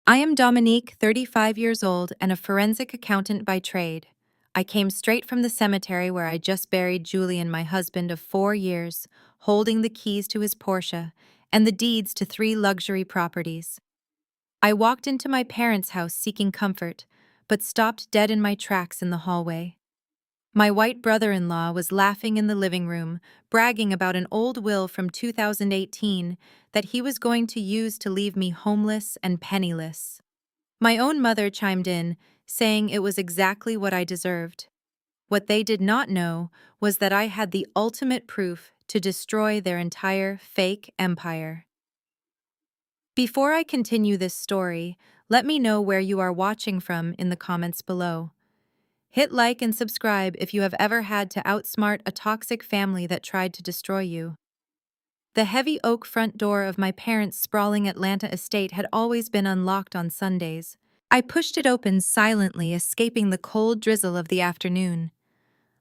I am Dominique, 35 years old, and a forensic accountant by trade. I came straight from the cemetery where I just buried Julian, my husband of 4 years, holding the keys to his Porsche and the deeds to 3 luxury properties. I walked into my parents' house seeking comfort, but stopped dead in my tracks in the hallway. My white brother-in-law was laughing in the living room, bragging about an old will from 2018 that he was going to use to leave me homeless and penniless. My own mother chimed in, saying it was exactly what I deserved. What they did not know was that I had the ultimate proof to destroy their entire fake empire. Before I continue this story, let me know where you are watching from in the comments below. Hit like and subscribe if you have ever had to outsmart a toxic family that tried to destroy you. The heavy oak front door of my parents' sprawling Atlanta estate had always been unlocked on Sundays. I pushed it open silently, escaping the cold drizzle of the afternoon.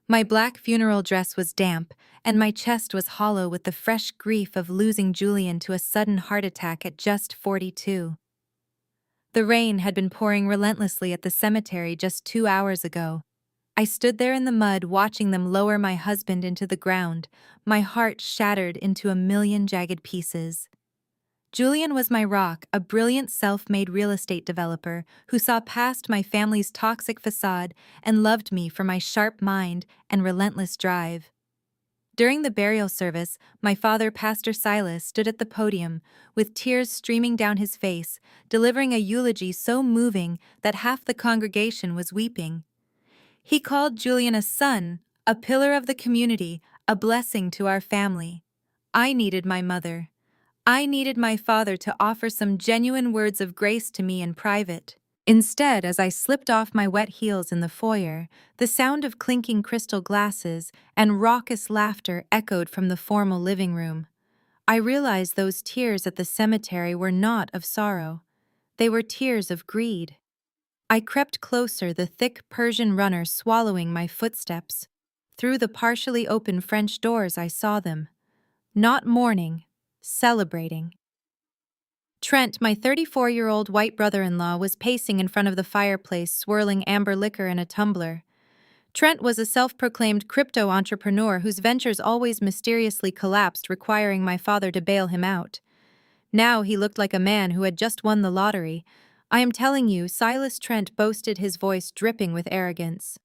My black funeral dress was damp, and my chest was hollow with the fresh grief of losing Julian to a sudden heart attack at just 42. The rain had been pouring relentlessly at the cemetery just 2 hours ago. I stood there in the mud watching them lower my husband into the ground, my heart shattered into a million jagged pieces. Julian was my rock, a brilliant self-made real estate developer who saw past my family's toxic facade and loved me for my sharp mind and relentless drive. During the burial service, my father, Pastor Silas, stood at the podium, with tears streaming down his face, delivering a eulogy so moving that half the congregation was weeping. He called Julian a son, a pillar of the community, a blessing to our family. I needed my mother. I needed my father to offer some genuine words of grace to me in private. Instead, as I slipped off my wet heels in the foyer, the sound of clinking crystal glasses and raucous laughter echoed from the formal living room. I realized those tears at the cemetery were not of sorrow. They were tears of greed. I crept closer, the thick Persian runner swallowing my footsteps. Through the partially open French doors I saw them. Not mourning, celebrating. Trent, my 34-year-old white brother-in-law, was pacing in front of the fireplace, swirling amber liquor in a tumbler. Trent was a self-proclaimed crypto entrepreneur whose ventures always mysteriously collapsed, requiring my father to bail him out. Now he looked like a man who had just won the lottery. I am telling you, Silas Trent boasted, his voice dripping with arrogance.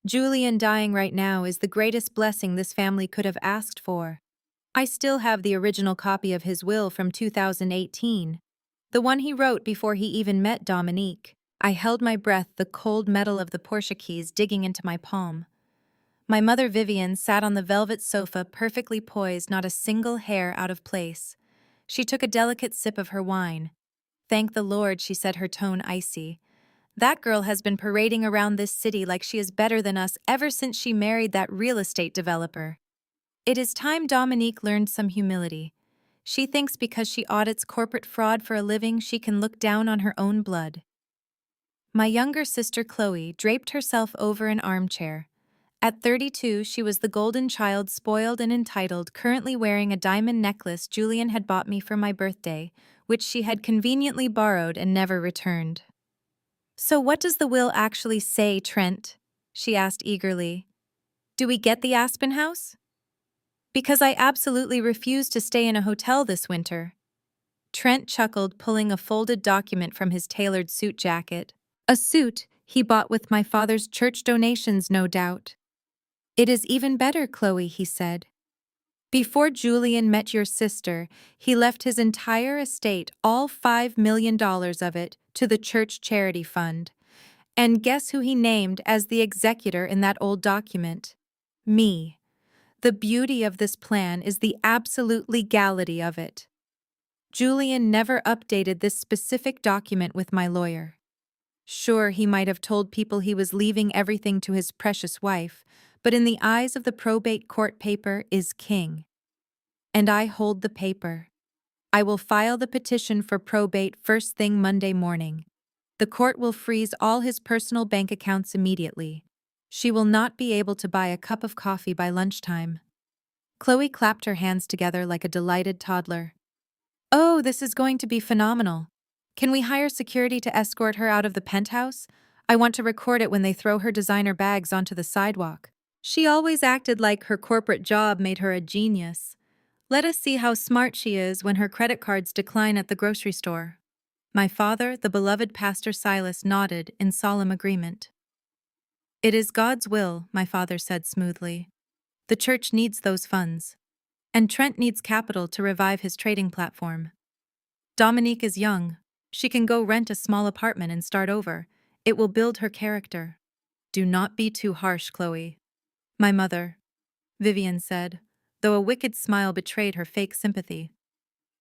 Julian dying right now is the greatest blessing this family could have asked for. I still have the original copy of his will from 2018, the one he wrote before he even met Dominique. I held my breath, the cold metal of the Porsche keys digging into my palm. My mother Vivian sat on the velvet sofa, perfectly poised, not a single hair out of place. She took a delicate sip of her wine. "Thank the Lord," she said, her tone icy. "That girl has been parading around this city like she is better than us ever since she married that real estate developer." It is time Dominique learned some humility. She thinks because she audits corporate fraud for a living, she can look down on her own blood. My younger sister Chloe draped herself over an armchair. At 32, she was the golden child, spoiled and entitled, currently wearing a diamond necklace Julian had bought me for my birthday, which she had conveniently borrowed and never returned. "So what does the will actually say, Trent?" she asked eagerly. "Do we get the Aspen house?" "Because I absolutely refuse to stay in a hotel this winter." Trent chuckled, pulling a folded document from his tailored suit jacket. "A suit he bought with my father's church donations, no doubt." "It is even better, Chloe," he said. "Before Julian met your sister, he left his entire estate, all $5 million of it, to the church charity fund. And guess who he named as the executor in that old document? Me. The beauty of this plan is the absolute legality of it. Julian never updated this specific document with my lawyer. Sure, he might have told people he was leaving everything to his precious wife, but in the eyes of the probate court, paper is king. And I hold the paper. I will file the petition for probate first thing Monday morning. The court will freeze all his personal bank accounts immediately. She will not be able to buy a cup of coffee by lunchtime." Chloe clapped her hands together like a delighted toddler. "Oh, this is going to be phenomenal. Can we hire security to escort her out of the penthouse? I want to record it when they throw her designer bags onto the sidewalk. She always acted like her corporate job made her a genius. Let us see how smart she is when her credit cards decline at the grocery store. My father, the beloved Pastor Silas, nodded in solemn agreement. It is God's will, my father said smoothly. The church needs those funds. And Trent needs capital to revive his trading platform. Dominique is young. She can go rent a small apartment and start over. It will build her character. Do not be too harsh, Chloe. My mother, Vivian said, though a wicked smile betrayed her fake sympathy.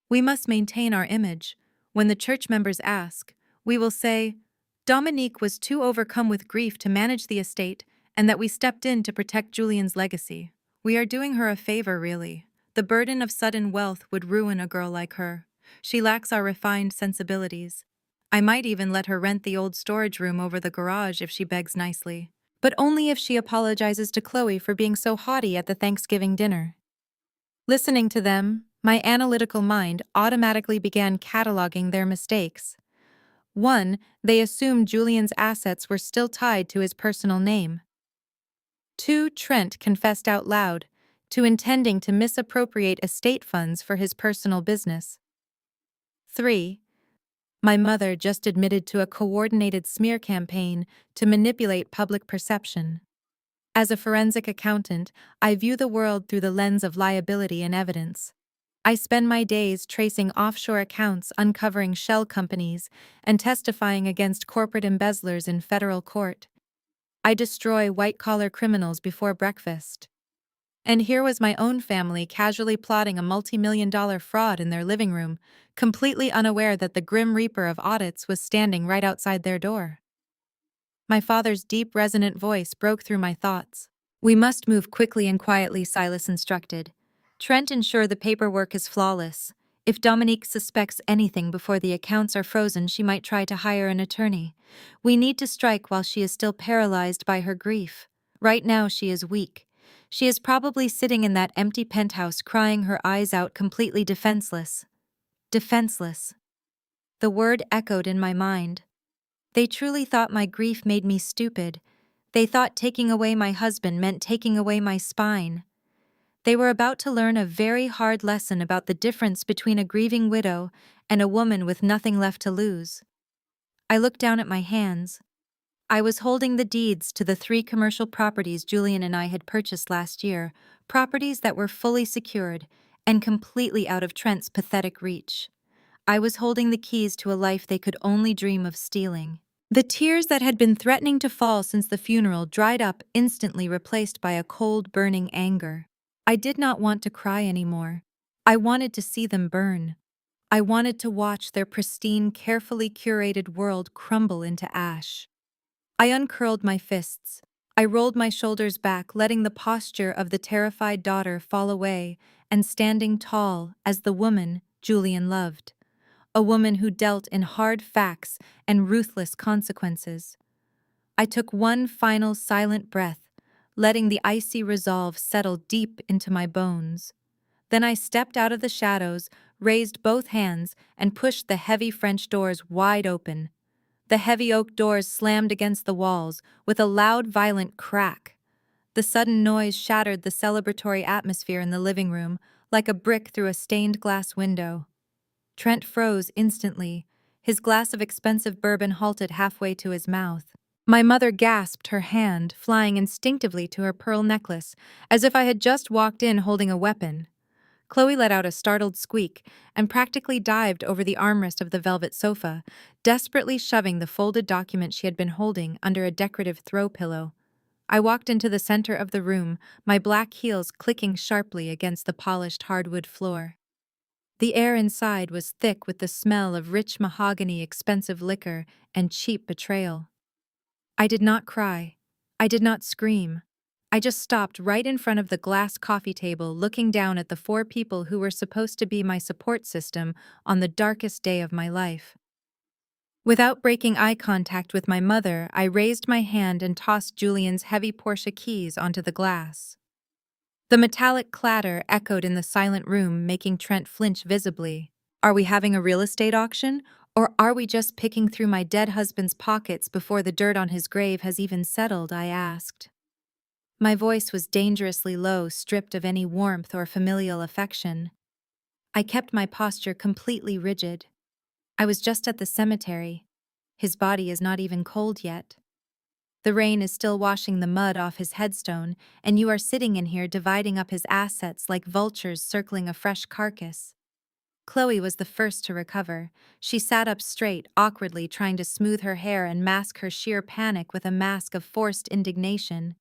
We must maintain our image. When the church members ask, we will say, Dominique was too overcome with grief to manage the estate, and that we stepped in to protect Julian's legacy. We are doing her a favor, really. The burden of sudden wealth would ruin a girl like her. She lacks our refined sensibilities. I might even let her rent the old storage room over the garage if she begs nicely. But only if she apologizes to Chloe for being so haughty at the Thanksgiving dinner. Listening to them, my analytical mind automatically began cataloging their mistakes. 1. They assumed Julian's assets were still tied to his personal name. 2. Trent confessed out loud to intending to misappropriate estate funds for his personal business. 3. My mother just admitted to a coordinated smear campaign to manipulate public perception. As a forensic accountant, I view the world through the lens of liability and evidence. I spend my days tracing offshore accounts, uncovering shell companies, and testifying against corporate embezzlers in federal court. I destroy white-collar criminals before breakfast. And here was my own family casually plotting a multi-million-dollar fraud in their living room, completely unaware that the grim reaper of audits was standing right outside their door. My father's deep, resonant voice broke through my thoughts. We must move quickly and quietly, Silas instructed. Trent, ensure the paperwork is flawless. If Dominique suspects anything before the accounts are frozen, she might try to hire an attorney. We need to strike while she is still paralyzed by her grief. Right now she is weak. She is probably sitting in that empty penthouse crying her eyes out, completely defenseless. Defenseless. The word echoed in my mind. They truly thought my grief made me stupid. They thought taking away my husband meant taking away my spine. They were about to learn a very hard lesson about the difference between a grieving widow and a woman with nothing left to lose. I looked down at my hands. I was holding the deeds to the 3 commercial properties Julian and I had purchased last year, properties that were fully secured and completely out of Trent's pathetic reach. I was holding the keys to a life they could only dream of stealing. The tears that had been threatening to fall since the funeral dried up, instantly replaced by a cold, burning anger. I did not want to cry anymore. I wanted to see them burn. I wanted to watch their pristine, carefully curated world crumble into ash. I uncurled my fists. I rolled my shoulders back, letting the posture of the terrified daughter fall away, and standing tall as the woman Julian loved. A woman who dealt in hard facts and ruthless consequences. I took one final silent breath, letting the icy resolve settle deep into my bones. Then I stepped out of the shadows, raised both hands, and pushed the heavy French doors wide open. The heavy oak doors slammed against the walls with a loud, violent crack. The sudden noise shattered the celebratory atmosphere in the living room, like a brick through a stained glass window. Trent froze instantly. His glass of expensive bourbon halted halfway to his mouth. My mother gasped, her hand flying instinctively to her pearl necklace, as if I had just walked in holding a weapon. Chloe let out a startled squeak and practically dived over the armrest of the velvet sofa, desperately shoving the folded document she had been holding under a decorative throw pillow. I walked into the center of the room, my black heels clicking sharply against the polished hardwood floor. The air inside was thick with the smell of rich mahogany, expensive liquor, and cheap betrayal. I did not cry. I did not scream. I just stopped right in front of the glass coffee table, looking down at the 4 people who were supposed to be my support system on the darkest day of my life. Without breaking eye contact with my mother, I raised my hand and tossed Julian's heavy Porsche keys onto the glass. The metallic clatter echoed in the silent room, making Trent flinch visibly. Are we having a real estate auction, Or are we just picking through my dead husband's pockets before the dirt on his grave has even settled? I asked. My voice was dangerously low, stripped of any warmth or familial affection. I kept my posture completely rigid. I was just at the cemetery. His body is not even cold yet. The rain is still washing the mud off his headstone, and you are sitting in here dividing up his assets like vultures circling a fresh carcass. Chloe was the first to recover. She sat up straight, awkwardly trying to smooth her hair and mask her sheer panic with a mask of forced indignation.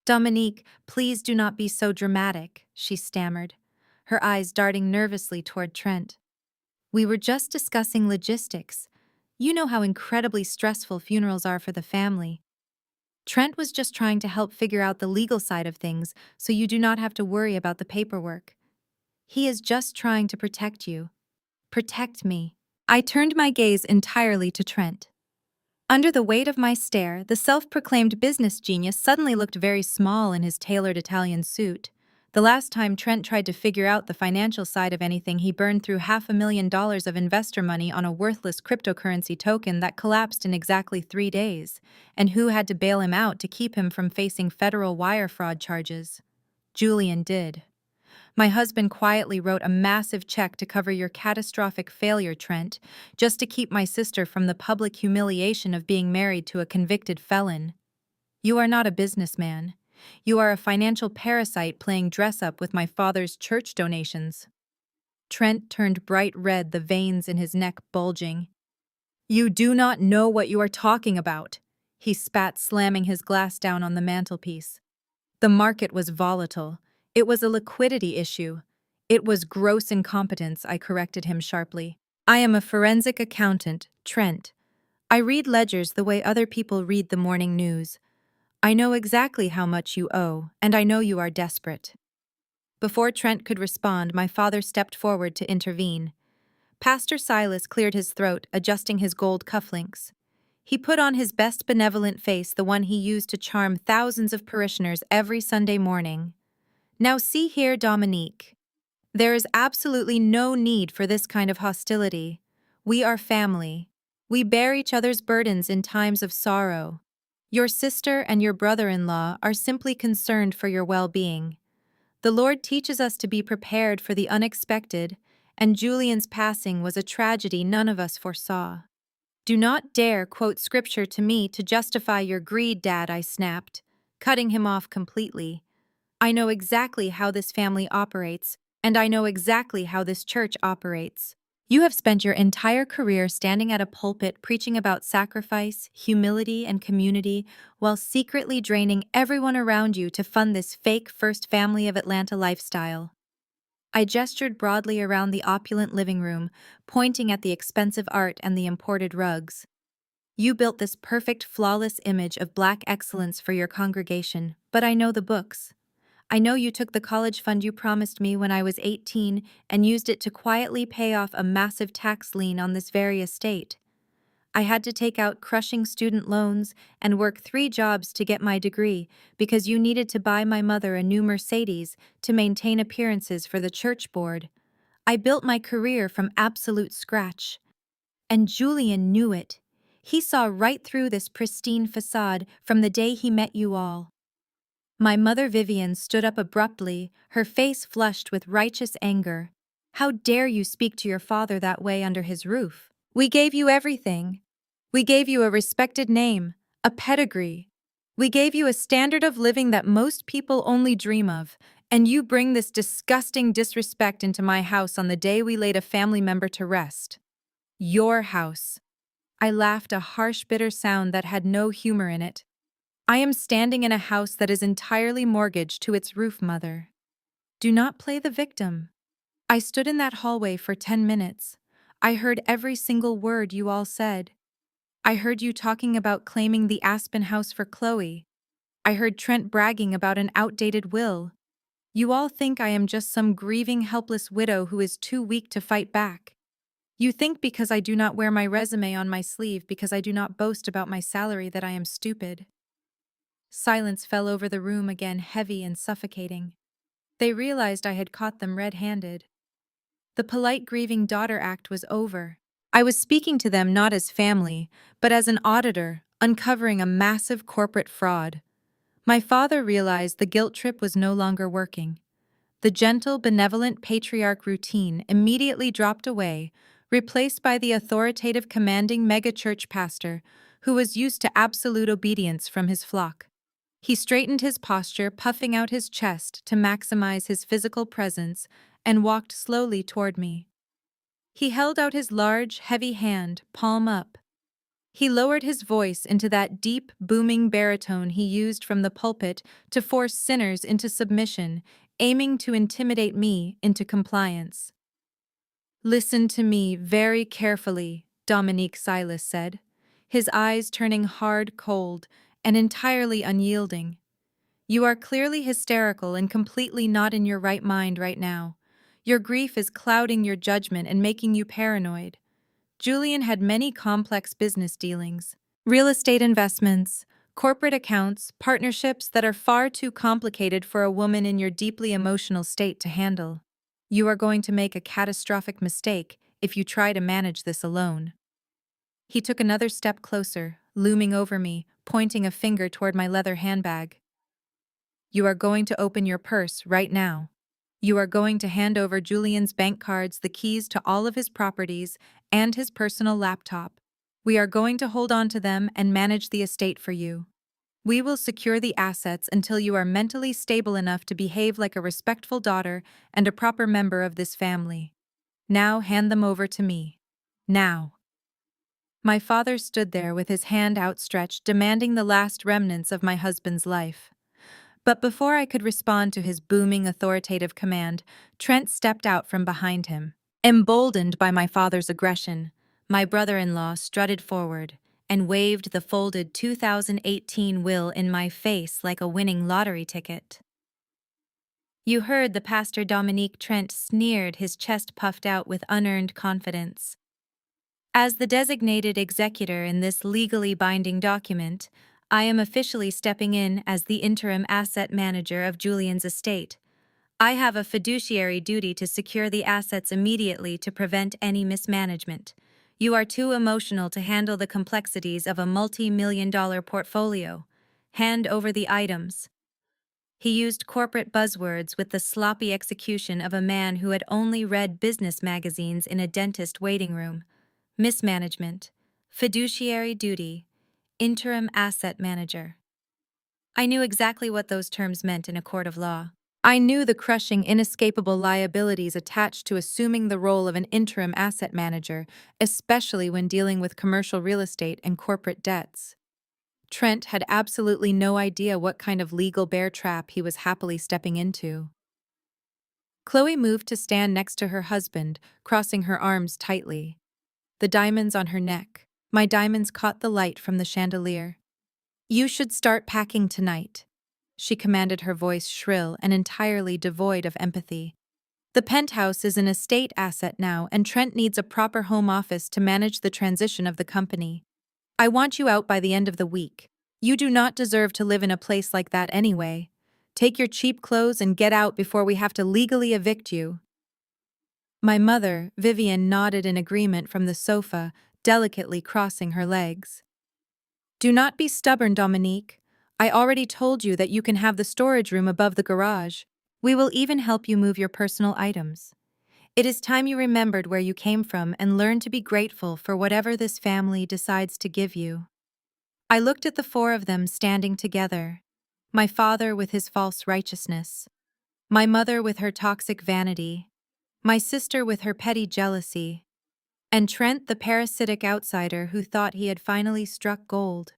"Dominique, please do not be so dramatic," she stammered, her eyes darting nervously toward Trent. "We were just discussing logistics. You know how incredibly stressful funerals are for the family. Trent was just trying to help figure out the legal side of things so you do not have to worry about the paperwork. He is just trying to protect you. Protect me." I turned my gaze entirely to Trent. Under the weight of my stare, the self-proclaimed business genius suddenly looked very small in his tailored Italian suit. The last time Trent tried to figure out the financial side of anything, he burned through $500,000 of investor money on a worthless cryptocurrency token that collapsed in exactly 3 days. And who had to bail him out to keep him from facing federal wire fraud charges? Julian did. "My husband quietly wrote a massive check to cover your catastrophic failure, Trent, just to keep my sister from the public humiliation of being married to a convicted felon. You are not a businessman. You are a financial parasite playing dress-up with my father's church donations." Trent turned bright red, the veins in his neck bulging. "You do not know what you are talking about," he spat, slamming his glass down on the mantelpiece. "The market was volatile. It was a liquidity issue. It was gross incompetence," I corrected him sharply. "I am a forensic accountant, Trent. I read ledgers the way other people read the morning news. I know exactly how much you owe, and I know you are desperate." Before Trent could respond, my father stepped forward to intervene. Pastor Silas cleared his throat, adjusting his gold cufflinks. He put on his best benevolent face, the one he used to charm thousands of parishioners every Sunday morning. "Now see here, Dominique. There is absolutely no need for this kind of hostility. We are family. We bear each other's burdens in times of sorrow. Your sister and your brother-in-law are simply concerned for your well-being. The Lord teaches us to be prepared for the unexpected, and Julian's passing was a tragedy none of us foresaw." "Do not dare quote scripture to me to justify your greed, Dad," I snapped, cutting him off completely. "I know exactly how this family operates, and I know exactly how this church operates. You have spent your entire career standing at a pulpit preaching about sacrifice, humility, and community, while secretly draining everyone around you to fund this fake First Family of Atlanta lifestyle." I gestured broadly around the opulent living room, pointing at the expensive art and the imported rugs. "You built this perfect, flawless image of Black excellence for your congregation, but I know the books. I know you took the college fund you promised me when I was 18 and used it to quietly pay off a massive tax lien on this very estate. I had to take out crushing student loans and work 3 jobs to get my degree because you needed to buy my mother a new Mercedes to maintain appearances for the church board. I built my career from absolute scratch. And Julian knew it. He saw right through this pristine facade from the day he met you all." My mother Vivian stood up abruptly, her face flushed with righteous anger. "How dare you speak to your father that way under his roof? We gave you everything. We gave you a respected name, a pedigree. We gave you a standard of living that most people only dream of, and you bring this disgusting disrespect into my house on the day we laid a family member to rest. Your house." I laughed, a harsh, bitter sound that had no humor in it. "I am standing in a house that is entirely mortgaged to its roof, Mother. Do not play the victim. I stood in that hallway for 10 minutes. I heard every single word you all said. I heard you talking about claiming the Aspen house for Chloe. I heard Trent bragging about an outdated will. You all think I am just some grieving, helpless widow who is too weak to fight back. You think because I do not wear my resume on my sleeve, because I do not boast about my salary, that I am stupid." Silence fell over the room again, heavy and suffocating. They realized I had caught them red-handed. The polite grieving daughter act was over. I was speaking to them not as family, but as an auditor, uncovering a massive corporate fraud. My father realized the guilt trip was no longer working. The gentle, benevolent patriarch routine immediately dropped away, replaced by the authoritative, commanding megachurch pastor who was used to absolute obedience from his flock. He straightened his posture, puffing out his chest to maximize his physical presence, and walked slowly toward me. He held out his large, heavy hand, palm up. He lowered his voice into that deep, booming baritone he used from the pulpit to force sinners into submission, aiming to intimidate me into compliance. "Listen to me very carefully," Dominique Silas said, his eyes turning hard cold and entirely unyielding. "You are clearly hysterical and completely not in your right mind right now. Your grief is clouding your judgment and making you paranoid." Julian had many complex business dealings, real estate investments, corporate accounts, partnerships that are far too complicated for a woman in your deeply emotional state to handle. You are going to make a catastrophic mistake if you try to manage this alone. He took another step closer, looming over me, pointing a finger toward my leather handbag. "You are going to open your purse right now. You are going to hand over Julian's bank cards, the keys to all of his properties, and his personal laptop. We are going to hold on to them and manage the estate for you. We will secure the assets until you are mentally stable enough to behave like a respectful daughter and a proper member of this family. Now hand them over to me. Now." My father stood there with his hand outstretched, demanding the last remnants of my husband's life. But before I could respond to his booming, authoritative command, Trent stepped out from behind him. Emboldened by my father's aggression, my brother-in-law strutted forward and waved the folded 2018 will in my face like a winning lottery ticket. You heard the Pastor Dominique Trent sneered, his chest puffed out with unearned confidence. "As the designated executor in this legally binding document, I am officially stepping in as the interim asset manager of Julian's estate. I have a fiduciary duty to secure the assets immediately to prevent any mismanagement. You are too emotional to handle the complexities of a multi-million-dollar portfolio. Hand over the items." He used corporate buzzwords with the sloppy execution of a man who had only read business magazines in a dentist waiting room. Mismanagement, fiduciary duty, interim asset manager. I knew exactly what those terms meant in a court of law. I knew the crushing, inescapable liabilities attached to assuming the role of an interim asset manager, especially when dealing with commercial real estate and corporate debts. Trent had absolutely no idea what kind of legal bear trap he was happily stepping into. Chloe moved to stand next to her husband, crossing her arms tightly. The diamonds on her neck. My diamonds caught the light from the chandelier. "You should start packing tonight," she commanded, her voice shrill and entirely devoid of empathy. "The penthouse is an estate asset now, and Trent needs a proper home office to manage the transition of the company. I want you out by the end of the week. You do not deserve to live in a place like that anyway. Take your cheap clothes and get out before we have to legally evict you." My mother, Vivian, nodded in agreement from the sofa, delicately crossing her legs. "Do not be stubborn, Dominique. I already told you that you can have the storage room above the garage. We will even help you move your personal items. It is time you remembered where you came from and learned to be grateful for whatever this family decides to give you." I looked at the four of them standing together. My father with his false righteousness, my mother with her toxic vanity, my sister with her petty jealousy, and Trent, the parasitic outsider who thought he had finally struck gold.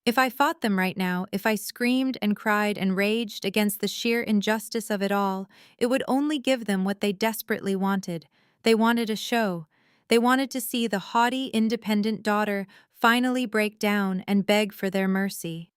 If I fought them right now, if I screamed and cried and raged against the sheer injustice of it all, it would only give them what they desperately wanted. They wanted a show. They wanted to see the haughty, independent daughter finally break down and beg for their mercy.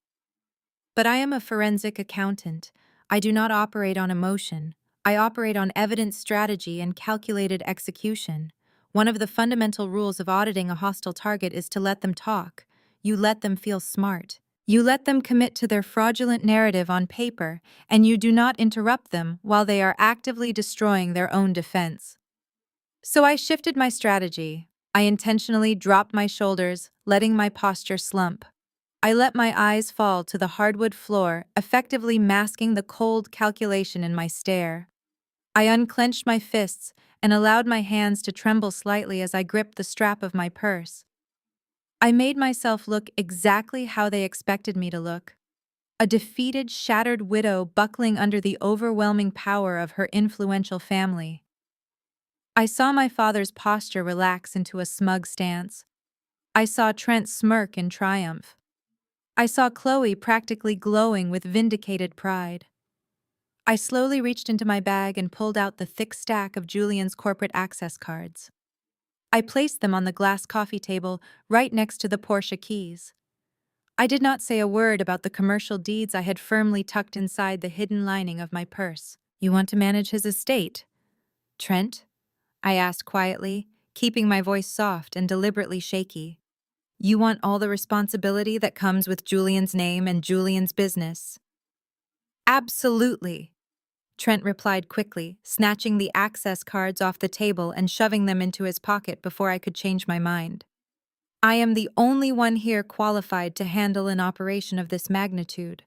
But I am a forensic accountant. I do not operate on emotion. I operate on evidence, strategy, and calculated execution. One of the fundamental rules of auditing a hostile target is to let them talk. You let them feel smart. You let them commit to their fraudulent narrative on paper, and you do not interrupt them while they are actively destroying their own defense. So I shifted my strategy. I intentionally dropped my shoulders, letting my posture slump. I let my eyes fall to the hardwood floor, effectively masking the cold calculation in my stare. I unclenched my fists and allowed my hands to tremble slightly as I gripped the strap of my purse. I made myself look exactly how they expected me to look. A defeated, shattered widow buckling under the overwhelming power of her influential family. I saw my father's posture relax into a smug stance. I saw Trent smirk in triumph. I saw Chloe practically glowing with vindicated pride. I slowly reached into my bag and pulled out the thick stack of Julian's corporate access cards. I placed them on the glass coffee table right next to the Porsche keys. I did not say a word about the commercial deeds I had firmly tucked inside the hidden lining of my purse. "You want to manage his estate, Trent?" I asked quietly, keeping my voice soft and deliberately shaky. "You want all the responsibility that comes with Julian's name and Julian's business?" "Absolutely," Trent replied quickly, snatching the access cards off the table and shoving them into his pocket before I could change my mind. "I am the only one here qualified to handle an operation of this magnitude.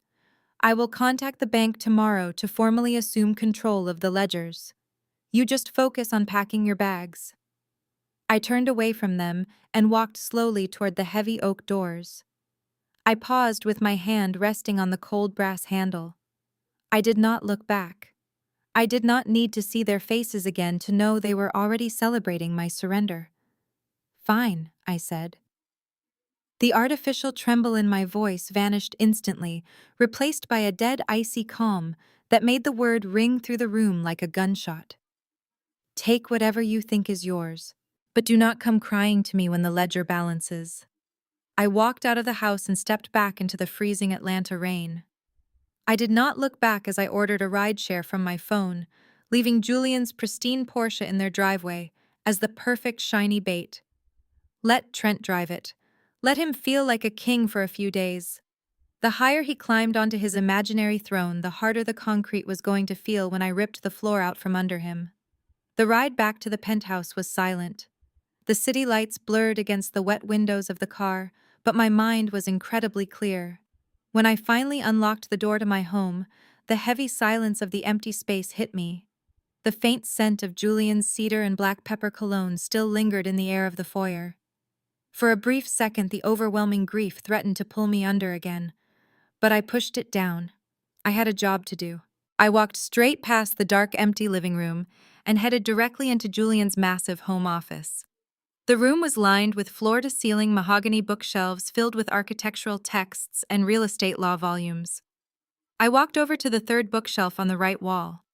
I will contact the bank tomorrow to formally assume control of the ledgers. You just focus on packing your bags." I turned away from them and walked slowly toward the heavy oak doors. I paused with my hand resting on the cold brass handle. I did not look back. I did not need to see their faces again to know they were already celebrating my surrender. "Fine," I said. The artificial tremble in my voice vanished instantly, replaced by a dead icy calm that made the word ring through the room like a gunshot. "Take whatever you think is yours, but do not come crying to me when the ledger balances." I walked out of the house and stepped back into the freezing Atlanta rain. I did not look back as I ordered a rideshare from my phone, leaving Julian's pristine Porsche in their driveway as the perfect shiny bait. Let Trent drive it. Let him feel like a king for a few days. The higher he climbed onto his imaginary throne, the harder the concrete was going to feel when I ripped the floor out from under him. The ride back to the penthouse was silent. The city lights blurred against the wet windows of the car, but my mind was incredibly clear. When I finally unlocked the door to my home, the heavy silence of the empty space hit me. The faint scent of Julian's cedar and black pepper cologne still lingered in the air of the foyer. For a brief second, the overwhelming grief threatened to pull me under again, but I pushed it down. I had a job to do. I walked straight past the dark, empty living room and headed directly into Julian's massive home office. The room was lined with floor-to-ceiling mahogany bookshelves filled with architectural texts and real estate law volumes. I walked over to the third bookshelf on the right wall.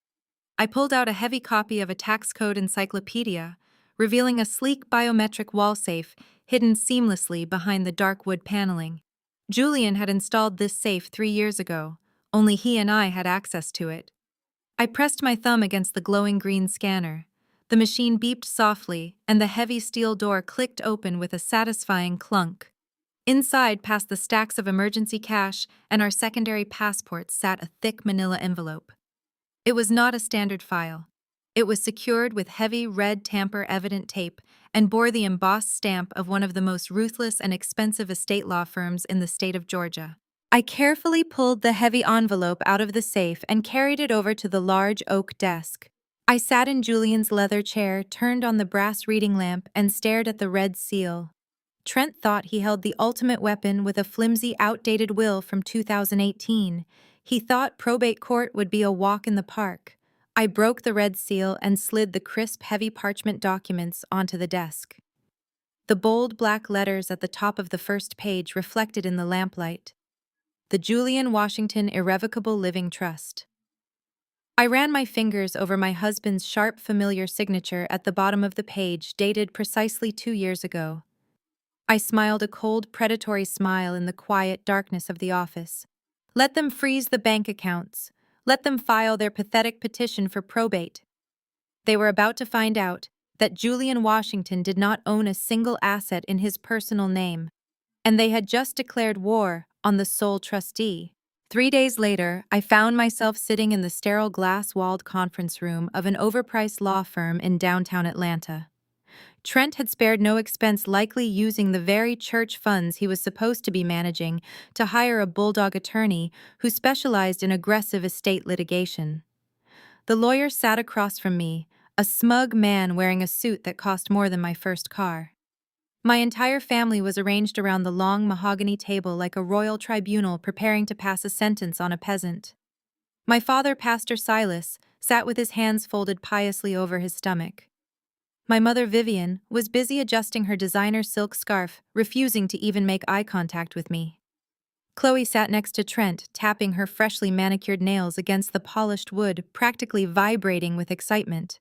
I pulled out a heavy copy of a tax code encyclopedia, revealing a sleek biometric wall safe hidden seamlessly behind the dark wood paneling. Julian had installed this safe 3 years ago. Only he and I had access to it. I pressed my thumb against the glowing green scanner. The machine beeped softly, and the heavy steel door clicked open with a satisfying clunk. Inside, past the stacks of emergency cash and our secondary passports, sat a thick manila envelope. It was not a standard file. It was secured with heavy red tamper-evident tape and bore the embossed stamp of one of the most ruthless and expensive estate law firms in the state of Georgia. I carefully pulled the heavy envelope out of the safe and carried it over to the large oak desk. I sat in Julian's leather chair, turned on the brass reading lamp, and stared at the red seal. Trent thought he held the ultimate weapon with a flimsy, outdated will from 2018. He thought probate court would be a walk in the park. I broke the red seal and slid the crisp, heavy parchment documents onto the desk. The bold black letters at the top of the first page reflected in the lamplight. The Julian Washington Irrevocable Living Trust. I ran my fingers over my husband's sharp, familiar signature at the bottom of the page, dated precisely 2 years ago. I smiled a cold, predatory smile in the quiet darkness of the office. Let them freeze the bank accounts. Let them file their pathetic petition for probate. They were about to find out that Julian Washington did not own a single asset in his personal name, and they had just declared war on the sole trustee. 3 days later, I found myself sitting in the sterile glass-walled conference room of an overpriced law firm in downtown Atlanta. Trent had spared no expense, likely using the very church funds he was supposed to be managing to hire a bulldog attorney who specialized in aggressive estate litigation. The lawyer sat across from me, a smug man wearing a suit that cost more than my first car. My entire family was arranged around the long mahogany table like a royal tribunal preparing to pass a sentence on a peasant. My father, Pastor Silas, sat with his hands folded piously over his stomach. My mother, Vivian, was busy adjusting her designer silk scarf, refusing to even make eye contact with me. Chloe sat next to Trent, tapping her freshly manicured nails against the polished wood, practically vibrating with excitement.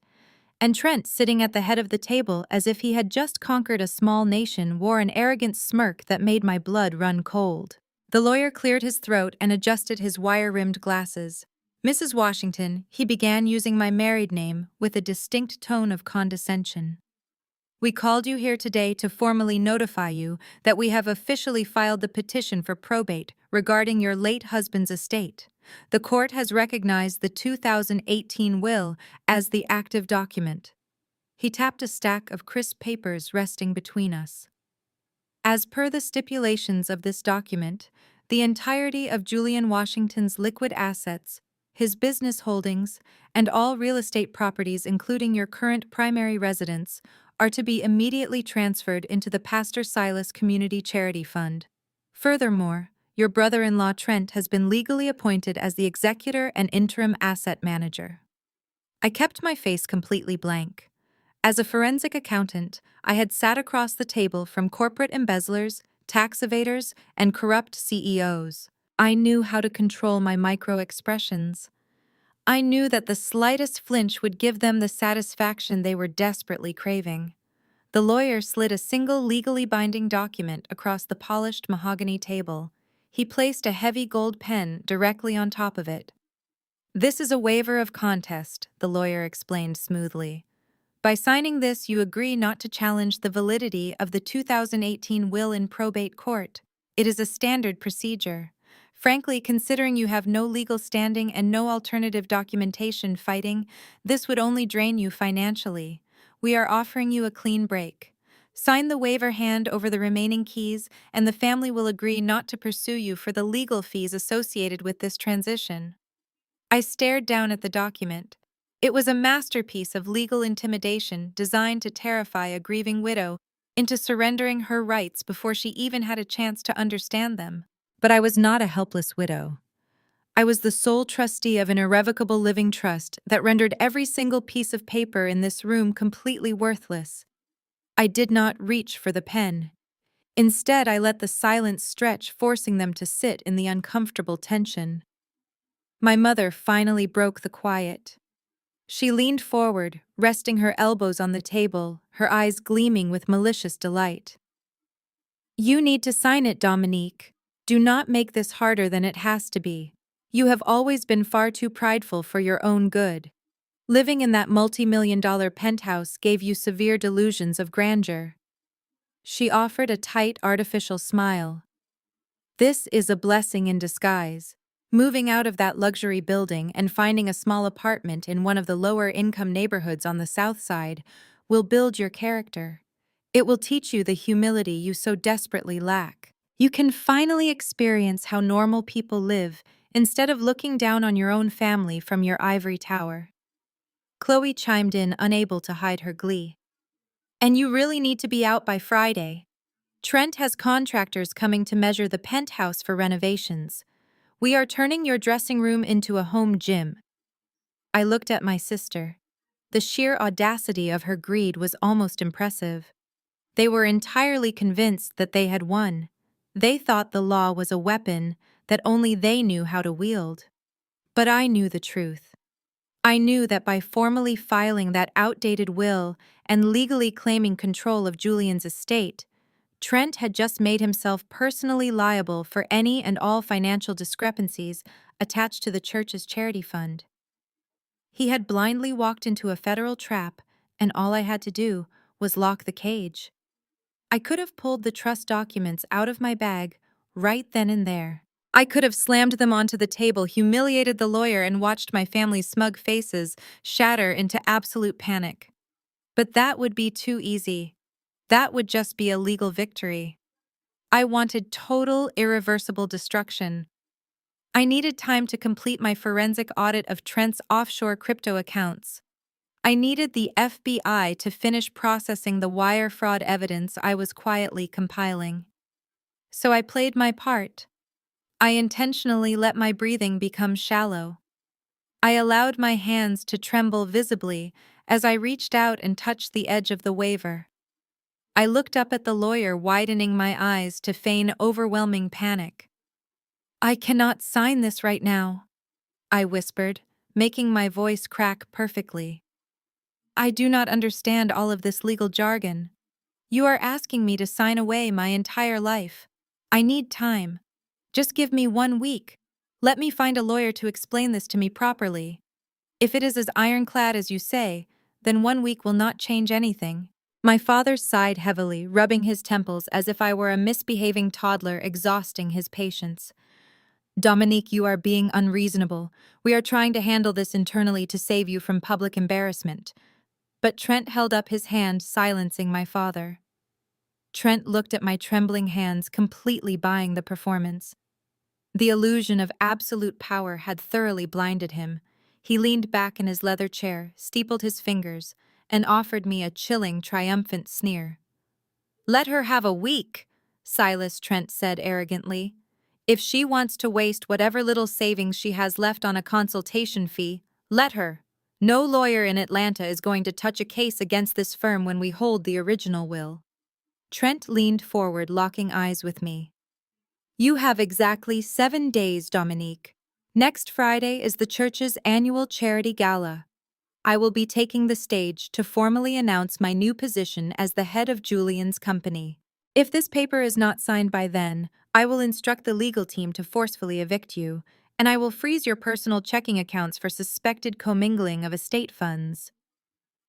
And Trent, sitting at the head of the table as if he had just conquered a small nation, wore an arrogant smirk that made my blood run cold. The lawyer cleared his throat and adjusted his wire-rimmed glasses. "Mrs. Washington," he began, using my married name with a distinct tone of condescension. "We called you here today to formally notify you that we have officially filed the petition for probate regarding your late husband's estate. The court has recognized the 2018 will as the active document." He tapped a stack of crisp papers resting between us. "As per the stipulations of this document, the entirety of Julian Washington's liquid assets, his business holdings, and all real estate properties, including your current primary residence, are to be immediately transferred into the Pastor Silas Community Charity Fund. Furthermore, your brother-in-law Trent has been legally appointed as the executor and interim asset manager." I kept my face completely blank. As a forensic accountant, I had sat across the table from corporate embezzlers, tax evaders, and corrupt CEOs. I knew how to control my micro-expressions. I knew that the slightest flinch would give them the satisfaction they were desperately craving. The lawyer slid a single legally binding document across the polished mahogany table. He placed a heavy gold pen directly on top of it. "This is a waiver of contest," the lawyer explained smoothly. "By signing this, you agree not to challenge the validity of the 2018 will in probate court. It is a standard procedure. Frankly, considering you have no legal standing and no alternative documentation fighting, this would only drain you financially. We are offering you a clean break. Sign the waiver, hand over the remaining keys, and the family will agree not to pursue you for the legal fees associated with this transition." I stared down at the document. It was a masterpiece of legal intimidation designed to terrify a grieving widow into surrendering her rights before she even had a chance to understand them. But I was not a helpless widow. I was the sole trustee of an irrevocable living trust that rendered every single piece of paper in this room completely worthless. I did not reach for the pen. Instead, I let the silence stretch, forcing them to sit in the uncomfortable tension. My mother finally broke the quiet. She leaned forward, resting her elbows on the table, her eyes gleaming with malicious delight. "You need to sign it, Dominique. Do not make this harder than it has to be. You have always been far too prideful for your own good. Living in that multi-million-dollar penthouse gave you severe delusions of grandeur." She offered a tight, artificial smile. "This is a blessing in disguise. Moving out of that luxury building and finding a small apartment in one of the lower-income neighborhoods on the South Side will build your character. It will teach you the humility you so desperately lack. You can finally experience how normal people live instead of looking down on your own family from your ivory tower." Chloe chimed in, unable to hide her glee. "And you really need to be out by Friday. Trent has contractors coming to measure the penthouse for renovations. We are turning your dressing room into a home gym." I looked at my sister. The sheer audacity of her greed was almost impressive. They were entirely convinced that they had won. They thought the law was a weapon that only they knew how to wield. But I knew the truth. I knew that by formally filing that outdated will and legally claiming control of Julian's estate, Trent had just made himself personally liable for any and all financial discrepancies attached to the church's charity fund. He had blindly walked into a federal trap, and all I had to do was lock the cage. I could have pulled the trust documents out of my bag right then and there. I could have slammed them onto the table, humiliated the lawyer, and watched my family's smug faces shatter into absolute panic. But that would be too easy. That would just be a legal victory. I wanted total, irreversible destruction. I needed time to complete my forensic audit of Trent's offshore crypto accounts. I needed the FBI to finish processing the wire fraud evidence I was quietly compiling. So I played my part. I intentionally let my breathing become shallow. I allowed my hands to tremble visibly as I reached out and touched the edge of the waiver. I looked up at the lawyer, widening my eyes to feign overwhelming panic. "I cannot sign this right now," I whispered, making my voice crack perfectly. "I do not understand all of this legal jargon. You are asking me to sign away my entire life. I need time. Just give me 1 week. Let me find a lawyer to explain this to me properly. If it is as ironclad as you say, then 1 week will not change anything." My father sighed heavily, rubbing his temples as if I were a misbehaving toddler exhausting his patience. "Dominique, you are being unreasonable. We are trying to handle this internally to save you from public embarrassment." But Trent held up his hand, silencing my father. Trent looked at my trembling hands, completely buying the performance. The illusion of absolute power had thoroughly blinded him. He leaned back in his leather chair, steepled his fingers, and offered me a chilling, triumphant sneer. "Let her have a week," Silas Trent said arrogantly. "If she wants to waste whatever little savings she has left on a consultation fee, let her. No lawyer in Atlanta is going to touch a case against this firm when we hold the original will." Trent leaned forward, locking eyes with me. "You have exactly 7 days, Dominique. Next Friday is the church's annual charity gala. I will be taking the stage to formally announce my new position as the head of Julian's company. If this paper is not signed by then, I will instruct the legal team to forcefully evict you, and I will freeze your personal checking accounts for suspected commingling of estate funds."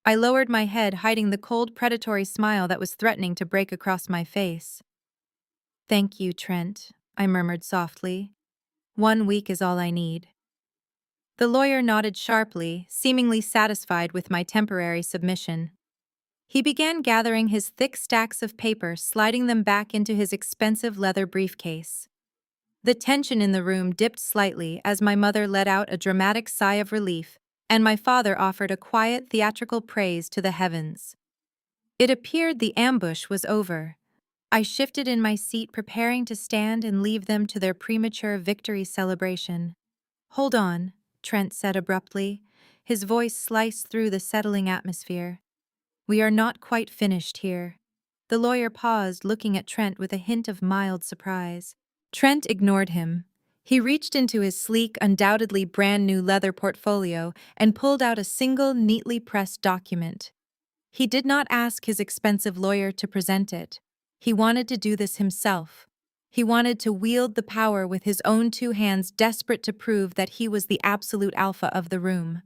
I lowered my head, hiding the cold, predatory smile that was threatening to break across my face. "Thank you, Trent," I murmured softly. "1 week is all I need." The lawyer nodded sharply, seemingly satisfied with my temporary submission. He began gathering his thick stacks of paper, sliding them back into his expensive leather briefcase. The tension in the room dipped slightly as my mother let out a dramatic sigh of relief, and my father offered a quiet, theatrical praise to the heavens. It appeared the ambush was over. I shifted in my seat, preparing to stand and leave them to their premature victory celebration. "Hold on," Trent said abruptly, his voice sliced through the settling atmosphere. "We are not quite finished here." The lawyer paused, looking at Trent with a hint of mild surprise. Trent ignored him. He reached into his sleek, undoubtedly brand-new leather portfolio and pulled out a single, neatly pressed document. He did not ask his expensive lawyer to present it. He wanted to do this himself. He wanted to wield the power with his own 2 hands, desperate to prove that he was the absolute alpha of the room.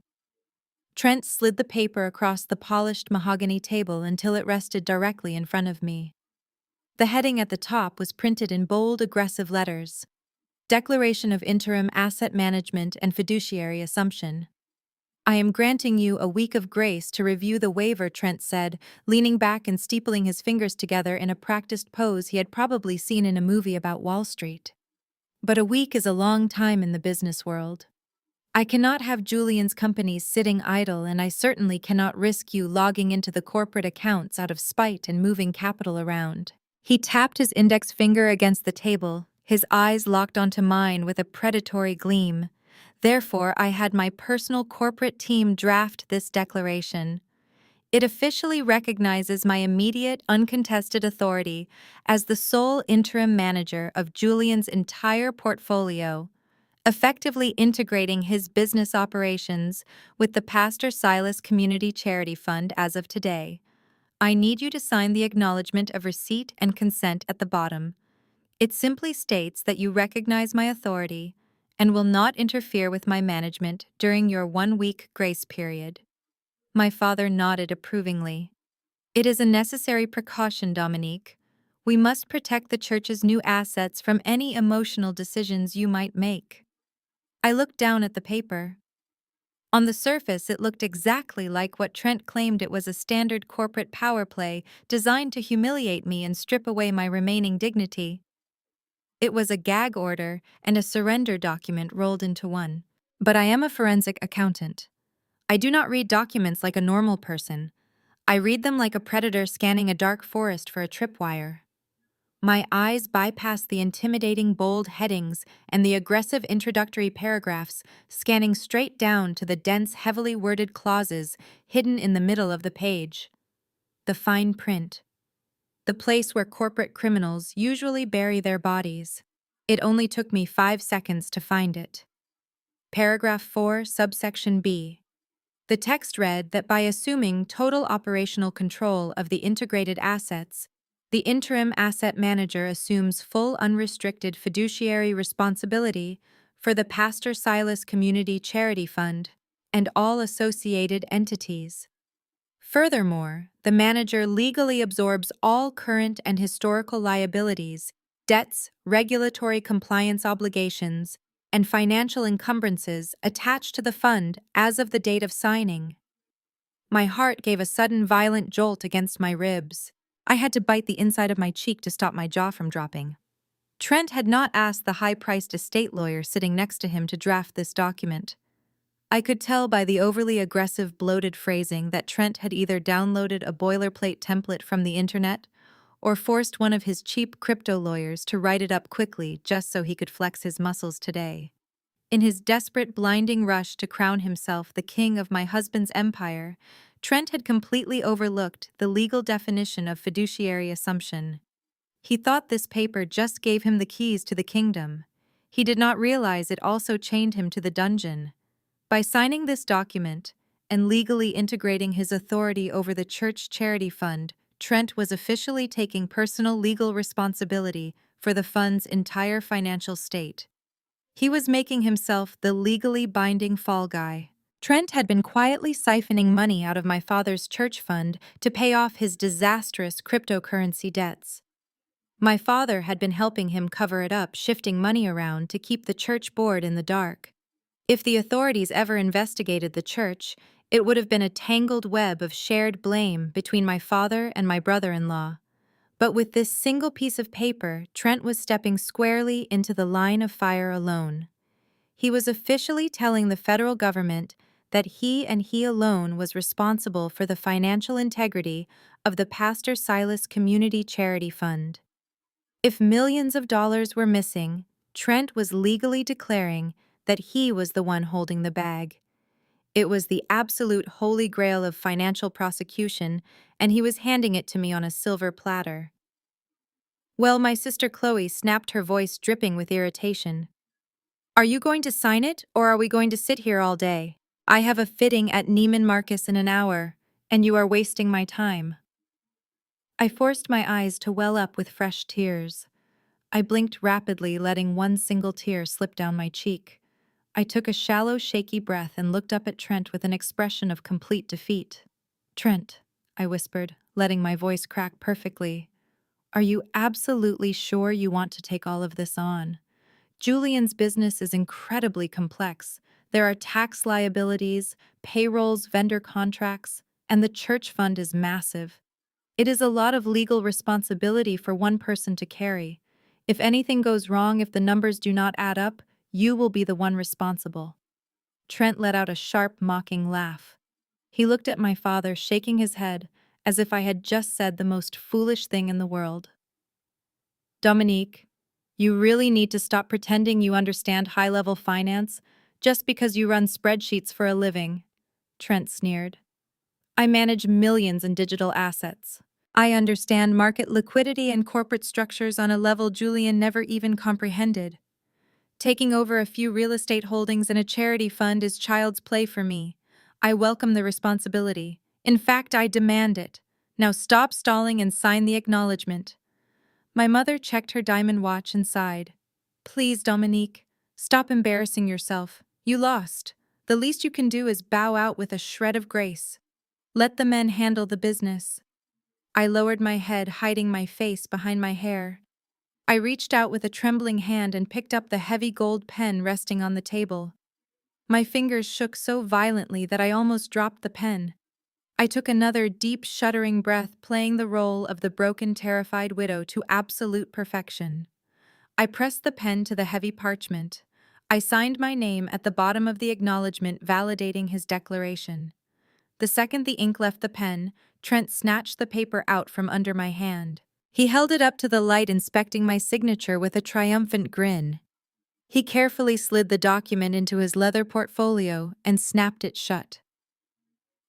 Trent slid the paper across the polished mahogany table until it rested directly in front of me. The heading at the top was printed in bold, aggressive letters: "Declaration of Interim Asset Management and Fiduciary Assumption." "I am granting you a week of grace to review the waiver," Trent said, leaning back and steepling his fingers together in a practiced pose he had probably seen in a movie about Wall Street. But a week is a long time in the business world. I cannot have Julian's companies sitting idle, and I certainly cannot risk you logging into the corporate accounts out of spite and moving capital around. He tapped his index finger against the table, his eyes locked onto mine with a predatory gleam. Therefore, I had my personal corporate team draft this declaration. It officially recognizes my immediate, uncontested authority as the sole interim manager of Julian's entire portfolio, effectively integrating his business operations with the Pastor Silas Community Charity Fund as of today. I need you to sign the acknowledgement of receipt and consent at the bottom. It simply states that you recognize my authority and will not interfere with my management during your 1 week grace period. My father nodded approvingly. "It is a necessary precaution, Dominique. We must protect the church's new assets from any emotional decisions you might make." I looked down at the paper. On the surface, it looked exactly like what Trent claimed it was a standard corporate power play designed to humiliate me and strip away my remaining dignity. It was a gag order and a surrender document rolled into one. But I am a forensic accountant. I do not read documents like a normal person. I read them like a predator scanning a dark forest for a tripwire. My eyes bypass the intimidating bold headings and the aggressive introductory paragraphs, scanning straight down to the dense, heavily worded clauses hidden in the middle of the page. The fine print. The place where corporate criminals usually bury their bodies. It only took me 5 seconds to find it. Paragraph 4, subsection B. The text read that by assuming total operational control of the integrated assets, the interim asset manager assumes full unrestricted fiduciary responsibility for the Pastor Silas Community Charity Fund and all associated entities. Furthermore, the manager legally absorbs all current and historical liabilities, debts, regulatory compliance obligations, and financial encumbrances attached to the fund as of the date of signing. My heart gave a sudden violent jolt against my ribs. I had to bite the inside of my cheek to stop my jaw from dropping. Trent had not asked the high-priced estate lawyer sitting next to him to draft this document. I could tell by the overly aggressive, bloated phrasing that Trent had either downloaded a boilerplate template from the internet or forced one of his cheap crypto lawyers to write it up quickly just so he could flex his muscles today. In his desperate, blinding rush to crown himself the king of my husband's empire, Trent had completely overlooked the legal definition of fiduciary assumption. He thought this paper just gave him the keys to the kingdom. He did not realize it also chained him to the dungeon. By signing this document and legally integrating his authority over the church charity fund, Trent was officially taking personal legal responsibility for the fund's entire financial state. He was making himself the legally binding fall guy. Trent had been quietly siphoning money out of my father's church fund to pay off his disastrous cryptocurrency debts. My father had been helping him cover it up, shifting money around to keep the church board in the dark. If the authorities ever investigated the church, it would have been a tangled web of shared blame between my father and my brother-in-law. But with this single piece of paper, Trent was stepping squarely into the line of fire alone. He was officially telling the federal government that he and he alone was responsible for the financial integrity of the Pastor Silas Community Charity Fund. If millions of dollars were missing, Trent was legally declaring that he was the one holding the bag. It was the absolute holy grail of financial prosecution, and he was handing it to me on a silver platter. Well, my sister Chloe snapped, her voice dripping with irritation. Are you going to sign it, or are we going to sit here all day? I have a fitting at Neiman Marcus in an hour, and you are wasting my time. I forced my eyes to well up with fresh tears. I blinked rapidly, letting one single tear slip down my cheek. I took a shallow, shaky breath and looked up at Trent with an expression of complete defeat. Trent, I whispered, letting my voice crack perfectly. Are you absolutely sure you want to take all of this on? Julian's business is incredibly complex. There are tax liabilities, payrolls, vendor contracts, and the church fund is massive. It is a lot of legal responsibility for one person to carry. If anything goes wrong, if the numbers do not add up, you will be the one responsible. Trent let out a sharp, mocking laugh. He looked at my father, shaking his head, as if I had just said the most foolish thing in the world. Dominique, you really need to stop pretending you understand high-level finance just because you run spreadsheets for a living, Trent sneered. I manage millions in digital assets. I understand market liquidity and corporate structures on a level Julian never even comprehended. Taking over a few real estate holdings and a charity fund is child's play for me. I welcome the responsibility. In fact, I demand it. Now stop stalling and sign the acknowledgement. My mother checked her diamond watch and sighed. Please, Dominique, stop embarrassing yourself. You lost. The least you can do is bow out with a shred of grace. Let the men handle the business. I lowered my head, hiding my face behind my hair. I reached out with a trembling hand and picked up the heavy gold pen resting on the table. My fingers shook so violently that I almost dropped the pen. I took another deep, shuddering breath, playing the role of the broken, terrified widow to absolute perfection. I pressed the pen to the heavy parchment. I signed my name at the bottom of the acknowledgement, validating his declaration. The second the ink left the pen, Trent snatched the paper out from under my hand. He held it up to the light, inspecting my signature with a triumphant grin. He carefully slid the document into his leather portfolio and snapped it shut.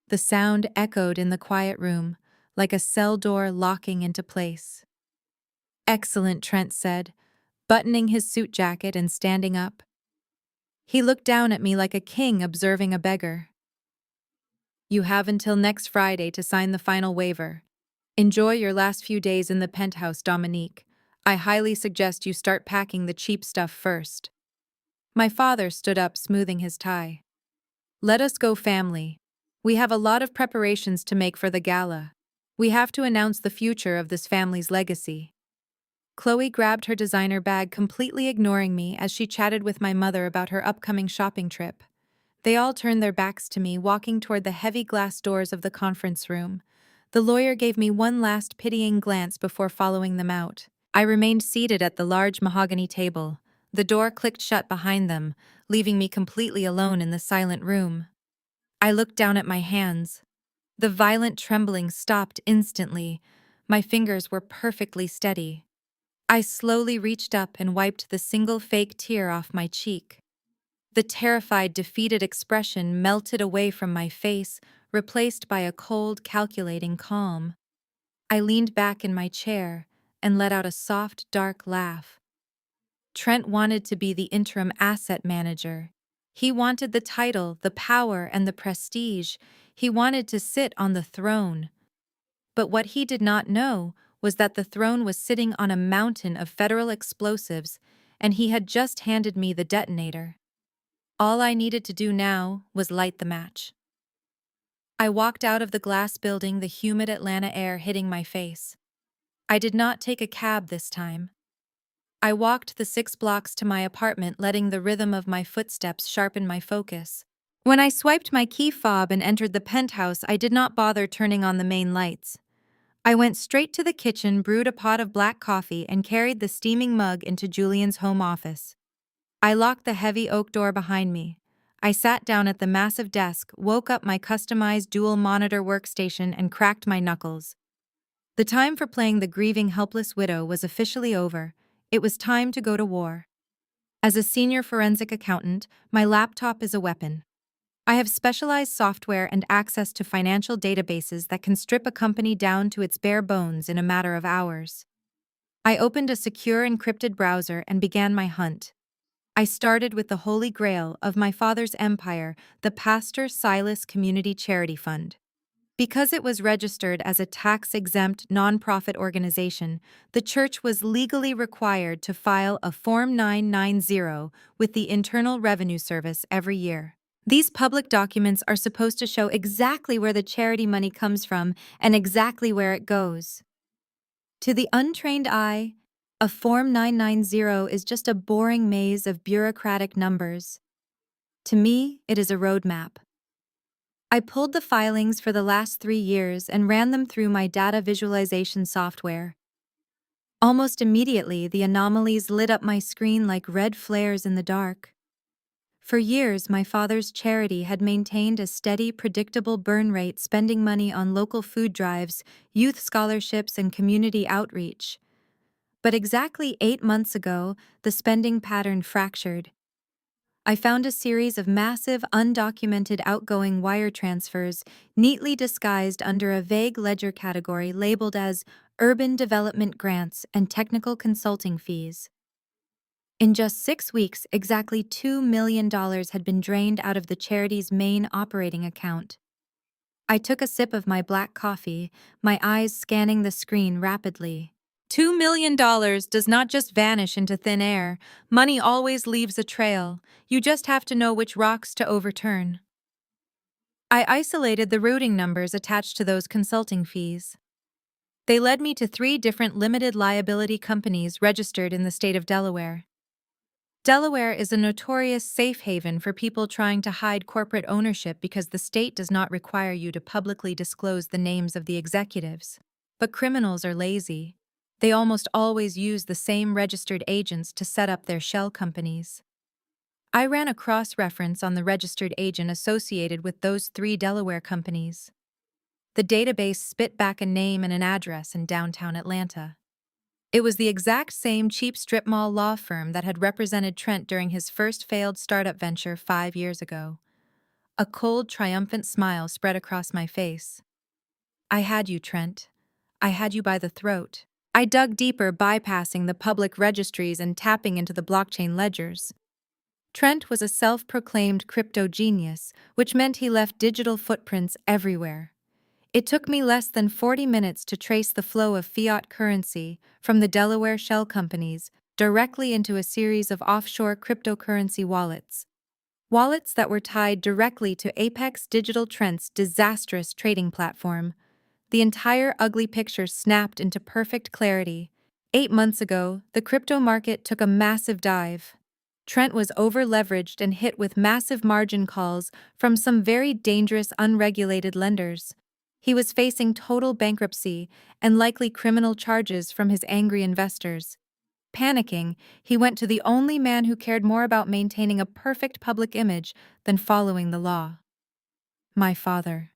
The sound echoed in the quiet room, like a cell door locking into place. "Excellent," Trent said, buttoning his suit jacket and standing up. He looked down at me like a king observing a beggar. "You have until next Friday to sign the final waiver. Enjoy your last few days in the penthouse, Dominique. I highly suggest you start packing the cheap stuff first." My father stood up, smoothing his tie. "Let us go, family. We have a lot of preparations to make for the gala. We have to announce the future of this family's legacy." Chloe grabbed her designer bag, completely ignoring me as she chatted with my mother about her upcoming shopping trip. They all turned their backs to me, walking toward the heavy glass doors of the conference room. The lawyer gave me one last pitying glance before following them out. I remained seated at the large mahogany table. The door clicked shut behind them, leaving me completely alone in the silent room. I looked down at my hands. The violent trembling stopped instantly. My fingers were perfectly steady. I slowly reached up and wiped the single fake tear off my cheek. The terrified, defeated expression melted away from my face, replaced by a cold, calculating calm. I leaned back in my chair and let out a soft, dark laugh. Trent wanted to be the interim asset manager. He wanted the title, the power, and the prestige. He wanted to sit on the throne. But what he did not know was that the throne was sitting on a mountain of federal explosives, and he had just handed me the detonator. All I needed to do now was light the match. I walked out of the glass building, the humid Atlanta air hitting my face. I did not take a cab this time. I walked the 6 blocks to my apartment, letting the rhythm of my footsteps sharpen my focus. When I swiped my key fob and entered the penthouse, I did not bother turning on the main lights. I went straight to the kitchen, brewed a pot of black coffee, and carried the steaming mug into Julian's home office. I locked the heavy oak door behind me. I sat down at the massive desk, woke up my customized dual-monitor workstation, and cracked my knuckles. The time for playing the grieving, helpless widow was officially over. It was time to go to war. As a senior forensic accountant, my laptop is a weapon. I have specialized software and access to financial databases that can strip a company down to its bare bones in a matter of hours. I opened a secure encrypted browser and began my hunt. I started with the holy grail of my father's empire, the Pastor Silas Community Charity Fund. Because it was registered as a tax-exempt nonprofit organization, the church was legally required to file a Form 990 with the Internal Revenue Service every year. These public documents are supposed to show exactly where the charity money comes from and exactly where it goes. To the untrained eye, a Form 990 is just a boring maze of bureaucratic numbers. To me, it is a roadmap. I pulled the filings for the last 3 years and ran them through my data visualization software. Almost immediately, the anomalies lit up my screen like red flares in the dark. For years, my father's charity had maintained a steady, predictable burn rate, spending money on local food drives, youth scholarships, and community outreach. But exactly 8 months ago, the spending pattern fractured. I found a series of massive, undocumented outgoing wire transfers, neatly disguised under a vague ledger category labeled as urban development grants and technical consulting fees. In just 6 weeks, exactly $2 million had been drained out of the charity's main operating account. I took a sip of my black coffee, my eyes scanning the screen rapidly. $2 million does not just vanish into thin air. Money always leaves a trail. You just have to know which rocks to overturn. I isolated the routing numbers attached to those consulting fees. They led me to 3 different limited liability companies registered in the state of Delaware. Delaware is a notorious safe haven for people trying to hide corporate ownership because the state does not require you to publicly disclose the names of the executives. But criminals are lazy. They almost always use the same registered agents to set up their shell companies. I ran a cross-reference on the registered agent associated with those 3 Delaware companies. The database spit back a name and an address in downtown Atlanta. It was the exact same cheap strip mall law firm that had represented Trent during his first failed startup venture 5 years ago. A cold, triumphant smile spread across my face. I had you, Trent. I had you by the throat. I dug deeper, bypassing the public registries and tapping into the blockchain ledgers. Trent was a self-proclaimed crypto genius, which meant he left digital footprints everywhere. It took me less than 40 minutes to trace the flow of fiat currency from the Delaware shell companies directly into a series of offshore cryptocurrency wallets. Wallets that were tied directly to Apex Digital Trent's disastrous trading platform. The entire ugly picture snapped into perfect clarity. 8 months ago, the crypto market took a massive dive. Trent was over-leveraged and hit with massive margin calls from some very dangerous unregulated lenders. He was facing total bankruptcy and likely criminal charges from his angry investors. Panicking, he went to the only man who cared more about maintaining a perfect public image than following the law. My father.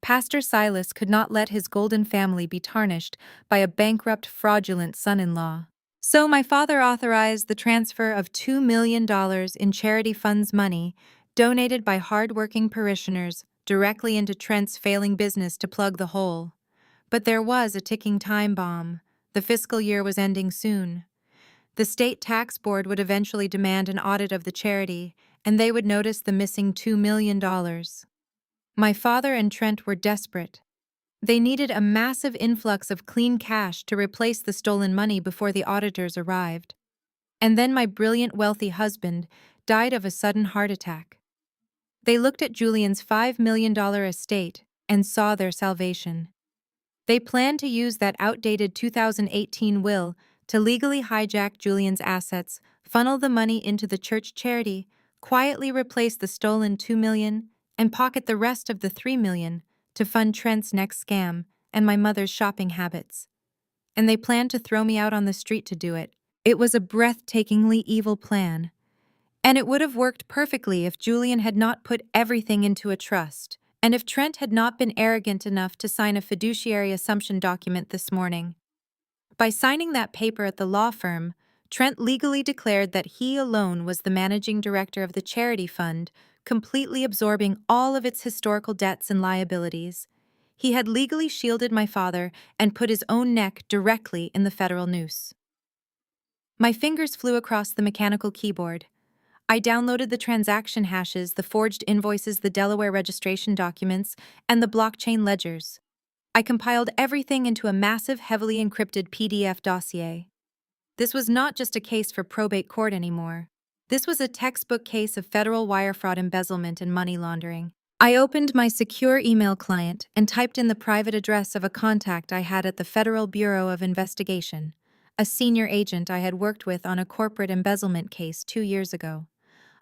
Pastor Silas could not let his golden family be tarnished by a bankrupt, fraudulent son-in-law. So my father authorized the transfer of $2 million in charity funds money, donated by hard-working parishioners, directly into Trent's failing business to plug the hole. But there was a ticking time bomb. The fiscal year was ending soon. The state tax board would eventually demand an audit of the charity, and they would notice the missing $2 million. My father and Trent were desperate. They needed a massive influx of clean cash to replace the stolen money before the auditors arrived. And then my brilliant, wealthy husband died of a sudden heart attack. They looked at Julian's $5 million estate and saw their salvation. They planned to use that outdated 2018 will to legally hijack Julian's assets, funnel the money into the church charity, quietly replace the stolen $2 million, and pocket the rest of the $3 million to fund Trent's next scam and my mother's shopping habits. And they planned to throw me out on the street to do it. It was a breathtakingly evil plan. And it would have worked perfectly if Julian had not put everything into a trust, and if Trent had not been arrogant enough to sign a fiduciary assumption document this morning. By signing that paper at the law firm, Trent legally declared that he alone was the managing director of the charity fund, completely absorbing all of its historical debts and liabilities. He had legally shielded my father and put his own neck directly in the federal noose. My fingers flew across the mechanical keyboard. I downloaded the transaction hashes, the forged invoices, the Delaware registration documents, and the blockchain ledgers. I compiled everything into a massive, heavily encrypted PDF dossier. This was not just a case for probate court anymore. This was a textbook case of federal wire fraud, embezzlement, and money laundering. I opened my secure email client and typed in the private address of a contact I had at the Federal Bureau of Investigation, a senior agent I had worked with on a corporate embezzlement case 2 years ago.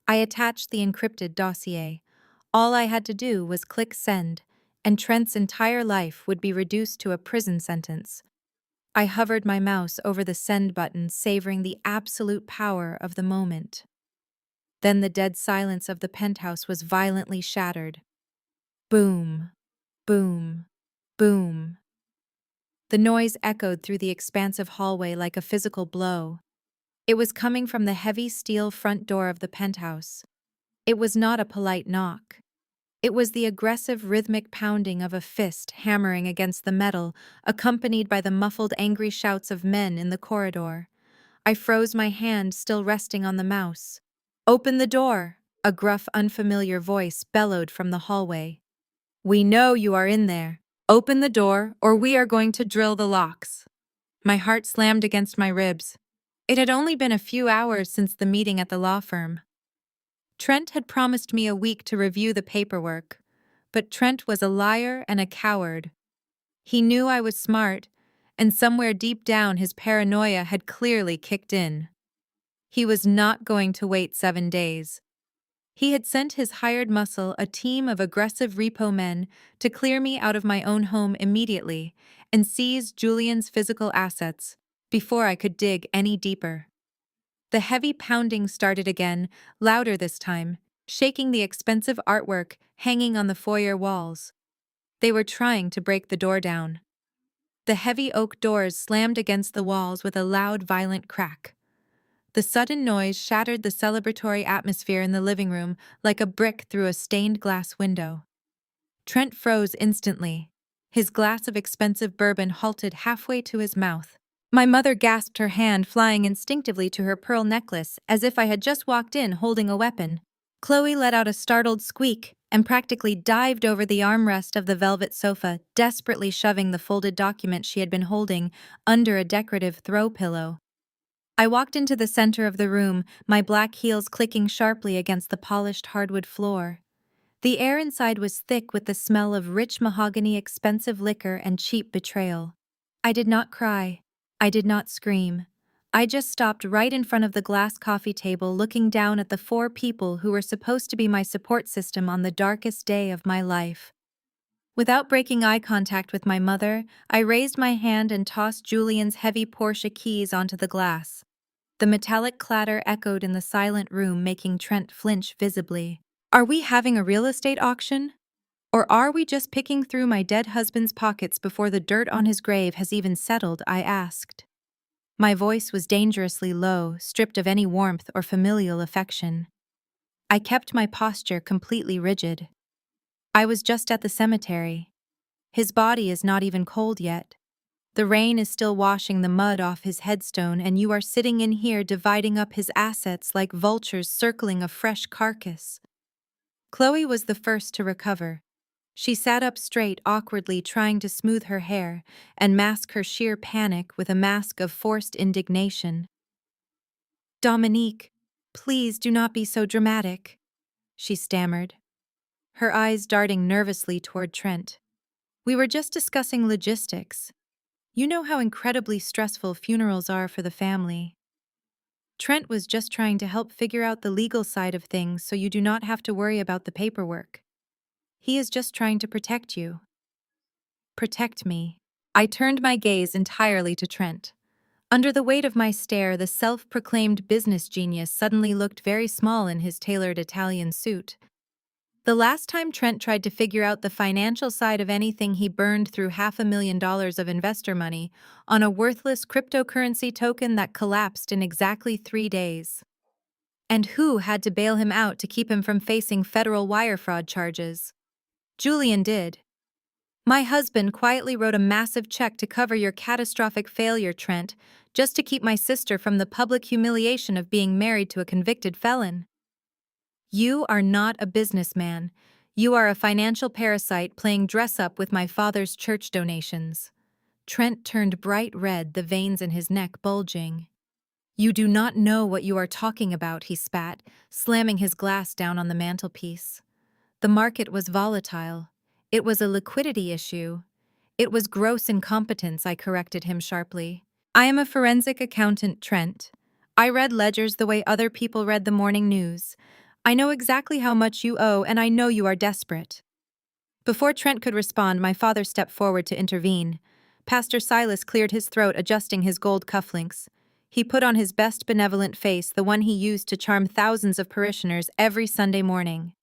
I attached the encrypted dossier. All I had to do was click send, and Trent's entire life would be reduced to a prison sentence. I hovered my mouse over the send button, savoring the absolute power of the moment. Then the dead silence of the penthouse was violently shattered. Boom, boom, boom. The noise echoed through the expansive hallway like a physical blow. It was coming from the heavy steel front door of the penthouse. It was not a polite knock. It was the aggressive, rhythmic pounding of a fist hammering against the metal, accompanied by the muffled, angry shouts of men in the corridor. I froze, my hand still resting on the mouse. "Open the door!" a gruff, unfamiliar voice bellowed from the hallway. "We know you are in there. Open the door, or we are going to drill the locks." My heart slammed against my ribs. It had only been a few hours since the meeting at the law firm. Trent had promised me a week to review the paperwork, but Trent was a liar and a coward. He knew I was smart, and somewhere deep down his paranoia had clearly kicked in. He was not going to wait 7 days. He had sent his hired muscle, a team of aggressive repo men, to clear me out of my own home immediately and seize Julian's physical assets before I could dig any deeper. The heavy pounding started again, louder this time, shaking the expensive artwork hanging on the foyer walls. They were trying to break the door down. The heavy oak doors slammed against the walls with a loud, violent crack. The sudden noise shattered the celebratory atmosphere in the living room like a brick through a stained glass window. Trent froze instantly. His glass of expensive bourbon halted halfway to his mouth. My mother gasped, her hand flying instinctively to her pearl necklace as if I had just walked in holding a weapon. Chloe let out a startled squeak and practically dived over the armrest of the velvet sofa, desperately shoving the folded document she had been holding under a decorative throw pillow. I walked into the center of the room, my black heels clicking sharply against the polished hardwood floor. The air inside was thick with the smell of rich mahogany, expensive liquor, and cheap betrayal. I did not cry. I did not scream. I just stopped right in front of the glass coffee table, looking down at the four people who were supposed to be my support system on the darkest day of my life. Without breaking eye contact with my mother, I raised my hand and tossed Julian's heavy Porsche keys onto the glass. The metallic clatter echoed in the silent room, making Trent flinch visibly. Are we having a real estate auction? Or are we just picking through my dead husband's pockets before the dirt on his grave has even settled? I asked. My voice was dangerously low, stripped of any warmth or familial affection. I kept my posture completely rigid. I was just at the cemetery. His body is not even cold yet. The rain is still washing the mud off his headstone, and you are sitting in here dividing up his assets like vultures circling a fresh carcass. Chloe was the first to recover. She sat up straight, awkwardly trying to smooth her hair and mask her sheer panic with a mask of forced indignation. "Dominique, please do not be so dramatic," she stammered, her eyes darting nervously toward Trent. "We were just discussing logistics. You know how incredibly stressful funerals are for the family. Trent was just trying to help figure out the legal side of things so you do not have to worry about the paperwork. He is just trying to protect you." Protect me. I turned my gaze entirely to Trent. Under the weight of my stare, the self-proclaimed business genius suddenly looked very small in his tailored Italian suit. The last time Trent tried to figure out the financial side of anything, he burned through $500,000 of investor money on a worthless cryptocurrency token that collapsed in exactly 3 days. And who had to bail him out to keep him from facing federal wire fraud charges? Julian did. My husband quietly wrote a massive check to cover your catastrophic failure, Trent, just to keep my sister from the public humiliation of being married to a convicted felon. You are not a businessman. You are a financial parasite playing dress-up with my father's church donations. Trent turned bright red, the veins in his neck bulging. You do not know what you are talking about, he spat, slamming his glass down on the mantelpiece. The market was volatile. It was a liquidity issue. It was gross incompetence, I corrected him sharply. I am a forensic accountant, Trent. I read ledgers the way other people read the morning news. I know exactly how much you owe, and I know you are desperate. Before Trent could respond, my father stepped forward to intervene. Pastor Silas cleared his throat, adjusting his gold cufflinks. He put on his best benevolent face, the one he used to charm thousands of parishioners every Sunday morning.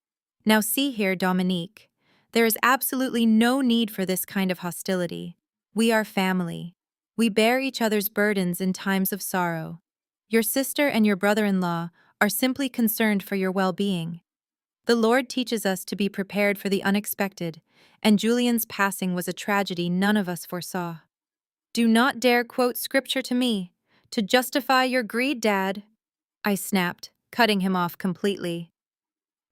Now see here, Dominique. There is absolutely no need for this kind of hostility. We are family. We bear each other's burdens in times of sorrow. Your sister and your brother-in-law are simply concerned for your well-being. The Lord teaches us to be prepared for the unexpected, and Julian's passing was a tragedy none of us foresaw. Do not dare quote scripture to me, to justify your greed, Dad, I snapped, cutting him off completely.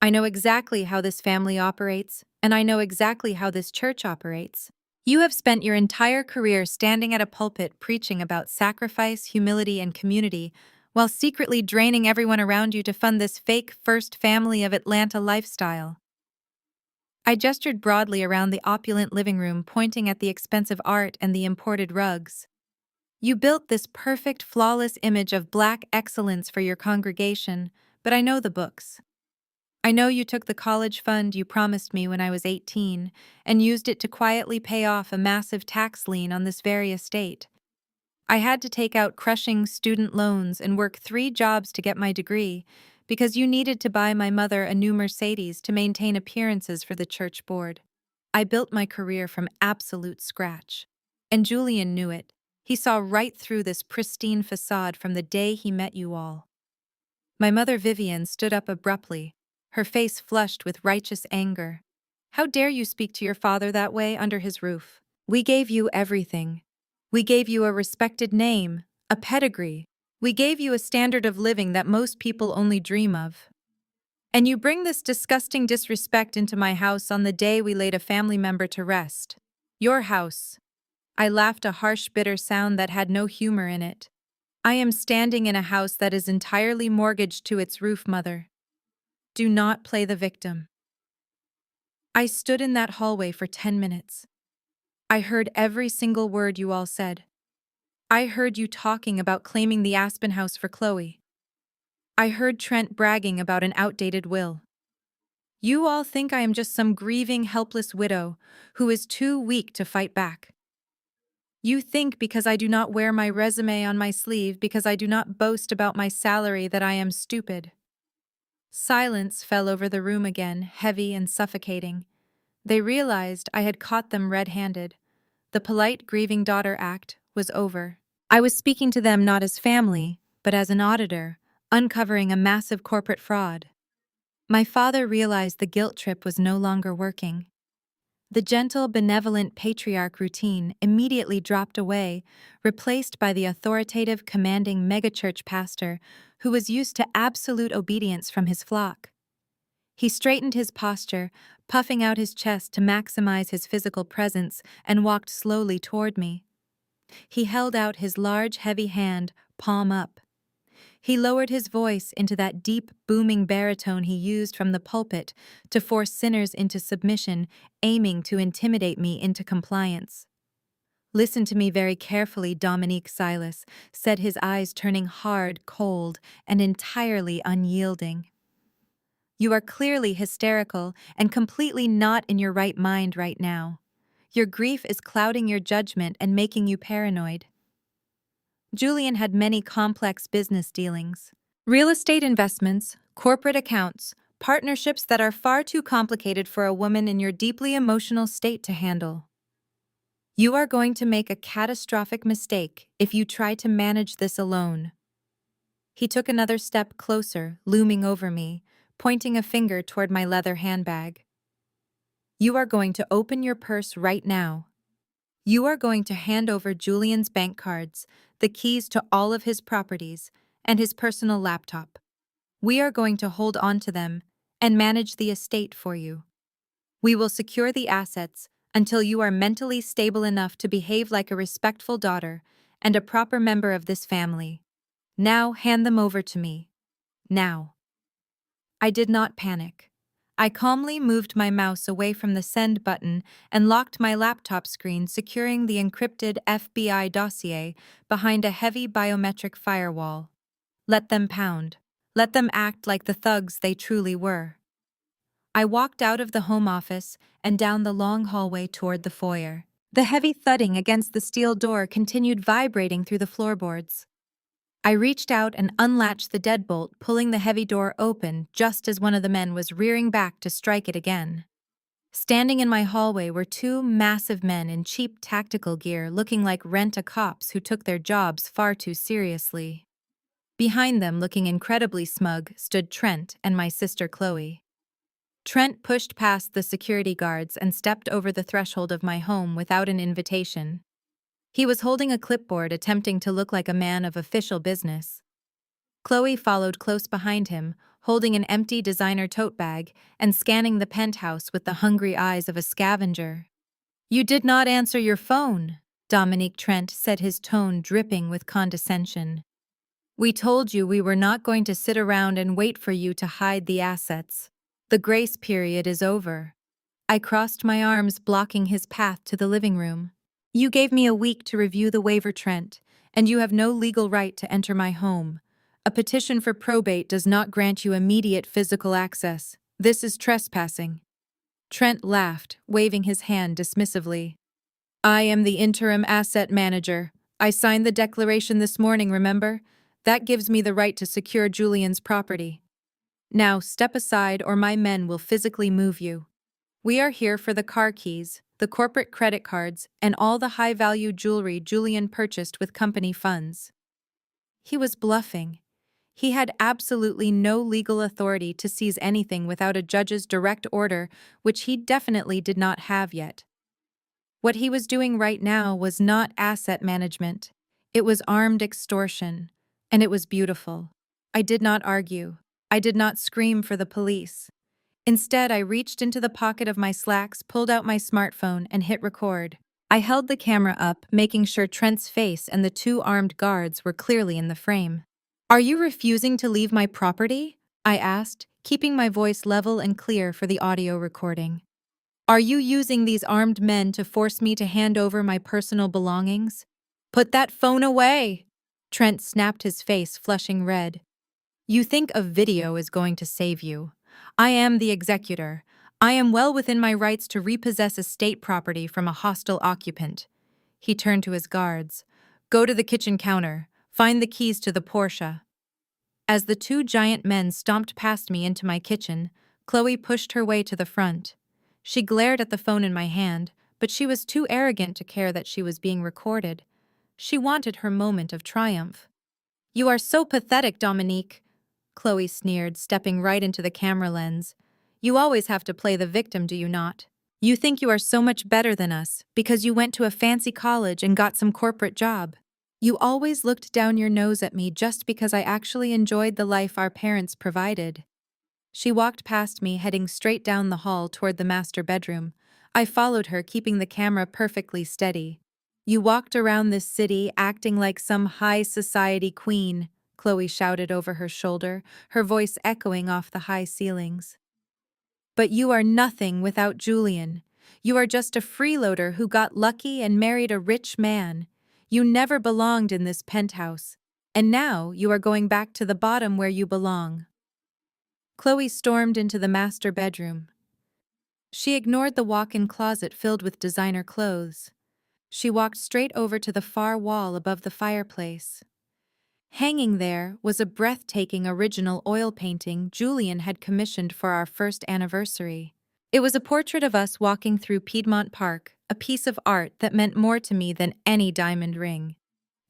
I know exactly how this family operates, and I know exactly how this church operates. You have spent your entire career standing at a pulpit preaching about sacrifice, humility, and community, while secretly draining everyone around you to fund this fake First Family of Atlanta lifestyle. I gestured broadly around the opulent living room, pointing at the expensive art and the imported rugs. You built this perfect, flawless image of black excellence for your congregation, but I know the books. I know you took the college fund you promised me when I was 18 and used it to quietly pay off a massive tax lien on this very estate. I had to take out crushing student loans and work 3 jobs to get my degree because you needed to buy my mother a new Mercedes to maintain appearances for the church board. I built my career from absolute scratch. And Julian knew it. He saw right through this pristine facade from the day he met you all. My mother Vivian stood up abruptly, her face flushed with righteous anger. How dare you speak to your father that way under his roof? We gave you everything. We gave you a respected name, a pedigree. We gave you a standard of living that most people only dream of. And you bring this disgusting disrespect into my house on the day we laid a family member to rest. Your house. I laughed, a harsh, bitter sound that had no humor in it. I am standing in a house that is entirely mortgaged to its roof, Mother. Do not play the victim. I stood in that hallway for 10 minutes. I heard every single word you all said. I heard you talking about claiming the Aspen house for Chloe. I heard Trent bragging about an outdated will. You all think I am just some grieving, helpless widow who is too weak to fight back. You think because I do not wear my resume on my sleeve, because I do not boast about my salary, that I am stupid. Silence fell over the room again, heavy and suffocating. They realized I had caught them red-handed. The polite grieving daughter act was over. I was speaking to them not as family, but as an auditor, uncovering a massive corporate fraud. My father realized the guilt trip was no longer working. The gentle, benevolent patriarch routine immediately dropped away, replaced by the authoritative, commanding megachurch pastor who was used to absolute obedience from his flock. He straightened his posture, puffing out his chest to maximize his physical presence, and walked slowly toward me. He held out his large, heavy hand, palm up. He lowered his voice into that deep, booming baritone he used from the pulpit to force sinners into submission, aiming to intimidate me into compliance. "Listen to me very carefully, Dominique Silas," said, his eyes turning hard, cold, and entirely unyielding. "You are clearly hysterical and completely not in your right mind right now. Your grief is clouding your judgment and making you paranoid." Julian had many complex business dealings. Real estate investments, corporate accounts, partnerships that are far too complicated for a woman in your deeply emotional state to handle. You are going to make a catastrophic mistake if you try to manage this alone. He took another step closer, looming over me, pointing a finger toward my leather handbag. You are going to open your purse right now. You are going to hand over Julian's bank cards, the keys to all of his properties, and his personal laptop. We are going to hold on to them and manage the estate for you. We will secure the assets until you are mentally stable enough to behave like a respectful daughter and a proper member of this family. Now hand them over to me. Now. I did not panic. I calmly moved my mouse away from the send button and locked my laptop screen, securing the encrypted FBI dossier behind a heavy biometric firewall. Let them pound. Let them act like the thugs they truly were. I walked out of the home office and down the long hallway toward the foyer. The heavy thudding against the steel door continued vibrating through the floorboards. I reached out and unlatched the deadbolt, pulling the heavy door open just as one of the men was rearing back to strike it again. Standing in my hallway were 2 massive men in cheap tactical gear, looking like rent-a-cops who took their jobs far too seriously. Behind them, looking incredibly smug, stood Trent and my sister Chloe. Trent pushed past the security guards and stepped over the threshold of my home without an invitation. He was holding a clipboard, attempting to look like a man of official business. Chloe followed close behind him, holding an empty designer tote bag and scanning the penthouse with the hungry eyes of a scavenger. "You did not answer your phone," Dominique Trent said, his tone dripping with condescension. "We told you we were not going to sit around and wait for you to hide the assets. The grace period is over." I crossed my arms, blocking his path to the living room. "You gave me a week to review the waiver, Trent, and you have no legal right to enter my home. A petition for probate does not grant you immediate physical access. This is trespassing." Trent laughed, waving his hand dismissively. "I am the interim asset manager. I signed the declaration this morning, remember? That gives me the right to secure Julian's property. Now step aside or my men will physically move you. We are here for the car keys, the corporate credit cards, and all the high-value jewelry Julian purchased with company funds." He was bluffing. He had absolutely no legal authority to seize anything without a judge's direct order, which he definitely did not have yet. What he was doing right now was not asset management. It was armed extortion, and it was beautiful. I did not argue. I did not scream for the police. Instead, I reached into the pocket of my slacks, pulled out my smartphone, and hit record. I held the camera up, making sure Trent's face and the two armed guards were clearly in the frame. "Are you refusing to leave my property?" I asked, keeping my voice level and clear for the audio recording. "Are you using these armed men to force me to hand over my personal belongings?" "Put that phone away!" Trent snapped, his face flushing red. "You think a video is going to save you. I am the executor. I am well within my rights to repossess estate property from a hostile occupant." He turned to his guards. "Go to the kitchen counter. Find the keys to the Porsche." As the two giant men stomped past me into my kitchen, Chloe pushed her way to the front. She glared at the phone in my hand, but she was too arrogant to care that she was being recorded. She wanted her moment of triumph. "You are so pathetic, Dominique," Chloe sneered, stepping right into the camera lens. "You always have to play the victim, do you not? You think you are so much better than us because you went to a fancy college and got some corporate job. You always looked down your nose at me just because I actually enjoyed the life our parents provided." She walked past me, heading straight down the hall toward the master bedroom. I followed her, keeping the camera perfectly steady. "You walked around this city acting like some high society queen," Chloe shouted over her shoulder, her voice echoing off the high ceilings. "But you are nothing without Julian. You are just a freeloader who got lucky and married a rich man. You never belonged in this penthouse. And now you are going back to the bottom where you belong." Chloe stormed into the master bedroom. She ignored the walk-in closet filled with designer clothes. She walked straight over to the far wall above the fireplace. Hanging there was a breathtaking original oil painting Julian had commissioned for our first anniversary. It was a portrait of us walking through Piedmont Park, a piece of art that meant more to me than any diamond ring.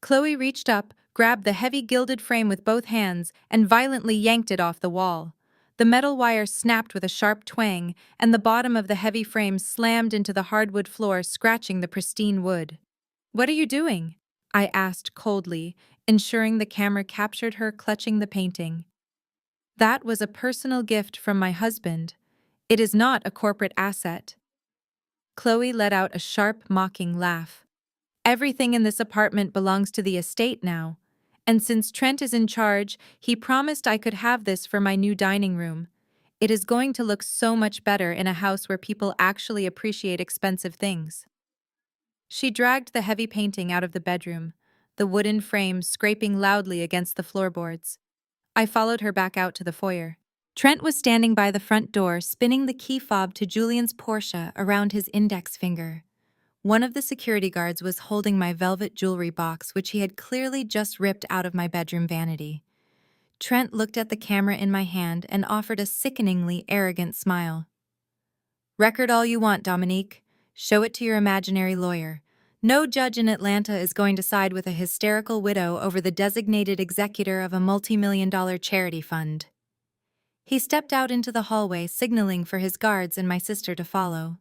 Chloe reached up, grabbed the heavy gilded frame with both hands, and violently yanked it off the wall. The metal wire snapped with a sharp twang, and the bottom of the heavy frame slammed into the hardwood floor, scratching the pristine wood. "What are you doing?" I asked coldly, ensuring the camera captured her clutching the painting. "That was a personal gift from my husband. It is not a corporate asset." Chloe let out a sharp, mocking laugh. "Everything in this apartment belongs to the estate now. And since Trent is in charge, he promised I could have this for my new dining room. It is going to look so much better in a house where people actually appreciate expensive things." She dragged the heavy painting out of the bedroom, the wooden frame scraping loudly against the floorboards. I followed her back out to the foyer. Trent was standing by the front door, spinning the key fob to Julian's Porsche around his index finger. One of the security guards was holding my velvet jewelry box, which he had clearly just ripped out of my bedroom vanity. Trent looked at the camera in my hand and offered a sickeningly arrogant smile. "Record all you want, Dominique. Show it to your imaginary lawyer. No judge in Atlanta is going to side with a hysterical widow over the designated executor of a multi-million-dollar charity fund." He stepped out into the hallway, signaling for his guards and my sister to follow.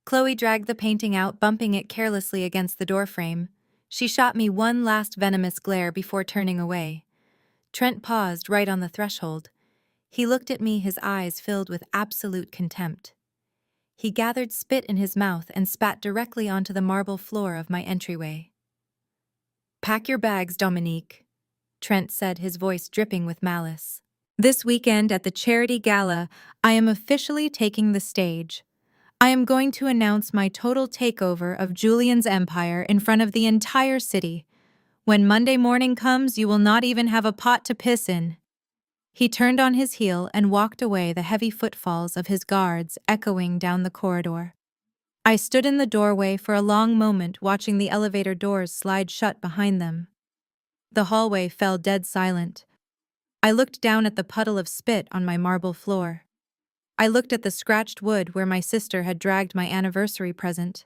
Chloe dragged the painting out, bumping it carelessly against the doorframe. She shot me one last venomous glare before turning away. Trent paused right on the threshold. He looked at me, his eyes filled with absolute contempt. He gathered spit in his mouth and spat directly onto the marble floor of my entryway. "Pack your bags, Dominique," Trent said, his voice dripping with malice. "This weekend at the charity gala, I am officially taking the stage. I am going to announce my total takeover of Julian's empire in front of the entire city. When Monday morning comes, you will not even have a pot to piss in." He turned on his heel and walked away, the heavy footfalls of his guards echoing down the corridor. I stood in the doorway for a long moment, watching the elevator doors slide shut behind them. The hallway fell dead silent. I looked down at the puddle of spit on my marble floor. I looked at the scratched wood where my sister had dragged my anniversary present.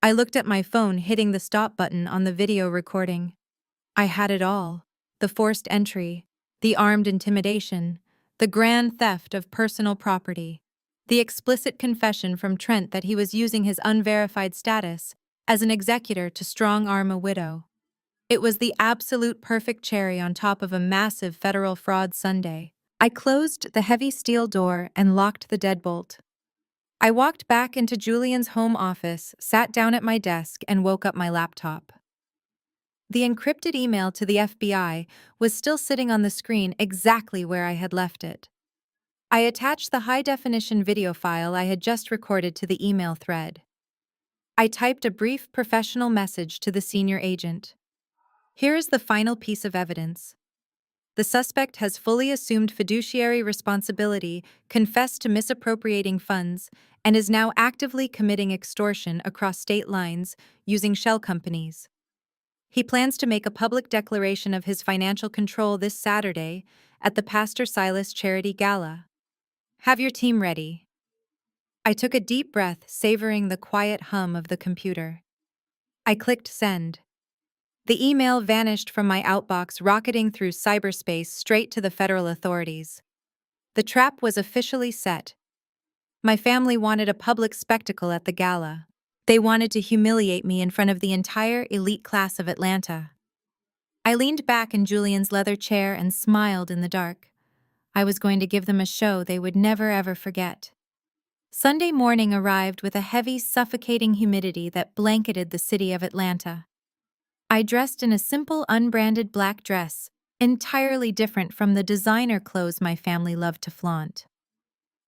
I looked at my phone hitting the stop button on the video recording. I had it all: the forced entry, the armed intimidation, the grand theft of personal property, the explicit confession from Trent that he was using his unverified status as an executor to strong-arm a widow. It was the absolute perfect cherry on top of a massive federal fraud sundae. I closed the heavy steel door and locked the deadbolt. I walked back into Julian's home office, sat down at my desk, and woke up my laptop. The encrypted email to the FBI was still sitting on the screen exactly where I had left it. I attached the high-definition video file I had just recorded to the email thread. I typed a brief professional message to the senior agent. "Here is the final piece of evidence. The suspect has fully assumed fiduciary responsibility, confessed to misappropriating funds, and is now actively committing extortion across state lines using shell companies. He plans to make a public declaration of his financial control this Saturday at the Pastor Silas Charity Gala. Have your team ready." I took a deep breath, savoring the quiet hum of the computer. I clicked send. The email vanished from my outbox, rocketing through cyberspace straight to the federal authorities. The trap was officially set. My family wanted a public spectacle at the gala. They wanted to humiliate me in front of the entire elite class of Atlanta. I leaned back in Julian's leather chair and smiled in the dark. I was going to give them a show they would never ever forget. Sunday morning arrived with a heavy, suffocating humidity that blanketed the city of Atlanta. I dressed in a simple, unbranded black dress, entirely different from the designer clothes my family loved to flaunt.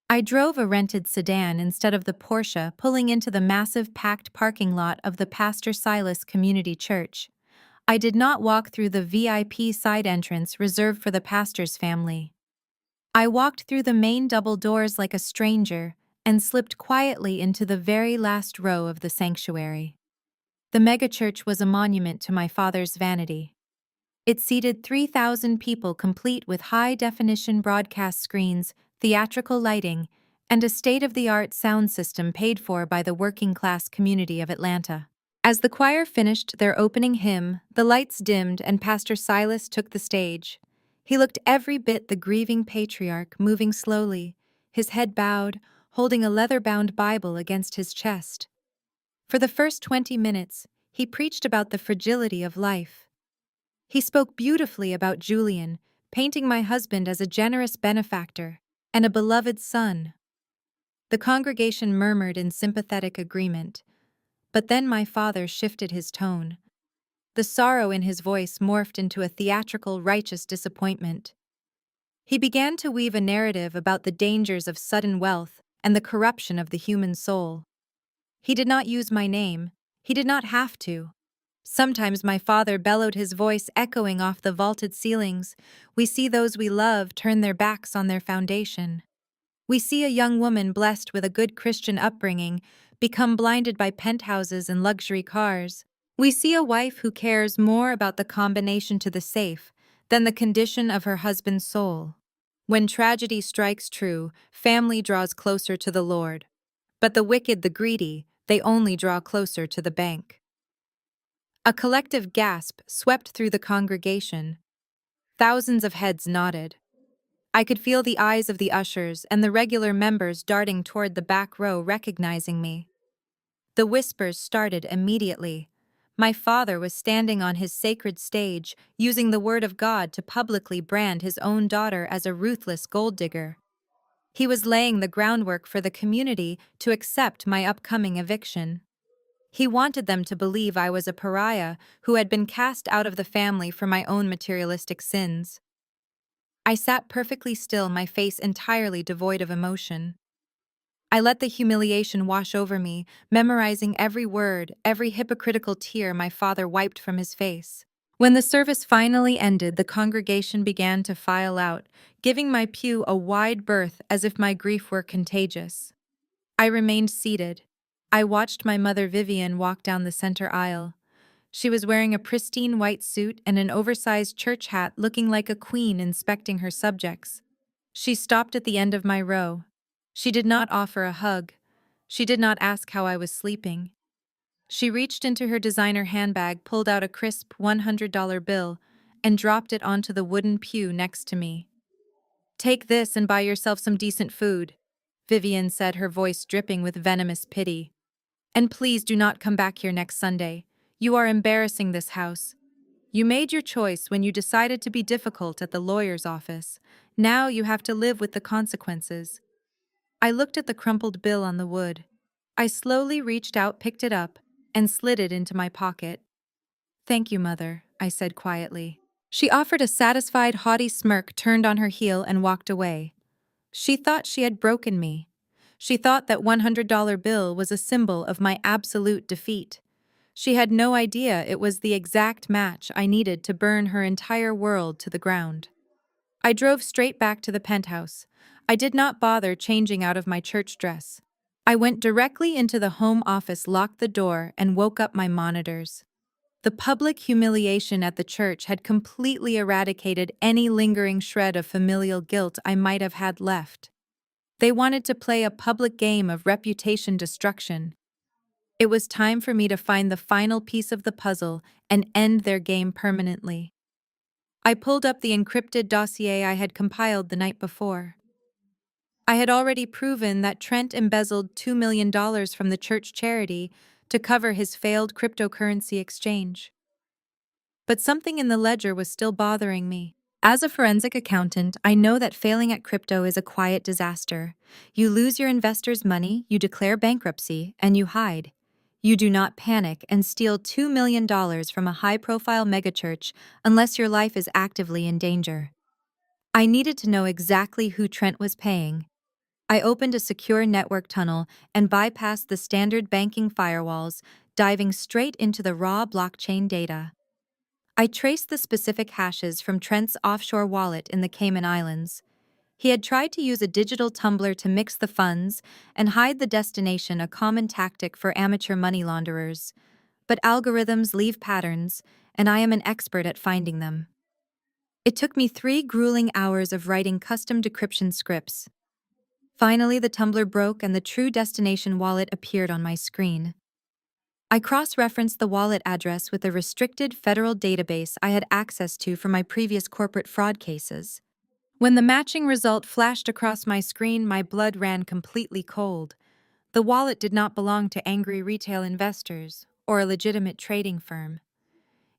I drove a rented sedan instead of the Porsche, pulling into the massive packed parking lot of the Pastor Silas Community Church. I did not walk through the VIP side entrance reserved for the pastor's family. I walked through the main double doors like a stranger and slipped quietly into the very last row of the sanctuary. The megachurch was a monument to my father's vanity. It seated 3,000 people, complete with high-definition broadcast screens, theatrical lighting, and a state-of-the-art sound system paid for by the working-class community of Atlanta. As the choir finished their opening hymn, the lights dimmed and Pastor Silas took the stage. He looked every bit the grieving patriarch, moving slowly, his head bowed, holding a leather-bound Bible against his chest. For the first 20 minutes, he preached about the fragility of life. He spoke beautifully about Julian, painting my husband as a generous benefactor and a beloved son. The congregation murmured in sympathetic agreement, but then my father shifted his tone. The sorrow in his voice morphed into a theatrical, righteous disappointment. He began to weave a narrative about the dangers of sudden wealth and the corruption of the human soul. He did not use my name. He did not have to. Sometimes my father bellowed, his voice echoing off the vaulted ceilings. "We see those we love turn their backs on their foundation. We see a young woman blessed with a good Christian upbringing become blinded by penthouses and luxury cars. We see a wife who cares more about the combination to the safe than the condition of her husband's soul. When tragedy strikes true, family draws closer to the Lord. But the wicked, the greedy, they only draw closer to the bank." A collective gasp swept through the congregation. Thousands of heads nodded. I could feel the eyes of the ushers and the regular members darting toward the back row, recognizing me. The whispers started immediately. My father was standing on his sacred stage, using the word of God to publicly brand his own daughter as a ruthless gold digger. He was laying the groundwork for the community to accept my upcoming eviction. He wanted them to believe I was a pariah who had been cast out of the family for my own materialistic sins. I sat perfectly still, my face entirely devoid of emotion. I let the humiliation wash over me, memorizing every word, every hypocritical tear my father wiped from his face. When the service finally ended, the congregation began to file out, giving my pew a wide berth as if my grief were contagious. I remained seated. I watched my mother Vivian walk down the center aisle. She was wearing a pristine white suit and an oversized church hat, looking like a queen inspecting her subjects. She stopped at the end of my row. She did not offer a hug. She did not ask how I was sleeping. She reached into her designer handbag, pulled out a crisp $100 bill, and dropped it onto the wooden pew next to me. "Take this and buy yourself some decent food," Vivian said, her voice dripping with venomous pity. "And please do not come back here next Sunday. You are embarrassing this house. You made your choice when you decided to be difficult at the lawyer's office. Now you have to live with the consequences." I looked at the crumpled bill on the wood. I slowly reached out, picked it up, and slid it into my pocket. "Thank you, Mother," I said quietly. She offered a satisfied, haughty smirk, turned on her heel, and walked away. She thought she had broken me. She thought that $100 bill was a symbol of my absolute defeat. She had no idea it was the exact match I needed to burn her entire world to the ground. I drove straight back to the penthouse. I did not bother changing out of my church dress. I went directly into the home office, locked the door, and woke up my monitors. The public humiliation at the church had completely eradicated any lingering shred of familial guilt I might have had left. They wanted to play a public game of reputation destruction. It was time for me to find the final piece of the puzzle and end their game permanently. I pulled up the encrypted dossier I had compiled the night before. I had already proven that Trent embezzled $2 million from the church charity to cover his failed cryptocurrency exchange. But something in the ledger was still bothering me. As a forensic accountant, I know that failing at crypto is a quiet disaster. You lose your investors' money, you declare bankruptcy, and you hide. You do not panic and steal $2 million from a high-profile megachurch unless your life is actively in danger. I needed to know exactly who Trent was paying. I opened a secure network tunnel and bypassed the standard banking firewalls, diving straight into the raw blockchain data. I traced the specific hashes from Trent's offshore wallet in the Cayman Islands. He had tried to use a digital tumbler to mix the funds and hide the destination, a common tactic for amateur money launderers. But algorithms leave patterns, and I am an expert at finding them. It took me 3 grueling hours of writing custom decryption scripts. Finally, the tumbler broke and the true destination wallet appeared on my screen. I cross-referenced the wallet address with a restricted federal database I had access to from my previous corporate fraud cases. When the matching result flashed across my screen, my blood ran completely cold. The wallet did not belong to angry retail investors or a legitimate trading firm.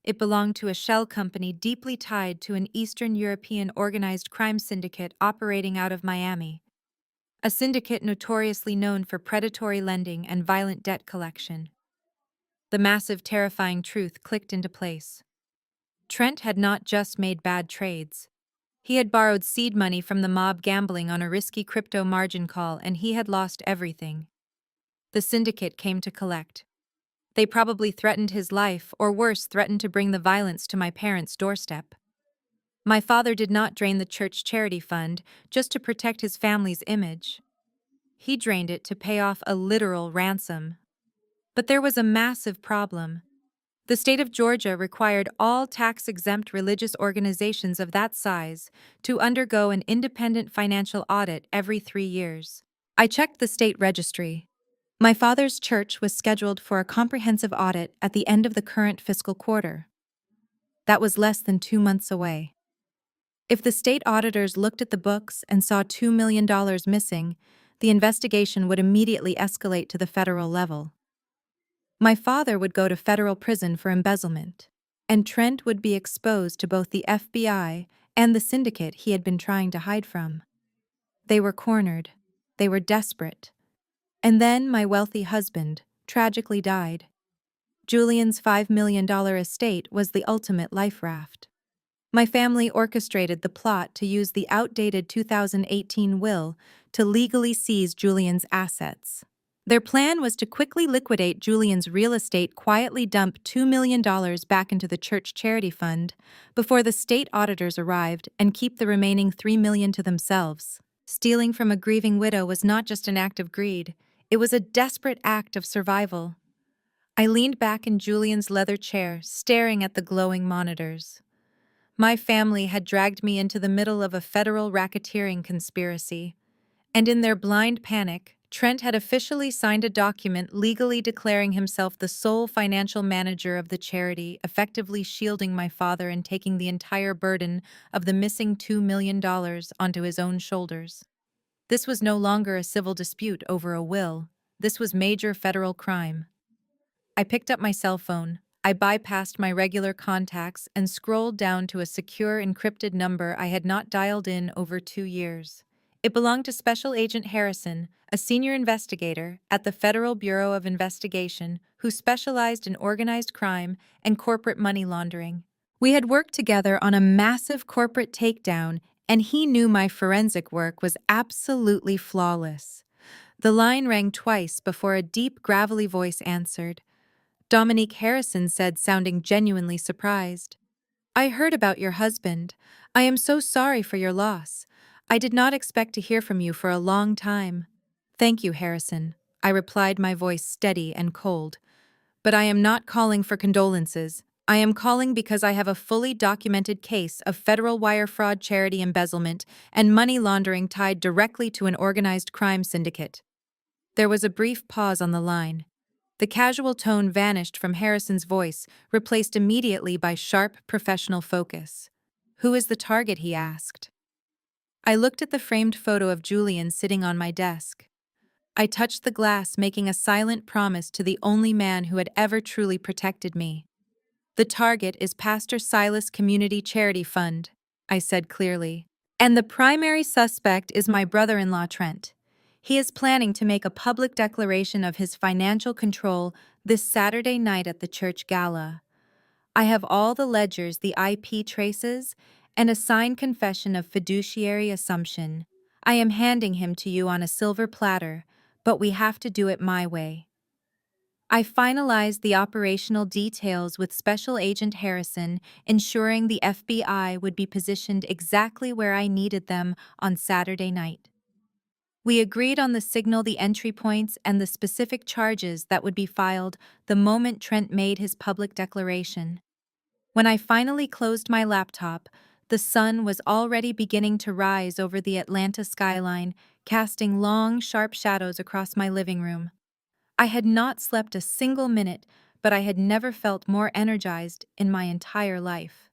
It belonged to a shell company deeply tied to an Eastern European organized crime syndicate operating out of Miami. A syndicate notoriously known for predatory lending and violent debt collection. The massive, terrifying truth clicked into place. Trent had not just made bad trades. He had borrowed seed money from the mob, gambling on a risky crypto margin call, and he had lost everything. The syndicate came to collect. They probably threatened his life, or worse, threatened to bring the violence to my parents' doorstep. My father did not drain the church charity fund just to protect his family's image. He drained it to pay off a literal ransom. But there was a massive problem. The state of Georgia required all tax-exempt religious organizations of that size to undergo an independent financial audit every 3 years. I checked the state registry. My father's church was scheduled for a comprehensive audit at the end of the current fiscal quarter. That was less than 2 months away. If the state auditors looked at the books and saw $2 million missing, the investigation would immediately escalate to the federal level. My father would go to federal prison for embezzlement, and Trent would be exposed to both the FBI and the syndicate he had been trying to hide from. They were cornered. They were desperate. And then my wealthy husband tragically died. Julian's $5 million estate was the ultimate life raft. My family orchestrated the plot to use the outdated 2018 will to legally seize Julian's assets. Their plan was to quickly liquidate Julian's real estate, quietly dump $2 million back into the church charity fund before the state auditors arrived, and keep the remaining $3 million to themselves. Stealing from a grieving widow was not just an act of greed, it was a desperate act of survival. I leaned back in Julian's leather chair, staring at the glowing monitors. My family had dragged me into the middle of a federal racketeering conspiracy, and in their blind panic, Trent had officially signed a document legally declaring himself the sole financial manager of the charity, effectively shielding my father and taking the entire burden of the missing $2 million onto his own shoulders. This was no longer a civil dispute over a will. This was major federal crime. I picked up my cell phone. I bypassed my regular contacts and scrolled down to a secure encrypted number I had not dialed in over 2 years. It belonged to Special Agent Harrison, a senior investigator at the Federal Bureau of Investigation who specialized in organized crime and corporate money laundering. We had worked together on a massive corporate takedown, and he knew my forensic work was absolutely flawless. The line rang twice before a deep, gravelly voice answered. Dominique Harrison said, sounding genuinely surprised. "I heard about your husband. I am so sorry for your loss. I did not expect to hear from you for a long time." "Thank you, Harrison," I replied, my voice steady and cold. "But I am not calling for condolences. I am calling because I have a fully documented case of federal wire fraud, charity embezzlement, and money laundering tied directly to an organized crime syndicate." There was a brief pause on the line. The casual tone vanished from Harrison's voice, replaced immediately by sharp, professional focus. "Who is the target?" he asked. I looked at the framed photo of Julian sitting on my desk. I touched the glass, making a silent promise to the only man who had ever truly protected me. "The target is Pastor Silas Community Charity Fund," I said clearly. "And the primary suspect is my brother-in-law, Trent. He is planning to make a public declaration of his financial control this Saturday night at the church gala. I have all the ledgers, the IP traces, and a signed confession of fiduciary assumption. I am handing him to you on a silver platter, but we have to do it my way." I finalized the operational details with Special Agent Harrison, ensuring the FBI would be positioned exactly where I needed them on Saturday night. We agreed on the signal, the entry points, and the specific charges that would be filed the moment Trent made his public declaration. When I finally closed my laptop, the sun was already beginning to rise over the Atlanta skyline, casting long, sharp shadows across my living room. I had not slept a single minute, but I had never felt more energized in my entire life.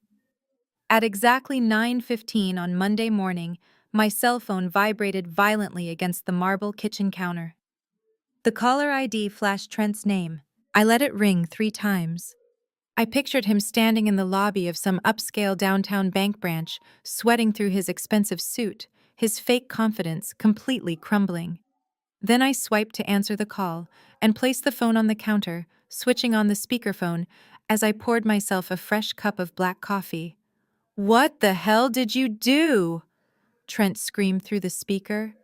At exactly 9:15 on Monday morning, my cell phone vibrated violently against the marble kitchen counter. The caller ID flashed Trent's name. I let it ring 3 times. I pictured him standing in the lobby of some upscale downtown bank branch, sweating through his expensive suit, his fake confidence completely crumbling. Then I swiped to answer the call and placed the phone on the counter, switching on the speakerphone as I poured myself a fresh cup of black coffee. "What the hell did you do?" Trent screamed through the speaker.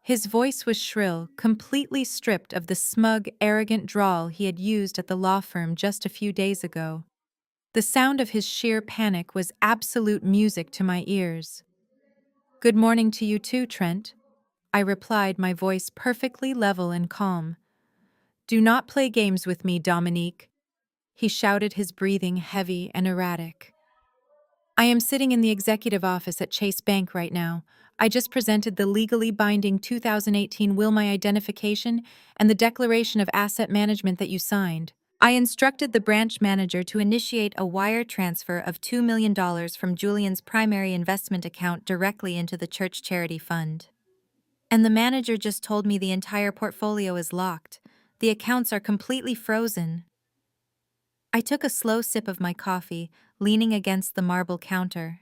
His voice was shrill, completely stripped of the smug, arrogant drawl he had used at the law firm just a few days ago. The sound of his sheer panic was absolute music to my ears. "Good morning to you too, Trent," I replied, my voice perfectly level and calm. "Do not play games with me, Dominique," he shouted, his breathing heavy and erratic. "I am sitting in the executive office at Chase Bank right now. I just presented the legally binding 2018 will, my identification, and the declaration of asset management that you signed. I instructed the branch manager to initiate a wire transfer of $2 million from Julian's primary investment account directly into the church charity fund. And the manager just told me the entire portfolio is locked. The accounts are completely frozen." I took a slow sip of my coffee, leaning against the marble counter.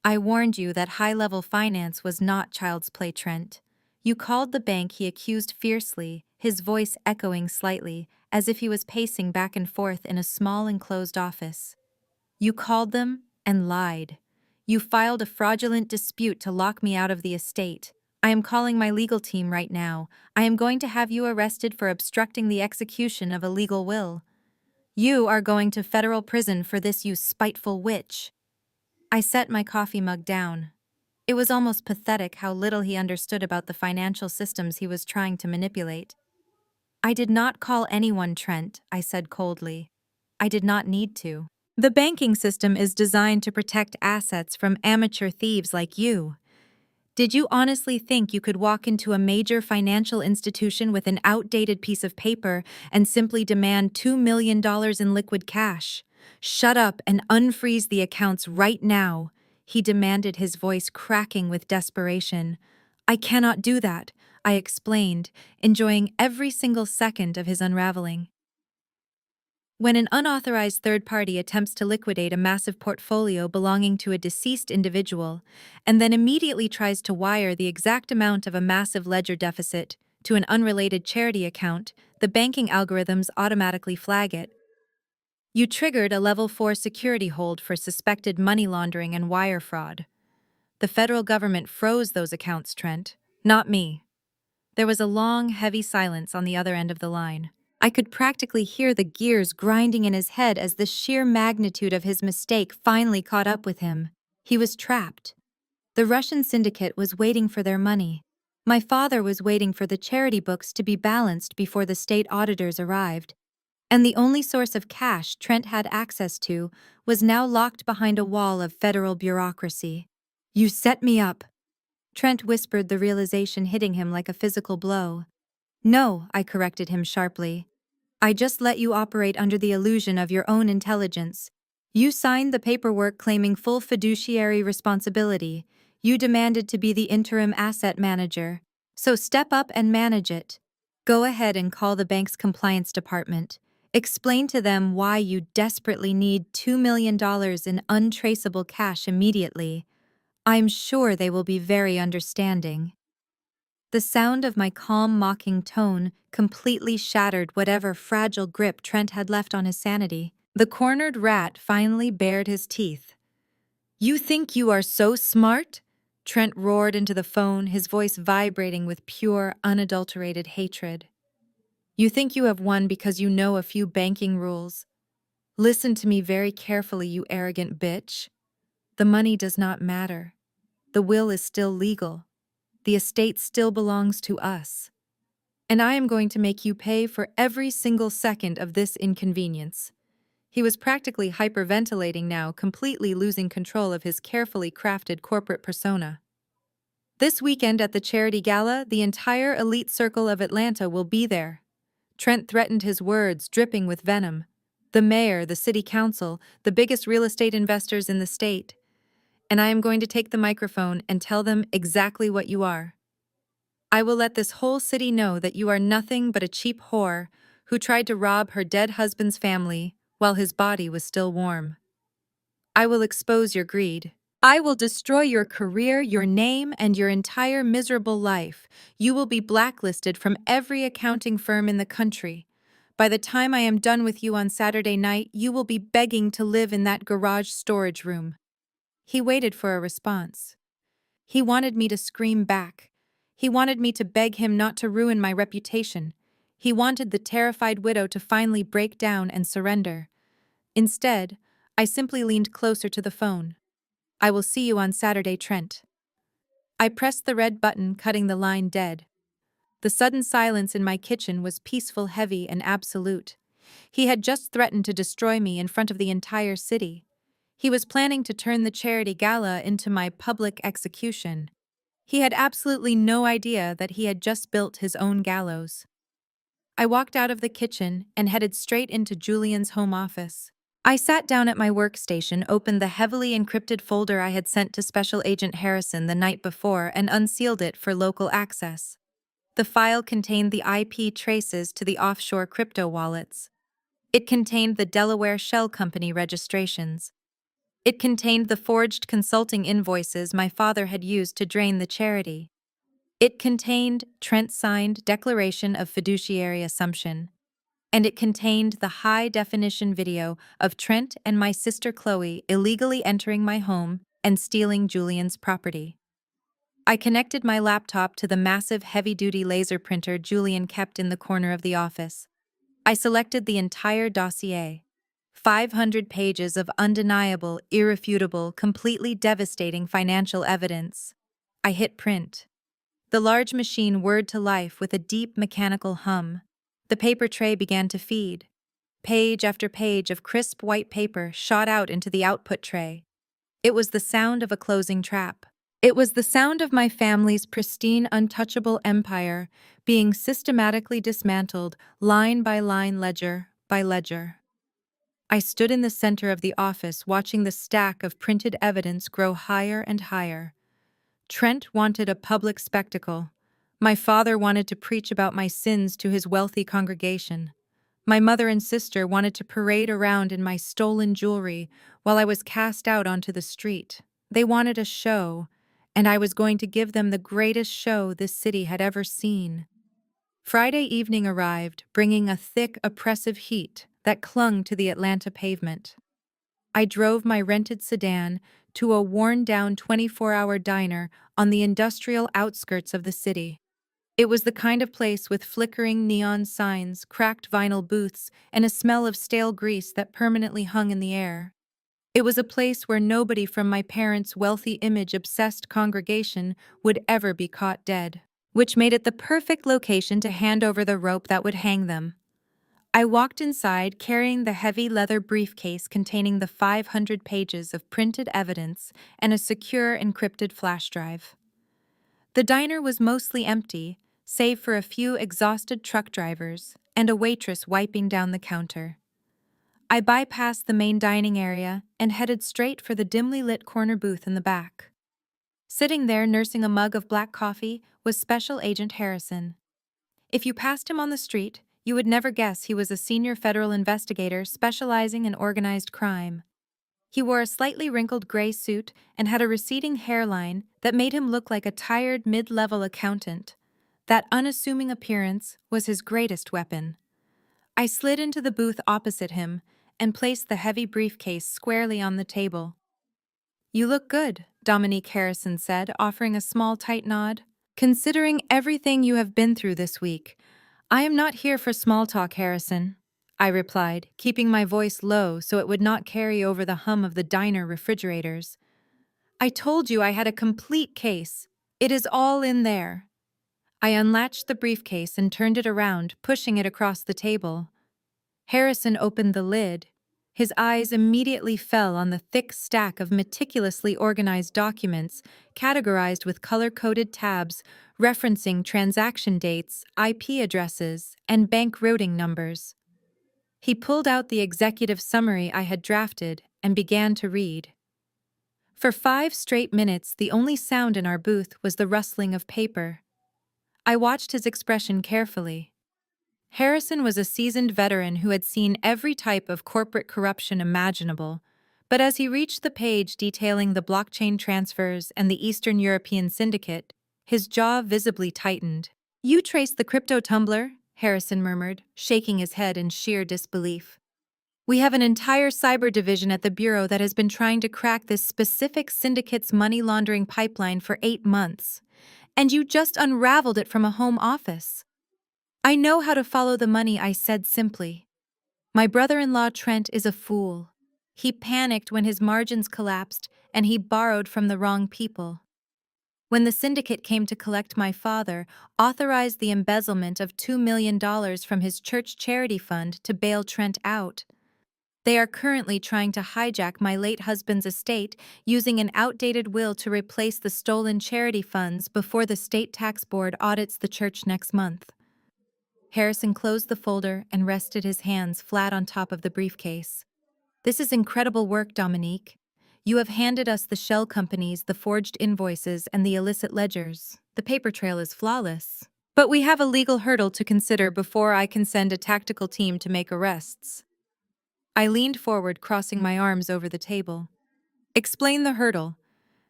"I warned you that high-level finance was not child's play, Trent. You called the bank," he accused fiercely, his voice echoing slightly, as if he was pacing back and forth in a small enclosed office. "You called them and lied. You filed a fraudulent dispute to lock me out of the estate. I am calling my legal team right now. I am going to have you arrested for obstructing the execution of a legal will. You are going to federal prison for this, you spiteful witch. I set my coffee mug down. It was almost pathetic how little he understood about the financial systems he was trying to manipulate. I did not call anyone, Trent, I said coldly. I did not need to. The banking system is designed to protect assets from amateur thieves like you. Did you honestly think you could walk into a major financial institution with an outdated piece of paper and simply demand $2 million in liquid cash? Shut up and unfreeze the accounts right now, he demanded, his voice cracking with desperation. I cannot do that, I explained, enjoying every single second of his unraveling. When an unauthorized third party attempts to liquidate a massive portfolio belonging to a deceased individual and then immediately tries to wire the exact amount of a massive ledger deficit to an unrelated charity account, the banking algorithms automatically flag it. You triggered a Level 4 security hold for suspected money laundering and wire fraud. The federal government froze those accounts, Trent, not me. There was a long, heavy silence on the other end of the line. I could practically hear the gears grinding in his head as the sheer magnitude of his mistake finally caught up with him. He was trapped. The Russian syndicate was waiting for their money. My father was waiting for the charity books to be balanced before the state auditors arrived. And the only source of cash Trent had access to was now locked behind a wall of federal bureaucracy. You set me up, Trent whispered, the realization hitting him like a physical blow. No, I corrected him sharply. I just let you operate under the illusion of your own intelligence. You signed the paperwork claiming full fiduciary responsibility. You demanded to be the interim asset manager. So step up and manage it. Go ahead and call the bank's compliance department. Explain to them why you desperately need $2 million in untraceable cash immediately. I'm sure they will be very understanding. The sound of my calm, mocking tone completely shattered whatever fragile grip Trent had left on his sanity. The cornered rat finally bared his teeth. You think you are so smart? Trent roared into the phone, his voice vibrating with pure, unadulterated hatred. You think you have won because you know a few banking rules. Listen to me very carefully, you arrogant bitch. The money does not matter. The will is still legal. The estate still belongs to us. And I am going to make you pay for every single second of this inconvenience. He was practically hyperventilating now, completely losing control of his carefully crafted corporate persona. This weekend at the charity gala, the entire elite circle of Atlanta will be there. Trent threatened, his words dripping with venom. The mayor, the city council, the biggest real estate investors in the state. And I am going to take the microphone and tell them exactly what you are. I will let this whole city know that you are nothing but a cheap whore who tried to rob her dead husband's family while his body was still warm. I will expose your greed. I will destroy your career, your name, and your entire miserable life. You will be blacklisted from every accounting firm in the country. By the time I am done with you on Saturday night, you will be begging to live in that garage storage room. He waited for a response. He wanted me to scream back. He wanted me to beg him not to ruin my reputation. He wanted the terrified widow to finally break down and surrender. Instead, I simply leaned closer to the phone. I will see you on Saturday, Trent. I pressed the red button, cutting the line dead. The sudden silence in my kitchen was peaceful, heavy, and absolute. He had just threatened to destroy me in front of the entire city. He was planning to turn the charity gala into my public execution. He had absolutely no idea that he had just built his own gallows. I walked out of the kitchen and headed straight into Julian's home office. I sat down at my workstation, opened the heavily encrypted folder I had sent to Special Agent Harrison the night before, and unsealed it for local access. The file contained the IP traces to the offshore crypto wallets. It contained the Delaware Shell Company registrations. It contained the forged consulting invoices my father had used to drain the charity. It contained Trent's signed declaration of fiduciary assumption. And it contained the high-definition video of Trent and my sister Chloe illegally entering my home and stealing Julian's property. I connected my laptop to the massive heavy-duty laser printer Julian kept in the corner of the office. I selected the entire dossier. 500 pages of undeniable, irrefutable, completely devastating financial evidence. I hit print. The large machine whirred to life with a deep mechanical hum. The paper tray began to feed. Page after page of crisp white paper shot out into the output tray. It was the sound of a closing trap. It was the sound of my family's pristine, untouchable empire being systematically dismantled, line by line, ledger by ledger. I stood in the center of the office watching the stack of printed evidence grow higher and higher. Trent wanted a public spectacle. My father wanted to preach about my sins to his wealthy congregation. My mother and sister wanted to parade around in my stolen jewelry while I was cast out onto the street. They wanted a show, and I was going to give them the greatest show this city had ever seen. Friday evening arrived, bringing a thick, oppressive heat that clung to the Atlanta pavement. I drove my rented sedan to a worn-down 24-hour diner on the industrial outskirts of the city. It was the kind of place with flickering neon signs, cracked vinyl booths, and a smell of stale grease that permanently hung in the air. It was a place where nobody from my parents' wealthy image-obsessed congregation would ever be caught dead, which made it the perfect location to hand over the rope that would hang them. I walked inside carrying the heavy leather briefcase containing the 500 pages of printed evidence and a secure encrypted flash drive. The diner was mostly empty, save for a few exhausted truck drivers and a waitress wiping down the counter. I bypassed the main dining area and headed straight for the dimly lit corner booth in the back. Sitting there nursing a mug of black coffee was Special Agent Harrison. If you passed him on the street, you would never guess he was a senior federal investigator specializing in organized crime. He wore a slightly wrinkled gray suit and had a receding hairline that made him look like a tired mid-level accountant. That unassuming appearance was his greatest weapon. I slid into the booth opposite him and placed the heavy briefcase squarely on the table. "You look good," Dominique Harrison said, offering a small, tight nod. "Considering everything you have been through this week, I am not here for small talk, Harrison," I replied, keeping my voice low so it would not carry over the hum of the diner refrigerators. "I told you I had a complete case. It is all in there." I unlatched the briefcase and turned it around, pushing it across the table. Harrison opened the lid. His eyes immediately fell on the thick stack of meticulously organized documents, categorized with color-coded tabs referencing transaction dates, IP addresses, and bank routing numbers. He pulled out the executive summary I had drafted and began to read. For 5 straight minutes, the only sound in our booth was the rustling of paper. I watched his expression carefully. Harrison was a seasoned veteran who had seen every type of corporate corruption imaginable, but as he reached the page detailing the blockchain transfers and the Eastern European syndicate, his jaw visibly tightened. "You traced the crypto tumbler?" Harrison murmured, shaking his head in sheer disbelief. "We have an entire cyber division at the Bureau that has been trying to crack this specific syndicate's money laundering pipeline for 8 months, and you just unraveled it from a home office." "I know how to follow the money," I said simply. "My brother-in-law Trent is a fool. He panicked when his margins collapsed, and he borrowed from the wrong people. When the syndicate came to collect, my father authorized the embezzlement of $2 million from his church charity fund to bail Trent out. They are currently trying to hijack my late husband's estate using an outdated will to replace the stolen charity funds before the state tax board audits the church next month." Harrison closed the folder and rested his hands flat on top of the briefcase. "This is incredible work, Dominique. You have handed us the shell companies, the forged invoices, and the illicit ledgers. The paper trail is flawless. But we have a legal hurdle to consider before I can send a tactical team to make arrests." I leaned forward, crossing my arms over the table. "Explain the hurdle.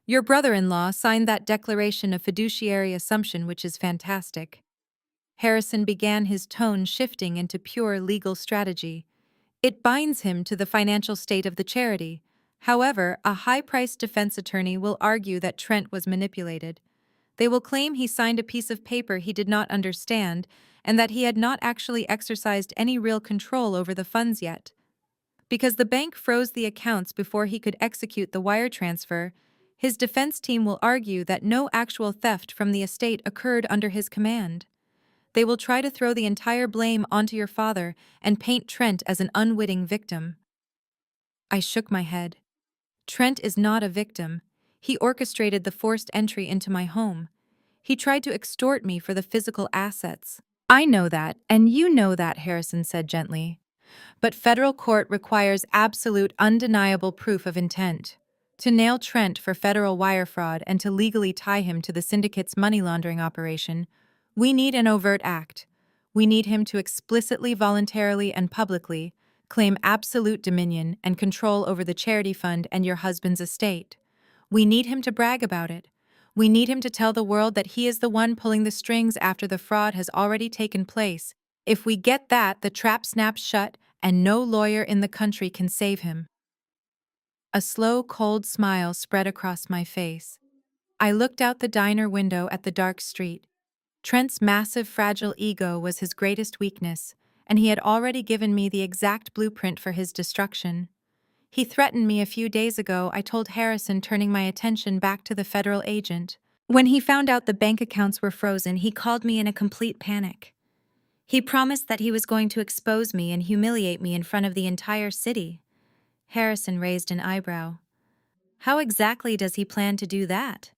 Your brother-in-law signed that declaration of fiduciary assumption, which is fantastic." Harrison began, his tone shifting into pure legal strategy. "It binds him to the financial state of the charity. However, a high-priced defense attorney will argue that Trent was manipulated. They will claim he signed a piece of paper he did not understand and that he had not actually exercised any real control over the funds yet. Because the bank froze the accounts before he could execute the wire transfer, his defense team will argue that no actual theft from the estate occurred under his command. They will try to throw the entire blame onto your father and paint Trent as an unwitting victim. I shook my head. Trent is not a victim. He orchestrated the forced entry into my home. He tried to extort me for the physical assets. I know that, and you know that, Harrison said gently. But federal court requires absolute, undeniable proof of intent. To nail Trent for federal wire fraud and to legally tie him to the syndicate's money laundering operation, we need an overt act. We need him to explicitly, voluntarily, and publicly claim absolute dominion and control over the charity fund and your husband's estate. We need him to brag about it. We need him to tell the world that he is the one pulling the strings after the fraud has already taken place. If we get that, the trap snaps shut and no lawyer in the country can save him. A slow, cold smile spread across my face. I looked out the diner window at the dark street. Trent's massive, fragile ego was his greatest weakness, and he had already given me the exact blueprint for his destruction. He threatened me a few days ago, I told Harrison, turning my attention back to the federal agent. When he found out the bank accounts were frozen, he called me in a complete panic. He promised that he was going to expose me and humiliate me in front of the entire city. Harrison raised an eyebrow. How exactly does he plan to do that?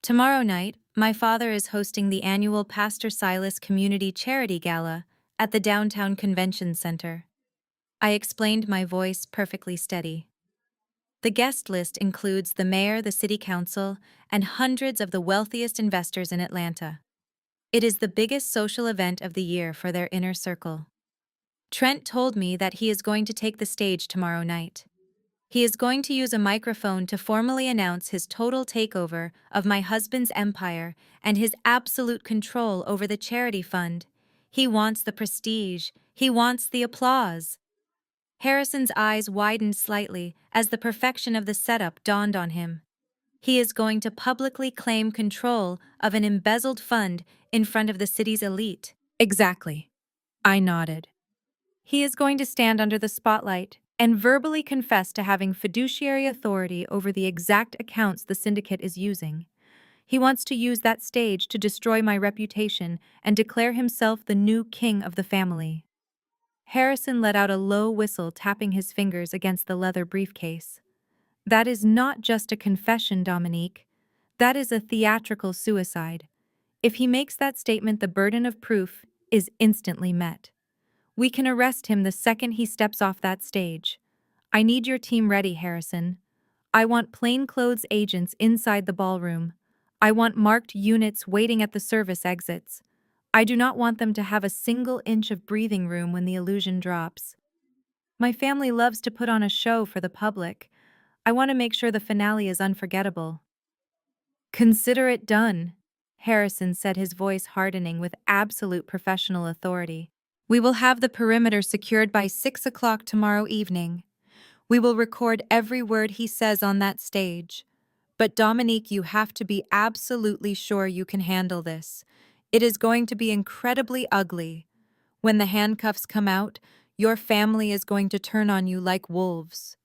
Tomorrow night, my father is hosting the annual Pastor Silas Community Charity Gala at the downtown convention center. I explained, my voice perfectly steady. The guest list includes the mayor, the city council, and hundreds of the wealthiest investors in Atlanta. It is the biggest social event of the year for their inner circle. Trent told me that he is going to take the stage tomorrow night. He is going to use a microphone to formally announce his total takeover of my husband's empire and his absolute control over the charity fund. He wants the prestige. He wants the applause. Harrison's eyes widened slightly as the perfection of the setup dawned on him. He is going to publicly claim control of an embezzled fund in front of the city's elite. Exactly. I nodded. He is going to stand under the spotlight and verbally confess to having fiduciary authority over the exact accounts the syndicate is using. He wants to use that stage to destroy my reputation and declare himself the new king of the family. Harrison let out a low whistle, tapping his fingers against the leather briefcase. That is not just a confession, Dominique. That is a theatrical suicide. If he makes that statement, the burden of proof is instantly met. We can arrest him the second he steps off that stage. I need your team ready, Harrison. I want plainclothes agents inside the ballroom. I want marked units waiting at the service exits. I do not want them to have a single inch of breathing room when the illusion drops. My family loves to put on a show for the public. I want to make sure the finale is unforgettable. Consider it done, Harrison said, his voice hardening with absolute professional authority. We will have the perimeter secured by 6 o'clock tomorrow evening. We will record every word he says on that stage. But Dominique, you have to be absolutely sure you can handle this. It is going to be incredibly ugly. When the handcuffs come out, your family is going to turn on you like wolves.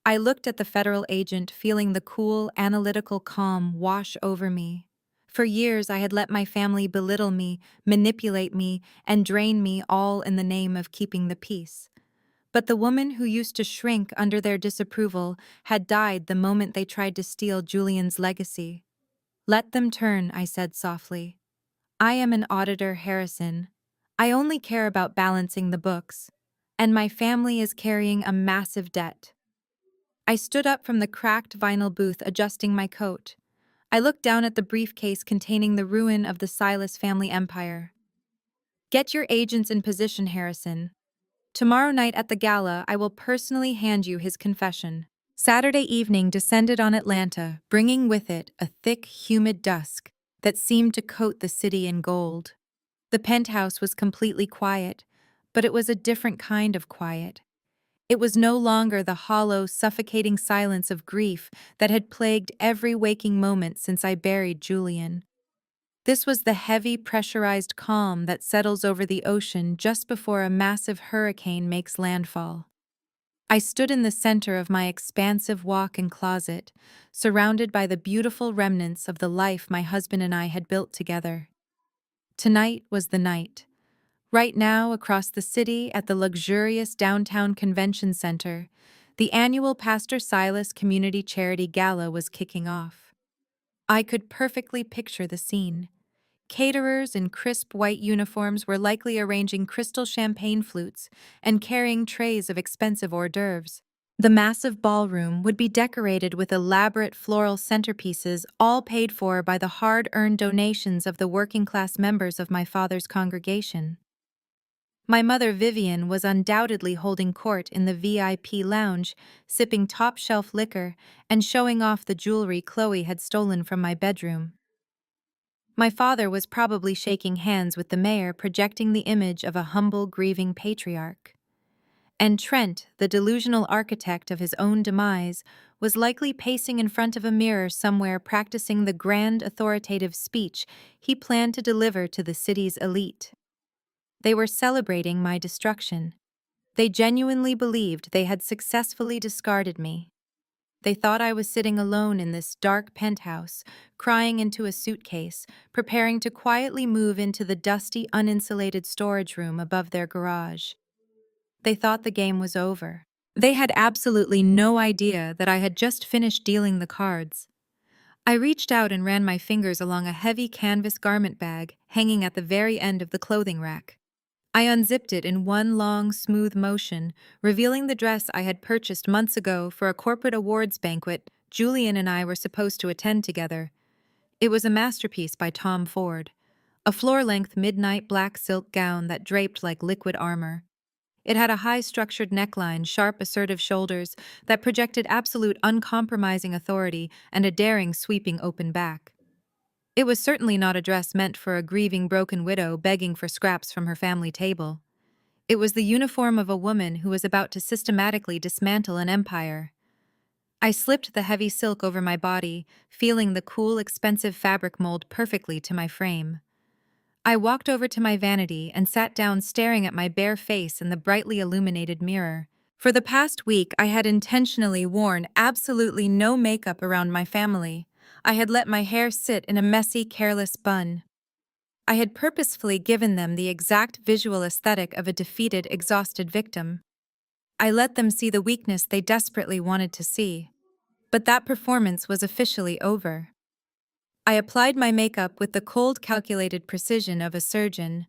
I looked at the federal agent, feeling the cool, analytical calm wash over me. For years, I had let my family belittle me, manipulate me, and drain me, all in the name of keeping the peace. But the woman who used to shrink under their disapproval had died the moment they tried to steal Julian's legacy. Let them turn, I said softly. I am an auditor, Harrison. I only care about balancing the books. And my family is carrying a massive debt. I stood up from the cracked vinyl booth, adjusting my coat. I looked down at the briefcase containing the ruin of the Silas family empire. Get your agents in position, Harrison. Tomorrow night at the gala, I will personally hand you his confession. Saturday evening descended on Atlanta, bringing with it a thick, humid dusk that seemed to coat the city in gold. The penthouse was completely quiet, but it was a different kind of quiet. It was no longer the hollow, suffocating silence of grief that had plagued every waking moment since I buried Julian. This was the heavy, pressurized calm that settles over the ocean just before a massive hurricane makes landfall. I stood in the center of my expansive walk-in closet, surrounded by the beautiful remnants of the life my husband and I had built together. Tonight was the night. Right now, across the city at the luxurious downtown convention center, the annual Pastor Silas Community Charity Gala was kicking off. I could perfectly picture the scene. Caterers in crisp white uniforms were likely arranging crystal champagne flutes and carrying trays of expensive hors d'oeuvres. The massive ballroom would be decorated with elaborate floral centerpieces, all paid for by the hard-earned donations of the working-class members of my father's congregation. My mother Vivian was undoubtedly holding court in the VIP lounge, sipping top-shelf liquor and showing off the jewelry Chloe had stolen from my bedroom. My father was probably shaking hands with the mayor, projecting the image of a humble, grieving patriarch. And Trent, the delusional architect of his own demise, was likely pacing in front of a mirror somewhere practicing the grand, authoritative speech he planned to deliver to the city's elite. They were celebrating my destruction. They genuinely believed they had successfully discarded me. They thought I was sitting alone in this dark penthouse, crying into a suitcase, preparing to quietly move into the dusty, uninsulated storage room above their garage. They thought the game was over. They had absolutely no idea that I had just finished dealing the cards. I reached out and ran my fingers along a heavy canvas garment bag hanging at the very end of the clothing rack. I unzipped it in one long, smooth motion, revealing the dress I had purchased months ago for a corporate awards banquet Julian and I were supposed to attend together. It was a masterpiece by Tom Ford, a floor-length midnight black silk gown that draped like liquid armor. It had a high-structured neckline, sharp, assertive shoulders that projected absolute uncompromising authority, and a daring, sweeping open back. It was certainly not a dress meant for a grieving broken widow begging for scraps from her family table. It was the uniform of a woman who was about to systematically dismantle an empire. I slipped the heavy silk over my body, feeling the cool, expensive fabric mold perfectly to my frame. I walked over to my vanity and sat down staring at my bare face in the brightly illuminated mirror. For the past week, I had intentionally worn absolutely no makeup around my family. I had let my hair sit in a messy, careless bun. I had purposefully given them the exact visual aesthetic of a defeated, exhausted victim. I let them see the weakness they desperately wanted to see. But that performance was officially over. I applied my makeup with the cold, calculated precision of a surgeon.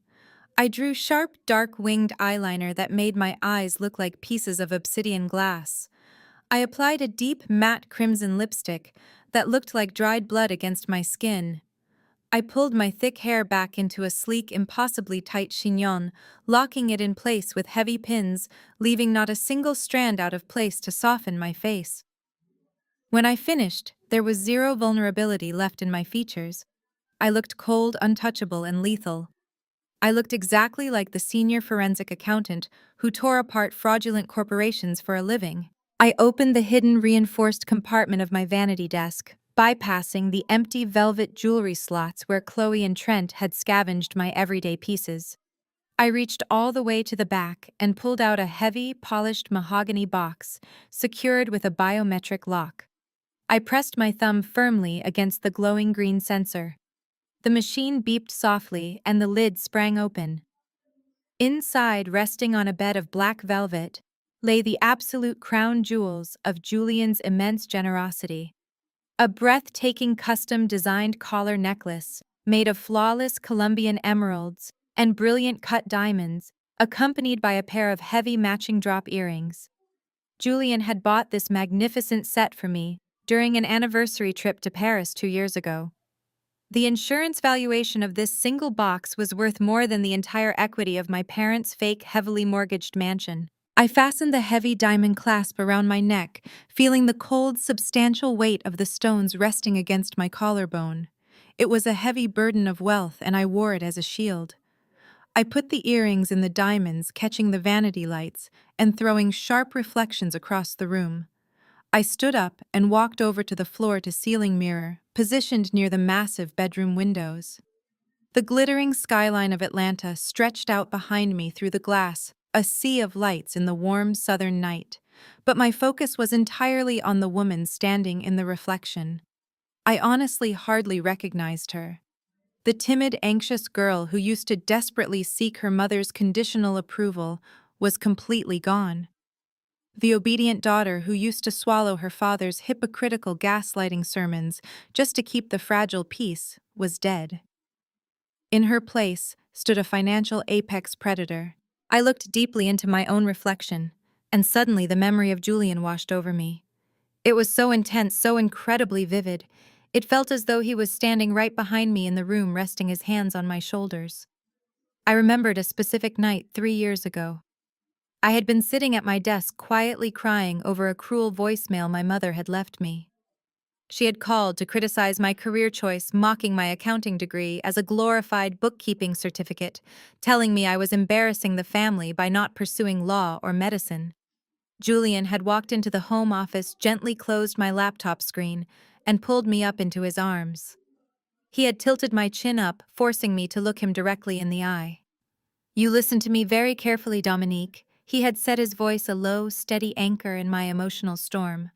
I drew sharp, dark winged eyeliner that made my eyes look like pieces of obsidian glass. I applied a deep, matte crimson lipstick that looked like dried blood against my skin. I pulled my thick hair back into a sleek, impossibly tight chignon, locking it in place with heavy pins, leaving not a single strand out of place to soften my face. When I finished, there was zero vulnerability left in my features. I looked cold, untouchable, and lethal. I looked exactly like the senior forensic accountant who tore apart fraudulent corporations for a living. I opened the hidden reinforced compartment of my vanity desk, bypassing the empty velvet jewelry slots where Chloe and Trent had scavenged my everyday pieces. I reached all the way to the back and pulled out a heavy, polished mahogany box, secured with a biometric lock. I pressed my thumb firmly against the glowing green sensor. The machine beeped softly and the lid sprang open. Inside, resting on a bed of black velvet, lay the absolute crown jewels of Julian's immense generosity. A breathtaking custom-designed collar necklace, made of flawless Colombian emeralds and brilliant cut diamonds, accompanied by a pair of heavy matching drop earrings. Julian had bought this magnificent set for me during an anniversary trip to Paris 2 years ago. The insurance valuation of this single box was worth more than the entire equity of my parents' fake, heavily mortgaged mansion. I fastened the heavy diamond clasp around my neck, feeling the cold, substantial weight of the stones resting against my collarbone. It was a heavy burden of wealth, and I wore it as a shield. I put the earrings in the diamonds, catching the vanity lights and throwing sharp reflections across the room. I stood up and walked over to the floor-to-ceiling mirror, positioned near the massive bedroom windows. The glittering skyline of Atlanta stretched out behind me through the glass, a sea of lights in the warm southern night. But my focus was entirely on the woman standing in the reflection. I honestly hardly recognized her. The timid, anxious girl who used to desperately seek her mother's conditional approval was completely gone. The obedient daughter who used to swallow her father's hypocritical gaslighting sermons just to keep the fragile peace was dead. In her place stood a financial apex predator. I looked deeply into my own reflection, and suddenly the memory of Julian washed over me. It was so intense, so incredibly vivid. It felt as though he was standing right behind me in the room, resting his hands on my shoulders. I remembered a specific night 3 years ago. I had been sitting at my desk quietly crying over a cruel voicemail my mother had left me. She had called to criticize my career choice, mocking my accounting degree as a glorified bookkeeping certificate, telling me I was embarrassing the family by not pursuing law or medicine. Julian had walked into the home office, gently closed my laptop screen, and pulled me up into his arms. He had tilted my chin up, forcing me to look him directly in the eye. "You listen to me very carefully, Dominique," he had said, his voice a low, steady anchor in my emotional storm.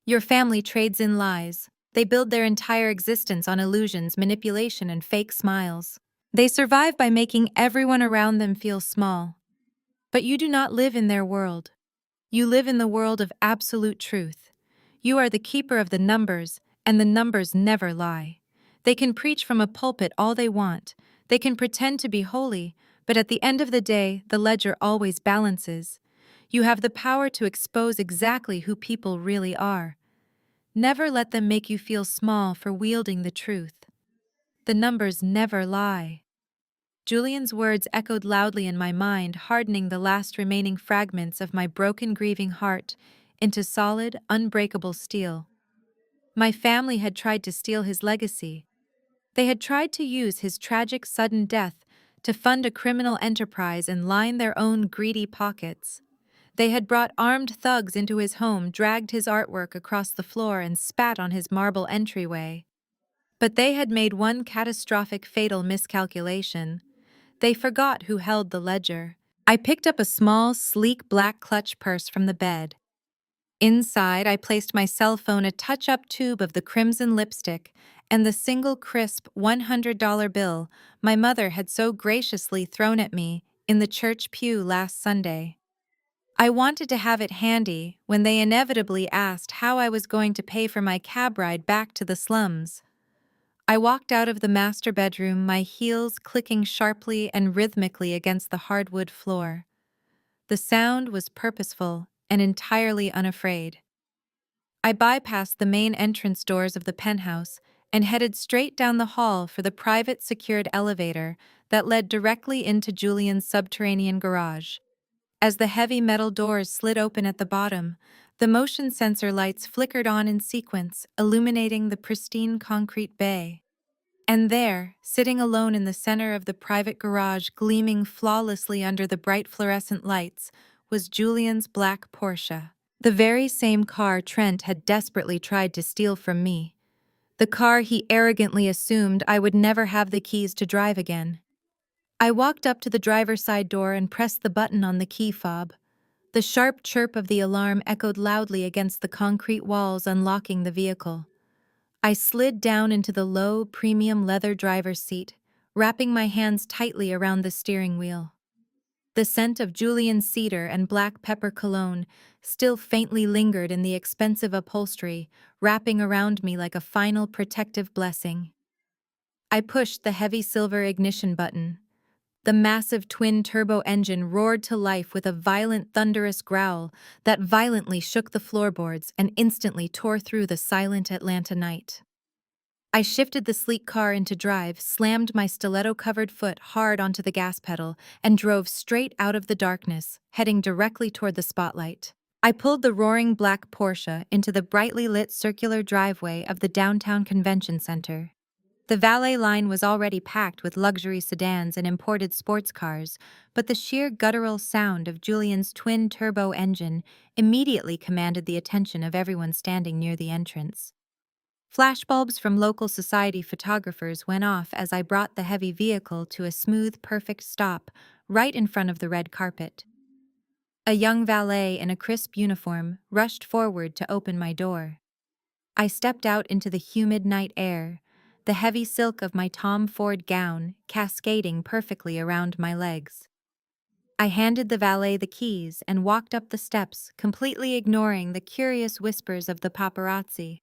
"Your family trades in lies. They build their entire existence on illusions, manipulation, and fake smiles. They survive by making everyone around them feel small. But you do not live in their world. You live in the world of absolute truth. You are the keeper of the numbers, and the numbers never lie. They can preach from a pulpit all they want. They can pretend to be holy, but at the end of the day, the ledger always balances. You have the power to expose exactly who people really are. Never let them make you feel small for wielding the truth. The numbers never lie." Julian's words echoed loudly in my mind, hardening the last remaining fragments of my broken, grieving heart into solid, unbreakable steel. My family had tried to steal his legacy. They had tried to use his tragic, sudden death to fund a criminal enterprise and line their own greedy pockets. They had brought armed thugs into his home, dragged his artwork across the floor, and spat on his marble entryway. But they had made one catastrophic, fatal miscalculation. They forgot who held the ledger. I picked up a small, sleek black clutch purse from the bed. Inside, I placed my cell phone, a touch-up tube of the crimson lipstick, and the single crisp $100 bill my mother had so graciously thrown at me in the church pew last Sunday. I wanted to have it handy when they inevitably asked how I was going to pay for my cab ride back to the slums. I walked out of the master bedroom, my heels clicking sharply and rhythmically against the hardwood floor. The sound was purposeful and entirely unafraid. I bypassed the main entrance doors of the penthouse and headed straight down the hall for the private secured elevator that led directly into Julian's subterranean garage. As the heavy metal doors slid open at the bottom, the motion sensor lights flickered on in sequence, illuminating the pristine concrete bay. And there, sitting alone in the center of the private garage, gleaming flawlessly under the bright fluorescent lights, was Julian's black Porsche. The very same car Trent had desperately tried to steal from me. The car he arrogantly assumed I would never have the keys to drive again. I walked up to the driver's side door and pressed the button on the key fob. The sharp chirp of the alarm echoed loudly against the concrete walls, unlocking the vehicle. I slid down into the low, premium leather driver's seat, wrapping my hands tightly around the steering wheel. The scent of Julian cedar and black pepper cologne still faintly lingered in the expensive upholstery, wrapping around me like a final protective blessing. I pushed the heavy silver ignition button. The massive twin-turbo engine roared to life with a violent, thunderous growl that violently shook the floorboards and instantly tore through the silent Atlanta night. I shifted the sleek car into drive, slammed my stiletto-covered foot hard onto the gas pedal, and drove straight out of the darkness, heading directly toward the spotlight. I pulled the roaring black Porsche into the brightly lit circular driveway of the downtown convention center. The valet line was already packed with luxury sedans and imported sports cars, but the sheer guttural sound of Julian's twin-turbo engine immediately commanded the attention of everyone standing near the entrance. Flashbulbs from local society photographers went off as I brought the heavy vehicle to a smooth, perfect stop right in front of the red carpet. A young valet in a crisp uniform rushed forward to open my door. I stepped out into the humid night air, the heavy silk of my Tom Ford gown cascading perfectly around my legs. I handed the valet the keys and walked up the steps, completely ignoring the curious whispers of the paparazzi.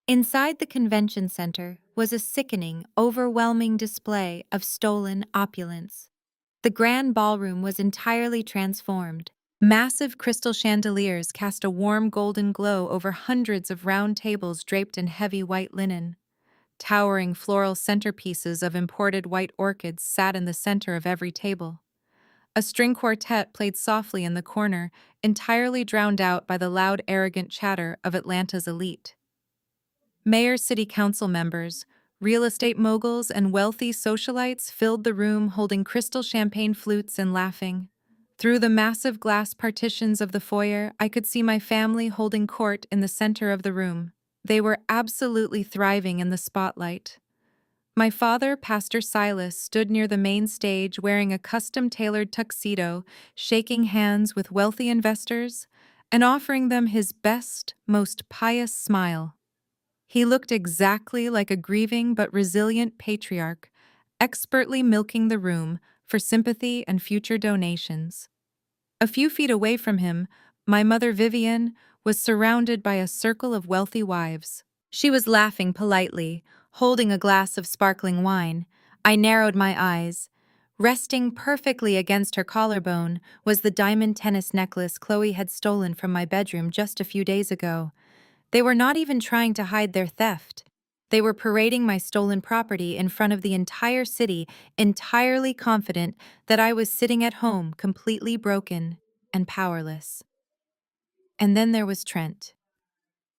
Inside the convention center was a sickening, overwhelming display of stolen opulence. The grand ballroom was entirely transformed. Massive crystal chandeliers cast a warm golden glow over hundreds of round tables draped in heavy white linen. Towering floral centerpieces of imported white orchids sat in the center of every table. A string quartet played softly in the corner, entirely drowned out by the loud, arrogant chatter of Atlanta's elite. Mayor, city council members, real estate moguls, and wealthy socialites filled the room holding crystal champagne flutes and laughing. Through the massive glass partitions of the foyer, I could see my family holding court in the center of the room. They were absolutely thriving in the spotlight. My father, Pastor Silas, stood near the main stage wearing a custom-tailored tuxedo, shaking hands with wealthy investors and offering them his best, most pious smile. He looked exactly like a grieving but resilient patriarch, expertly milking the room for sympathy and future donations. A few feet away from him, my mother Vivian was surrounded by a circle of wealthy wives. She was laughing politely, holding a glass of sparkling wine. I narrowed my eyes. Resting perfectly against her collarbone was the diamond tennis necklace Chloe had stolen from my bedroom just a few days ago. They were not even trying to hide their theft. They were parading my stolen property in front of the entire city, entirely confident that I was sitting at home, completely broken and powerless. And then there was Trent.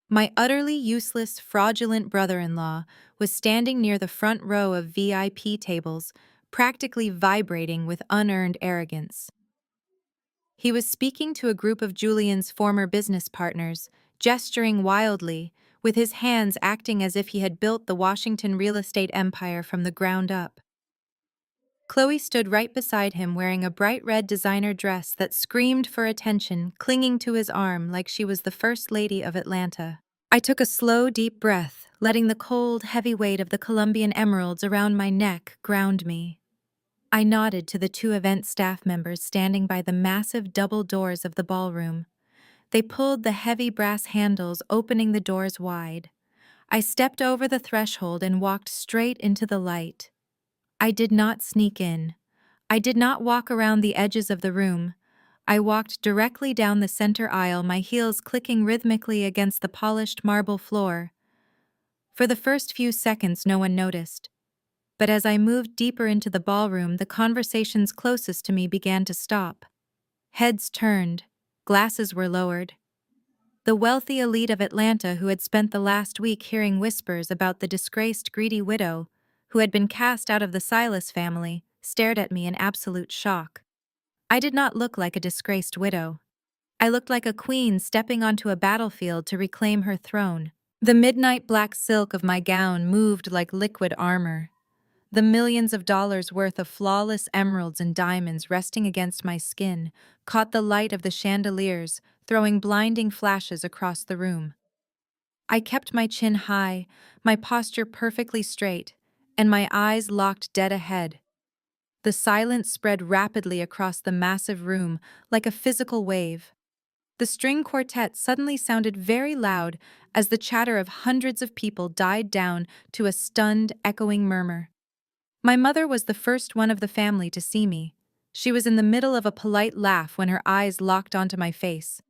My utterly useless, fraudulent brother-in-law was standing near the front row of VIP tables, practically vibrating with unearned arrogance. He was speaking to a group of Julian's former business partners, gesturing wildly, with his hands acting as if he had built the Washington real estate empire from the ground up. Chloe stood right beside him wearing a bright red designer dress that screamed for attention, clinging to his arm like she was the First Lady of Atlanta. I took a slow, deep breath, letting the cold, heavy weight of the Colombian emeralds around my neck ground me. I nodded to the two event staff members standing by the massive double doors of the ballroom. They pulled the heavy brass handles, opening the doors wide. I stepped over the threshold and walked straight into the light. I did not sneak in. I did not walk around the edges of the room. I walked directly down the center aisle, my heels clicking rhythmically against the polished marble floor. For the first few seconds, no one noticed. But as I moved deeper into the ballroom, the conversations closest to me began to stop. Heads turned, glasses were lowered. The wealthy elite of Atlanta, who had spent the last week hearing whispers about the disgraced, greedy widow who had been cast out of the Silas family, stared at me in absolute shock. I did not look like a disgraced widow. I looked like a queen stepping onto a battlefield to reclaim her throne. The midnight black silk of my gown moved like liquid armor. The millions of dollars worth of flawless emeralds and diamonds resting against my skin caught the light of the chandeliers, throwing blinding flashes across the room. I kept my chin high, my posture perfectly straight, and my eyes locked dead ahead. The silence spread rapidly across the massive room like a physical wave. The string quartet suddenly sounded very loud as the chatter of hundreds of people died down to a stunned, echoing murmur. My mother was the first one of the family to see me. She was in the middle of a polite laugh when her eyes locked onto my face.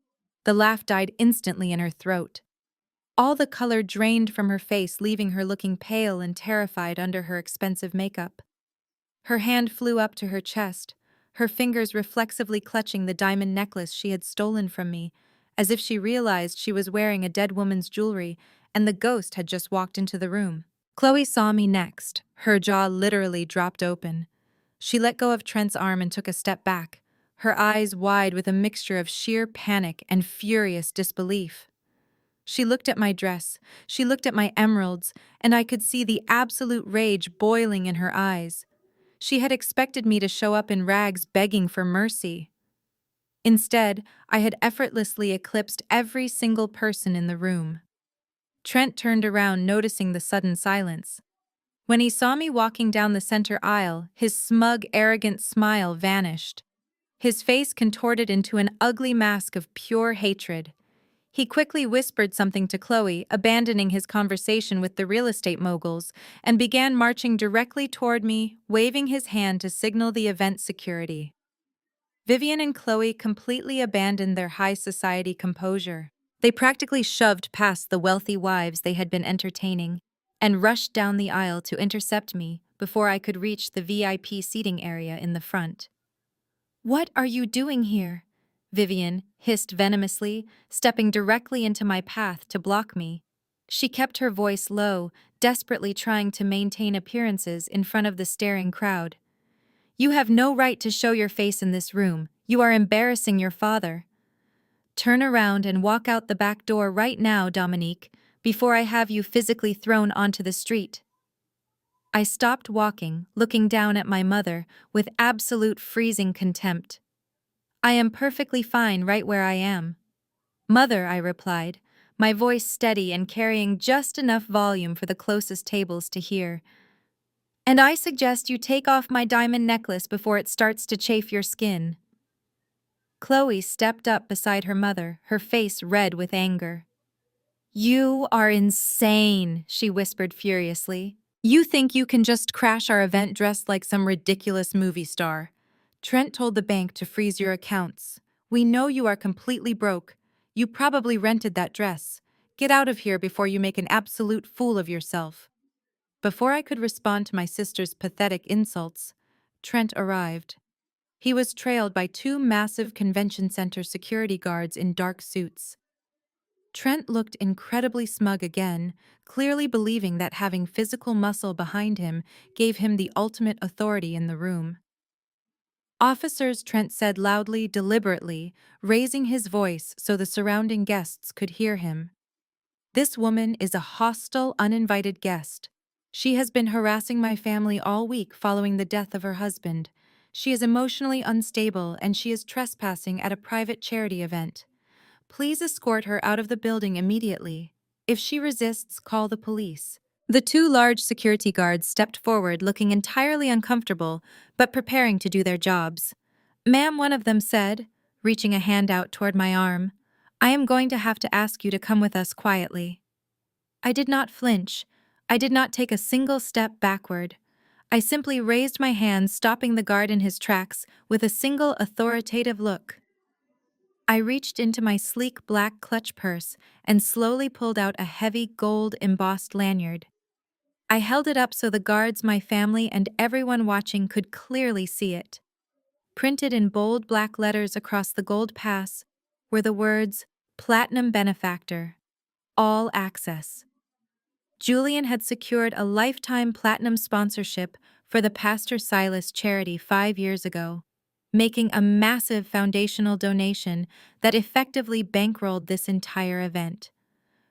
The laugh died instantly in her throat. All the color drained from her face, leaving her looking pale and terrified under her expensive makeup. Her hand flew up to her chest, her fingers reflexively clutching the diamond necklace she had stolen from me, as if she realized she was wearing a dead woman's jewelry and the ghost had just walked into the room. Chloe saw me next. Her jaw literally dropped open. She let go of Trent's arm and took a step back, her eyes wide with a mixture of sheer panic and furious disbelief. She looked at my dress, she looked at my emeralds, and I could see the absolute rage boiling in her eyes. She had expected me to show up in rags begging for mercy. Instead, I had effortlessly eclipsed every single person in the room. Trent turned around, noticing the sudden silence. When he saw me walking down the center aisle, his smug, arrogant smile vanished. His face contorted into an ugly mask of pure hatred. He quickly whispered something to Chloe, abandoning his conversation with the real estate moguls, and began marching directly toward me, waving his hand to signal the event security. Vivian and Chloe completely abandoned their high society composure. They practically shoved past the wealthy wives they had been entertaining and rushed down the aisle to intercept me before I could reach the VIP seating area in the front. "What are you doing here?" Vivian hissed venomously, stepping directly into my path to block me. She kept her voice low, desperately trying to maintain appearances in front of the staring crowd. "You have no right to show your face in this room. You are embarrassing your father. Turn around and walk out the back door right now, Dominique, before I have you physically thrown onto the street." I stopped walking, looking down at my mother with absolute freezing contempt. "I am perfectly fine right where I am." "Mother," I replied, my voice steady and carrying just enough volume for the closest tables to hear. "And I suggest you take off my diamond necklace before it starts to chafe your skin." Chloe stepped up beside her mother, her face red with anger. "You are insane," she whispered furiously. "You think you can just crash our event dressed like some ridiculous movie star. Trent told the bank to freeze your accounts. We know you are completely broke. You probably rented that dress. Get out of here before you make an absolute fool of yourself." Before I could respond to my sister's pathetic insults, Trent arrived. He was trailed by two massive convention center security guards in dark suits. Trent looked incredibly smug again, clearly believing that having physical muscle behind him gave him the ultimate authority in the room. "Officers," Trent said loudly, deliberately, raising his voice so the surrounding guests could hear him. "This woman is a hostile, uninvited guest. She has been harassing my family all week following the death of her husband. She is emotionally unstable and she is trespassing at a private charity event. Please escort her out of the building immediately. If she resists, call the police." The two large security guards stepped forward, looking entirely uncomfortable, but preparing to do their jobs. "Ma'am," one of them said, reaching a hand out toward my arm, "I am going to have to ask you to come with us quietly." I did not flinch. I did not take a single step backward. I simply raised my hand, stopping the guard in his tracks with a single authoritative look. I reached into my sleek black clutch purse and slowly pulled out a heavy gold-embossed lanyard. I held it up so the guards, my family, and everyone watching could clearly see it. Printed in bold black letters across the gold pass were the words, "Platinum Benefactor, All Access." Julian had secured a lifetime platinum sponsorship for the Pastor Silas charity 5 years ago, making a massive foundational donation that effectively bankrolled this entire event.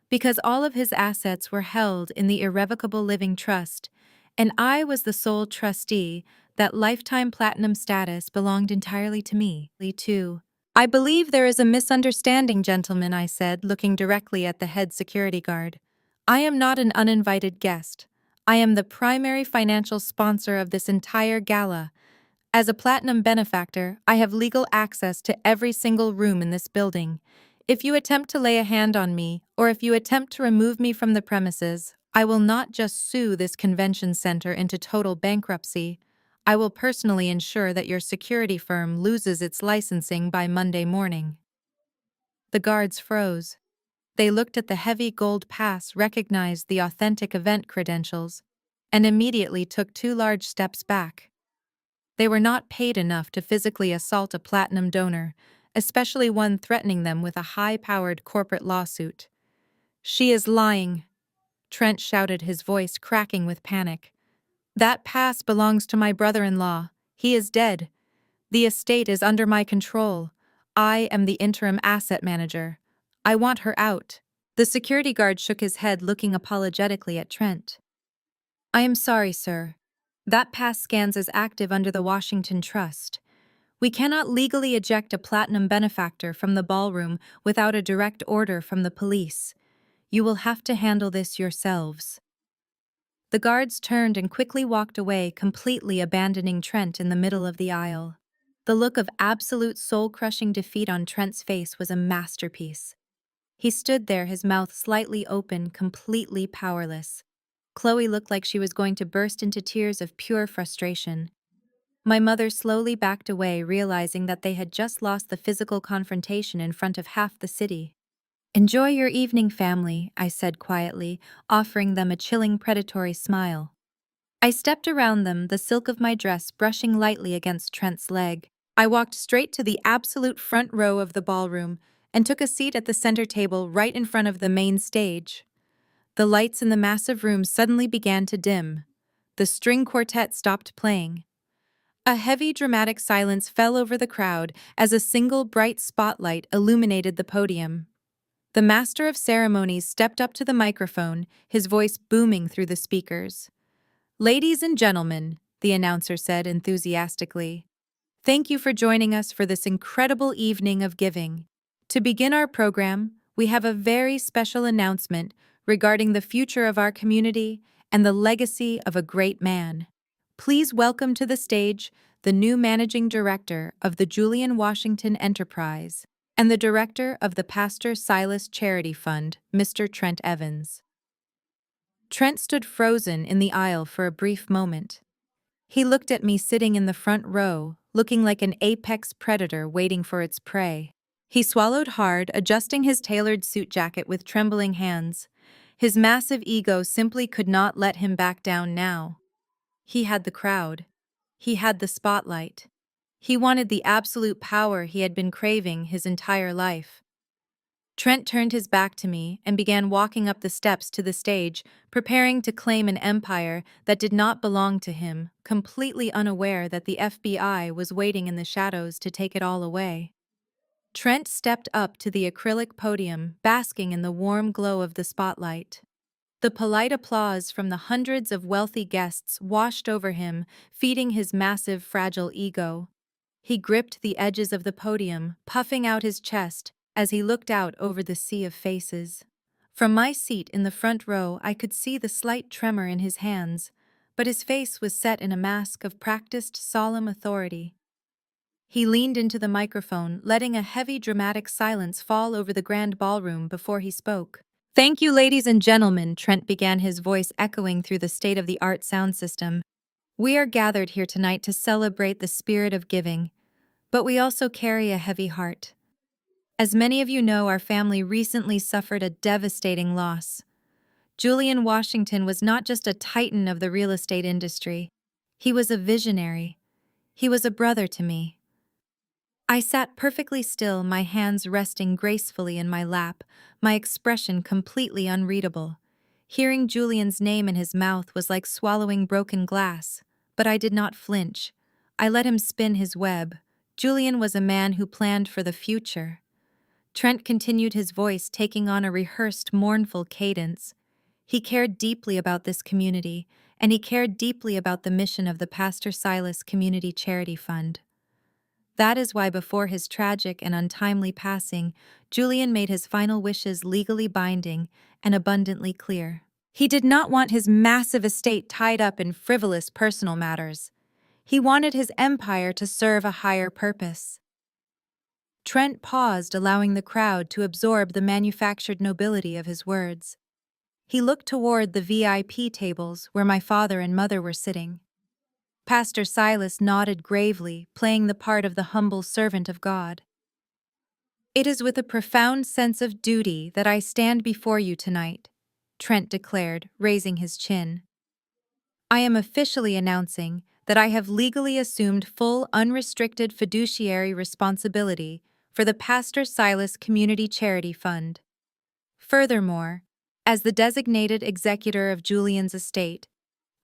Because all of his assets were held in the Irrevocable Living Trust, and I was the sole trustee, that lifetime platinum status belonged entirely to me, too. "I believe there is a misunderstanding, gentlemen," I said, looking directly at the head security guard. "I am not an uninvited guest. I am the primary financial sponsor of this entire gala. As a platinum benefactor, I have legal access to every single room in this building. If you attempt to lay a hand on me, or if you attempt to remove me from the premises, I will not just sue this convention center into total bankruptcy. I will personally ensure that your security firm loses its licensing by Monday morning." The guards froze. They looked at the heavy gold pass, recognized the authentic event credentials, and immediately took 2 large steps back. They were not paid enough to physically assault a platinum donor, especially one threatening them with a high-powered corporate lawsuit. "She is lying." Trent shouted, his voice cracking with panic. "That pass belongs to my brother-in-law. He is dead. The estate is under my control. I am the interim asset manager. I want her out." The security guard shook his head, looking apologetically at Trent. "I am sorry, sir. That pass scans as active under the Washington Trust. We cannot legally eject a platinum benefactor from the ballroom without a direct order from the police. You will have to handle this yourselves." The guards turned and quickly walked away, completely abandoning Trent in the middle of the aisle. The look of absolute soul-crushing defeat on Trent's face was a masterpiece. He stood there, his mouth slightly open, completely powerless. Chloe looked like she was going to burst into tears of pure frustration. My mother slowly backed away, realizing that they had just lost the physical confrontation in front of half the city. "Enjoy your evening, family," I said quietly, offering them a chilling, predatory smile. I stepped around them, the silk of my dress brushing lightly against Trent's leg. I walked straight to the absolute front row of the ballroom and took a seat at the center table right in front of the main stage. The lights in the massive room suddenly began to dim. The string quartet stopped playing. A heavy, dramatic silence fell over the crowd as a single bright spotlight illuminated the podium. The master of ceremonies stepped up to the microphone, his voice booming through the speakers. "Ladies and gentlemen," the announcer said enthusiastically, "thank you for joining us for this incredible evening of giving. To begin our program, we have a very special announcement regarding the future of our community and the legacy of a great man. Please welcome to the stage the new managing director of the Julian Washington Enterprise and the director of the Pastor Silas Charity Fund, Mr. Trent Evans." Trent stood frozen in the aisle for a brief moment. He looked at me sitting in the front row, looking like an apex predator waiting for its prey. He swallowed hard, adjusting his tailored suit jacket with trembling hands. His massive ego simply could not let him back down now. He had the crowd. He had the spotlight. He wanted the absolute power he had been craving his entire life. Trent turned his back to me and began walking up the steps to the stage, preparing to claim an empire that did not belong to him, completely unaware that the FBI was waiting in the shadows to take it all away. Trent stepped up to the acrylic podium, basking in the warm glow of the spotlight. The polite applause from the hundreds of wealthy guests washed over him, feeding his massive, fragile ego. He gripped the edges of the podium, puffing out his chest as he looked out over the sea of faces. From my seat in the front row, I could see the slight tremor in his hands, but his face was set in a mask of practiced, solemn authority. He leaned into the microphone, letting a heavy, dramatic silence fall over the grand ballroom before he spoke. "Thank you, ladies and gentlemen," Trent began, his voice echoing through the state-of-the-art sound system. "We are gathered here tonight to celebrate the spirit of giving, but we also carry a heavy heart. As many of you know, our family recently suffered a devastating loss. Julian Washington was not just a titan of the real estate industry. He was a visionary. He was a brother to me." I sat perfectly still, my hands resting gracefully in my lap, my expression completely unreadable. Hearing Julian's name in his mouth was like swallowing broken glass, but I did not flinch. I let him spin his web. Julian was a man who planned for the future. Trent continued, his voice taking on a rehearsed, mournful cadence. He cared deeply about this community, and he cared deeply about the mission of the Pastor Silas Community Charity Fund. That is why before his tragic and untimely passing, Julian made his final wishes legally binding and abundantly clear. He did not want his massive estate tied up in frivolous personal matters. He wanted his empire to serve a higher purpose. Trent paused, allowing the crowd to absorb the manufactured nobility of his words. He looked toward the VIP tables where my father and mother were sitting. Pastor Silas nodded gravely, playing the part of the humble servant of God. "It is with a profound sense of duty that I stand before you tonight," Trent declared, raising his chin. "I am officially announcing that I have legally assumed full, unrestricted fiduciary responsibility for the Pastor Silas Community Charity Fund. Furthermore, As the designated executor of Julian's estate,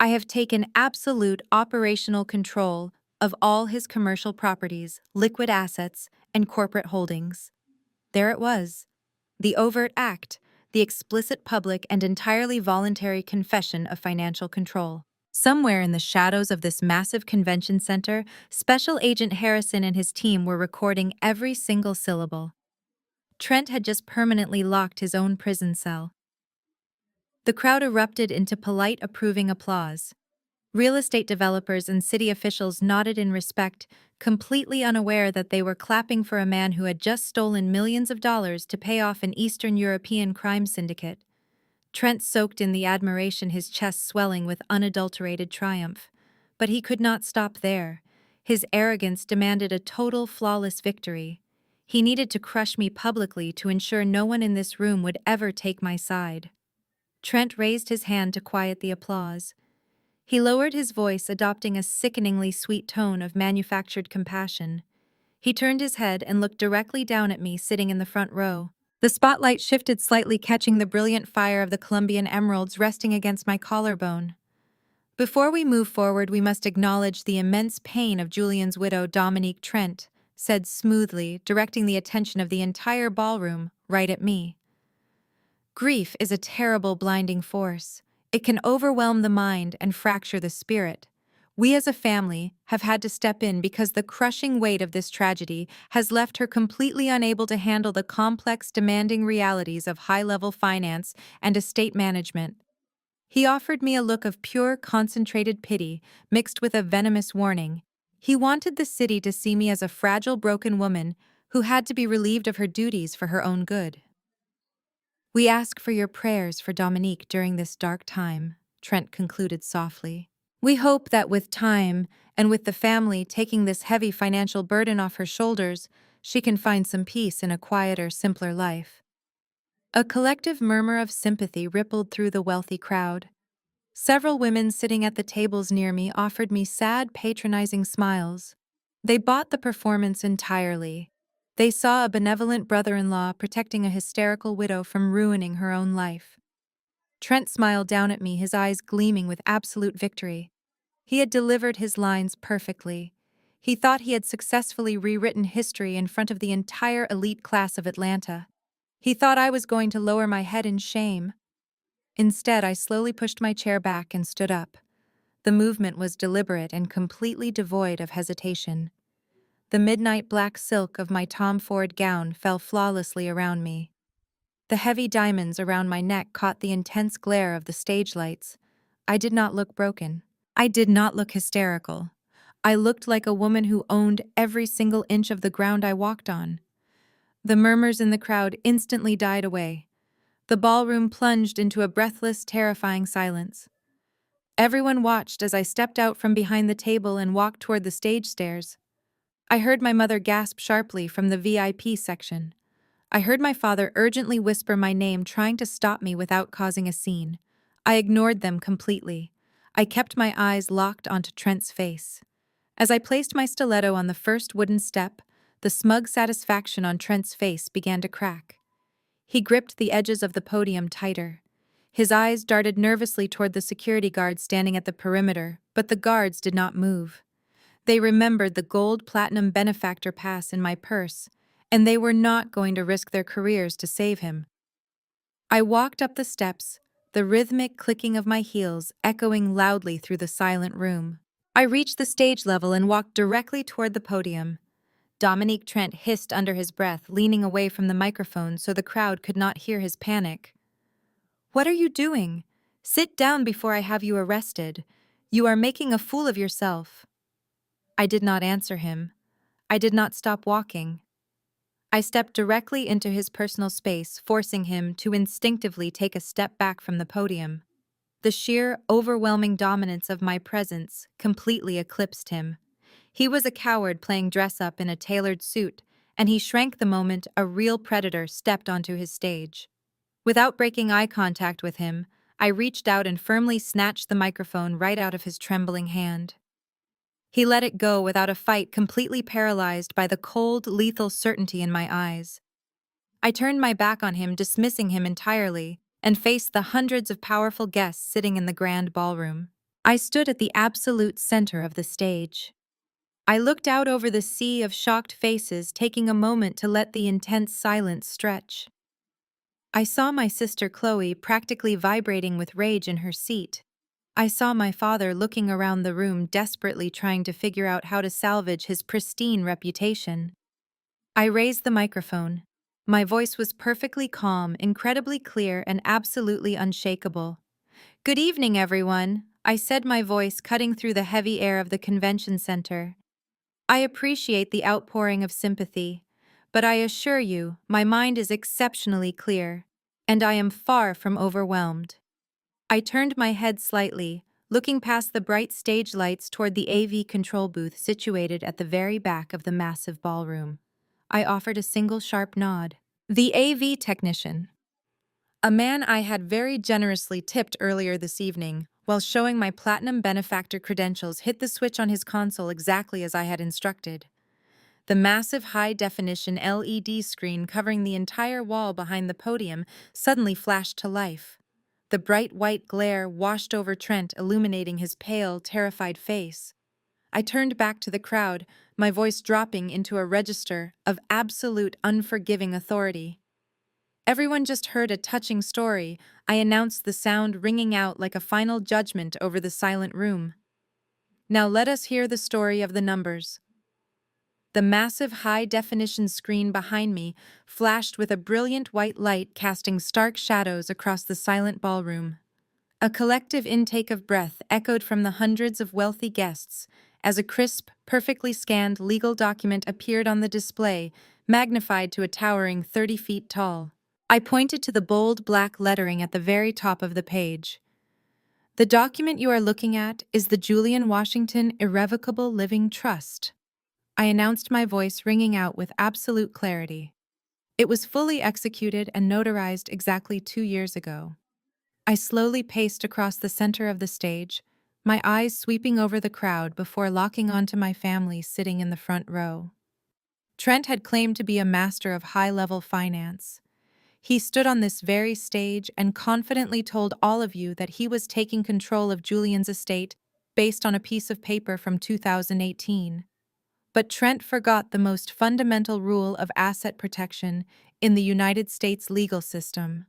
I have taken absolute operational control of all his commercial properties, liquid assets, and corporate holdings. There it was. The overt act, the explicit public and entirely voluntary confession of financial control. Somewhere in the shadows of this massive convention center, Special Agent Harrison and his team were recording every single syllable. Trent had just permanently locked his own prison cell. The crowd erupted into polite, approving applause. Real estate developers and city officials nodded in respect, completely unaware that they were clapping for a man who had just stolen millions of dollars to pay off an Eastern European crime syndicate. Trent soaked in the admiration, his chest swelling with unadulterated triumph. But he could not stop there. His arrogance demanded a total, flawless victory. He needed to crush me publicly to ensure no one in this room would ever take my side. Trent raised his hand to quiet the applause. He lowered his voice, adopting a sickeningly sweet tone of manufactured compassion. He turned his head and looked directly down at me, sitting in the front row. The spotlight shifted slightly, catching the brilliant fire of the Colombian emeralds resting against my collarbone. "Before we move forward, we must acknowledge the immense pain of Julian's widow, Dominique," Trent said smoothly, directing the attention of the entire ballroom right at me. "Grief is a terrible, blinding force. It can overwhelm the mind and fracture the spirit. We as a family have had to step in because the crushing weight of this tragedy has left her completely unable to handle the complex, demanding realities of high-level finance and estate management." He offered me a look of pure, concentrated pity mixed with a venomous warning. He wanted the city to see me as a fragile, broken woman who had to be relieved of her duties for her own good. "We ask for your prayers for Dominique during this dark time," Trent concluded softly. "We hope that with time, and with the family taking this heavy financial burden off her shoulders, she can find some peace in a quieter, simpler life." A collective murmur of sympathy rippled through the wealthy crowd. Several women sitting at the tables near me offered me sad, patronizing smiles. They bought the performance entirely. They saw a benevolent brother-in-law protecting a hysterical widow from ruining her own life. Trent smiled down at me, his eyes gleaming with absolute victory. He had delivered his lines perfectly. He thought he had successfully rewritten history in front of the entire elite class of Atlanta. He thought I was going to lower my head in shame. Instead, I slowly pushed my chair back and stood up. The movement was deliberate and completely devoid of hesitation. The midnight black silk of my Tom Ford gown fell flawlessly around me. The heavy diamonds around my neck caught the intense glare of the stage lights. I did not look broken. I did not look hysterical. I looked like a woman who owned every single inch of the ground I walked on. The murmurs in the crowd instantly died away. The ballroom plunged into a breathless, terrifying silence. Everyone watched as I stepped out from behind the table and walked toward the stage stairs. I heard my mother gasp sharply from the VIP section. I heard my father urgently whisper my name, trying to stop me without causing a scene. I ignored them completely. I kept my eyes locked onto Trent's face. As I placed my stiletto on the first wooden step, the smug satisfaction on Trent's face began to crack. He gripped the edges of the podium tighter. His eyes darted nervously toward the security guards standing at the perimeter, but the guards did not move. They remembered the gold-platinum benefactor pass in my purse, and they were not going to risk their careers to save him. I walked up the steps, the rhythmic clicking of my heels echoing loudly through the silent room. I reached the stage level and walked directly toward the podium. Dominique, Trent hissed under his breath, leaning away from the microphone so the crowd could not hear his panic. "What are you doing? Sit down before I have you arrested. You are making a fool of yourself." I did not answer him. I did not stop walking. I stepped directly into his personal space, forcing him to instinctively take a step back from the podium. The sheer, overwhelming dominance of my presence completely eclipsed him. He was a coward playing dress-up in a tailored suit, and he shrank the moment a real predator stepped onto his stage. Without breaking eye contact with him, I reached out and firmly snatched the microphone right out of his trembling hand. He let it go without a fight, completely paralyzed by the cold, lethal certainty in my eyes. I turned my back on him, dismissing him entirely, and faced the hundreds of powerful guests sitting in the grand ballroom. I stood at the absolute center of the stage. I looked out over the sea of shocked faces, taking a moment to let the intense silence stretch. I saw my sister Chloe practically vibrating with rage in her seat. I saw my father looking around the room, desperately trying to figure out how to salvage his pristine reputation. I raised the microphone. My voice was perfectly calm, incredibly clear, and absolutely unshakable. "Good evening, everyone," I said, my voice cutting through the heavy air of the convention center. "I appreciate the outpouring of sympathy, but I assure you, my mind is exceptionally clear, and I am far from overwhelmed." I turned my head slightly, looking past the bright stage lights toward the AV control booth situated at the very back of the massive ballroom. I offered a single sharp nod. The AV technician, a man I had very generously tipped earlier this evening, while showing my platinum benefactor credentials, hit the switch on his console exactly as I had instructed. The massive high-definition LED screen covering the entire wall behind the podium suddenly flashed to life. The bright white glare washed over Trent, illuminating his pale, terrified face. I turned back to the crowd, my voice dropping into a register of absolute unforgiving authority. "Everyone just heard a touching story," I announced, the sound ringing out like a final judgment over the silent room. "Now let us hear the story of the numbers." The massive high-definition screen behind me flashed with a brilliant white light, casting stark shadows across the silent ballroom. A collective intake of breath echoed from the hundreds of wealthy guests as a crisp, perfectly scanned legal document appeared on the display, magnified to a towering 30 feet tall. I pointed to the bold black lettering at the very top of the page. "The document you are looking at is the Julian Washington Irrevocable Living Trust," I announced, my voice ringing out with absolute clarity. "It was fully executed and notarized exactly 2 years ago." I slowly paced across the center of the stage, my eyes sweeping over the crowd before locking onto my family sitting in the front row. Trent had claimed to be a master of high-level finance. He stood on this very stage and confidently told all of you that he was taking control of Julian's estate based on a piece of paper from 2018. But Trent forgot the most fundamental rule of asset protection in the United States legal system.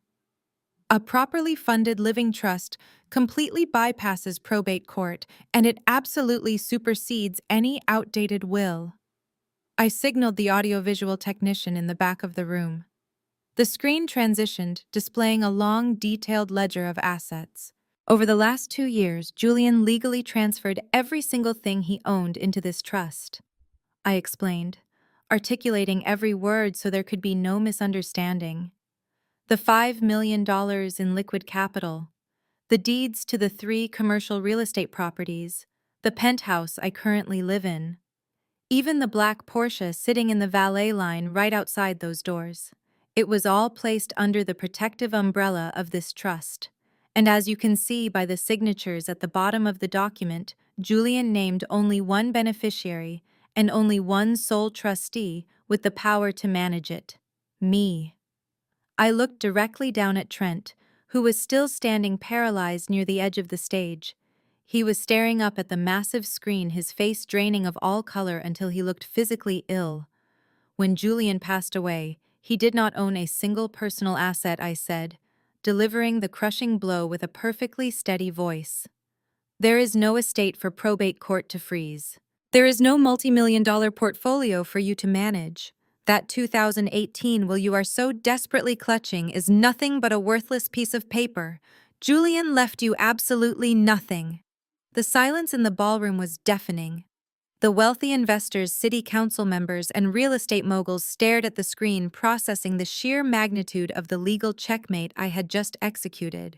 A properly funded living trust completely bypasses probate court, and it absolutely supersedes any outdated will. I signaled the audiovisual technician in the back of the room. The screen transitioned, displaying a long, detailed ledger of assets. "Over the last 2 years, Julian legally transferred every single thing he owned into this trust," I explained, articulating every word so there could be no misunderstanding. "The $5 million in liquid capital, the deeds to the 3 commercial real estate properties, the penthouse I currently live in, even the black Porsche sitting in the valet line right outside those doors. It was all placed under the protective umbrella of this trust. And as you can see by the signatures at the bottom of the document, Julian named only one beneficiary and only one sole trustee with the power to manage it: me." I looked directly down at Trent, who was still standing paralyzed near the edge of the stage. He was staring up at the massive screen, his face draining of all color until he looked physically ill. "When Julian passed away, he did not own a single personal asset," I said, delivering the crushing blow with a perfectly steady voice. "There is no estate for probate court to freeze. There is no multi-million-dollar portfolio for you to manage. That 2018 will you are so desperately clutching is nothing but a worthless piece of paper. Julian left you absolutely nothing." The silence in the ballroom was deafening. The wealthy investors, city council members, and real estate moguls stared at the screen, processing the sheer magnitude of the legal checkmate I had just executed.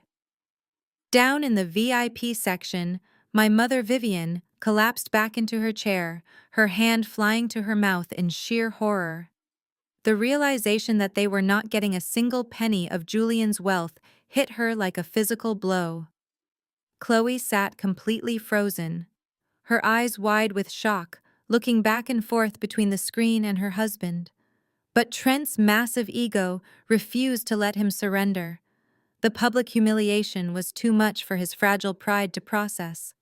Down in the VIP section, my mother Vivian collapsed back into her chair, her hand flying to her mouth in sheer horror. The realization that they were not getting a single penny of Julian's wealth hit her like a physical blow. Chloe sat completely frozen, her eyes wide with shock, looking back and forth between the screen and her husband. But Trent's massive ego refused to let him surrender. The public humiliation was too much for his fragile pride to process.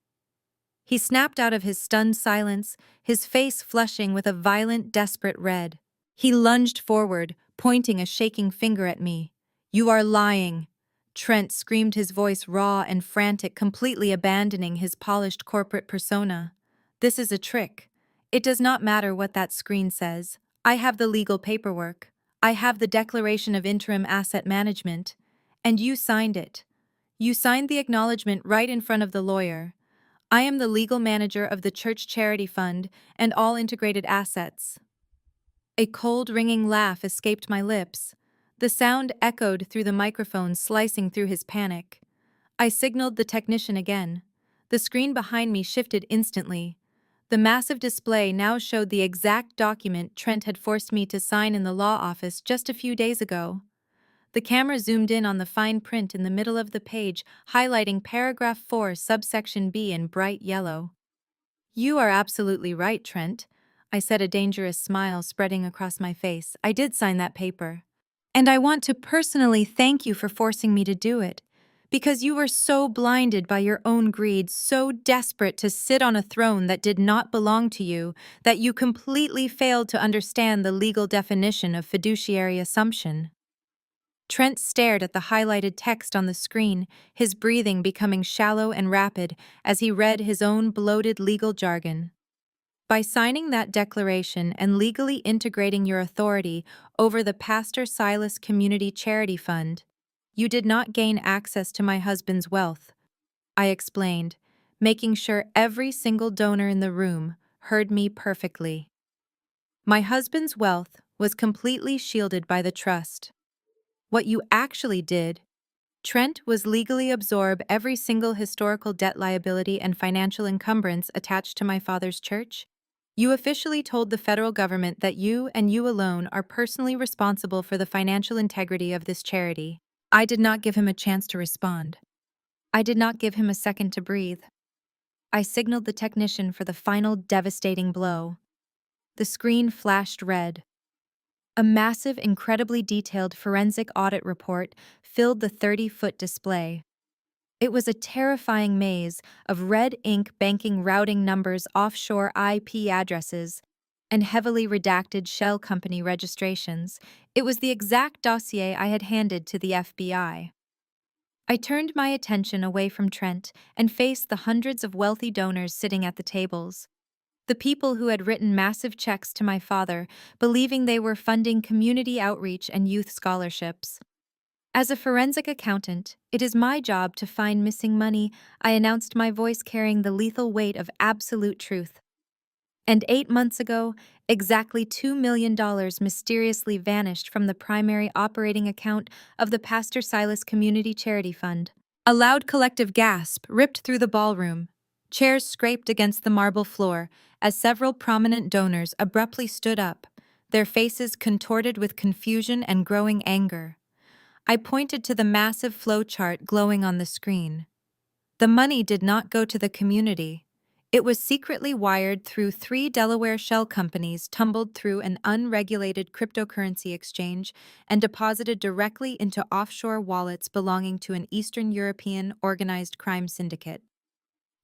He snapped out of his stunned silence, his face flushing with a violent, desperate red. He lunged forward, pointing a shaking finger at me. "You are lying!" Trent screamed, his voice raw and frantic, completely abandoning his polished corporate persona. "This is a trick. It does not matter what that screen says. I have the legal paperwork. I have the Declaration of Interim Asset Management. And you signed it. You signed the acknowledgement right in front of the lawyer. I am the legal manager of the church charity fund and all integrated assets." A cold, ringing laugh escaped my lips. The sound echoed through the microphone, slicing through his panic. I signaled the technician again. The screen behind me shifted instantly. The massive display now showed the exact document Trent had forced me to sign in the law office just a few days ago. The camera zoomed in on the fine print in the middle of the page, highlighting paragraph 4, subsection B in bright yellow. "You are absolutely right, Trent," I said, a dangerous smile spreading across my face. "I did sign that paper. And I want to personally thank you for forcing me to do it, because you were so blinded by your own greed, so desperate to sit on a throne that did not belong to you, that you completely failed to understand the legal definition of fiduciary assumption." Trent stared at the highlighted text on the screen, his breathing becoming shallow and rapid as he read his own bloated legal jargon. "By signing that declaration and legally integrating your authority over the Pastor Silas Community Charity Fund, you did not gain access to my husband's wealth," I explained, making sure every single donor in the room heard me perfectly. "My husband's wealth was completely shielded by the trust. What you actually did, Trent, was legally absorb every single historical debt liability and financial encumbrance attached to my father's church. You officially told the federal government that you and you alone are personally responsible for the financial integrity of this charity." I did not give him a chance to respond. I did not give him a second to breathe. I signaled the technician for the final devastating blow. The screen flashed red. A massive, incredibly detailed forensic audit report filled the 30-foot display. It was a terrifying maze of red ink banking routing numbers, offshore IP addresses, and heavily redacted shell company registrations. It was the exact dossier I had handed to the FBI. I turned my attention away from Trent and faced the hundreds of wealthy donors sitting at the tables. The people who had written massive checks to my father, believing they were funding community outreach and youth scholarships. "As a forensic accountant, it is my job to find missing money," I announced, my voice carrying the lethal weight of absolute truth. "And 8 months ago, exactly $2 million mysteriously vanished from the primary operating account of the Pastor Silas Community Charity Fund." A loud collective gasp ripped through the ballroom. Chairs scraped against the marble floor as several prominent donors abruptly stood up, their faces contorted with confusion and growing anger. I pointed to the massive flowchart glowing on the screen. The money did not go to the community. It was secretly wired through 3 Delaware shell companies, tumbled through an unregulated cryptocurrency exchange, and deposited directly into offshore wallets belonging to an Eastern European organized crime syndicate.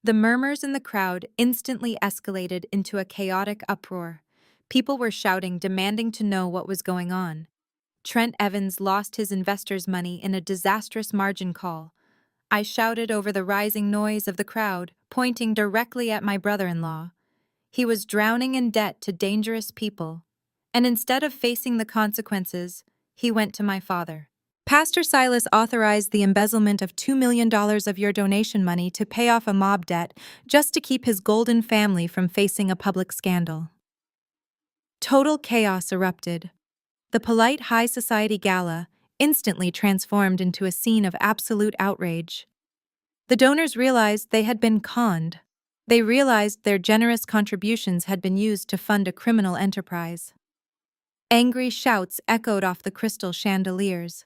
The murmurs in the crowd instantly escalated into a chaotic uproar. People were shouting, demanding to know what was going on. Trent Evans lost his investors' money in a disastrous margin call. I shouted over the rising noise of the crowd, pointing directly at my brother-in-law. He was drowning in debt to dangerous people, and instead of facing the consequences, he went to my father. "Pastor Silas authorized the embezzlement of $2 million of your donation money to pay off a mob debt just to keep his golden family from facing a public scandal." Total chaos erupted. The polite high society gala instantly transformed into a scene of absolute outrage. The donors realized they had been conned. They realized their generous contributions had been used to fund a criminal enterprise. Angry shouts echoed off the crystal chandeliers.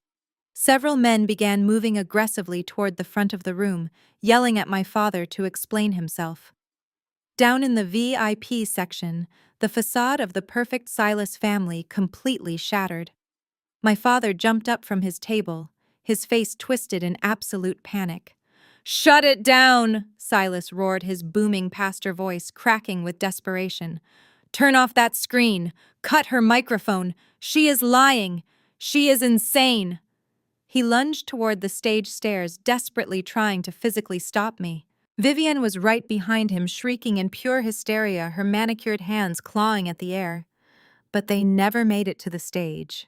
Several men began moving aggressively toward the front of the room, yelling at my father to explain himself. Down in the VIP section, the facade of the perfect Silas family completely shattered. My father jumped up from his table, his face twisted in absolute panic. "Shut it down!" Silas roared, his booming pastor voice cracking with desperation. "Turn off that screen! Cut her microphone! She is lying! She is insane!" He lunged toward the stage stairs, desperately trying to physically stop me. Vivian was right behind him, shrieking in pure hysteria, her manicured hands clawing at the air. But they never made it to the stage.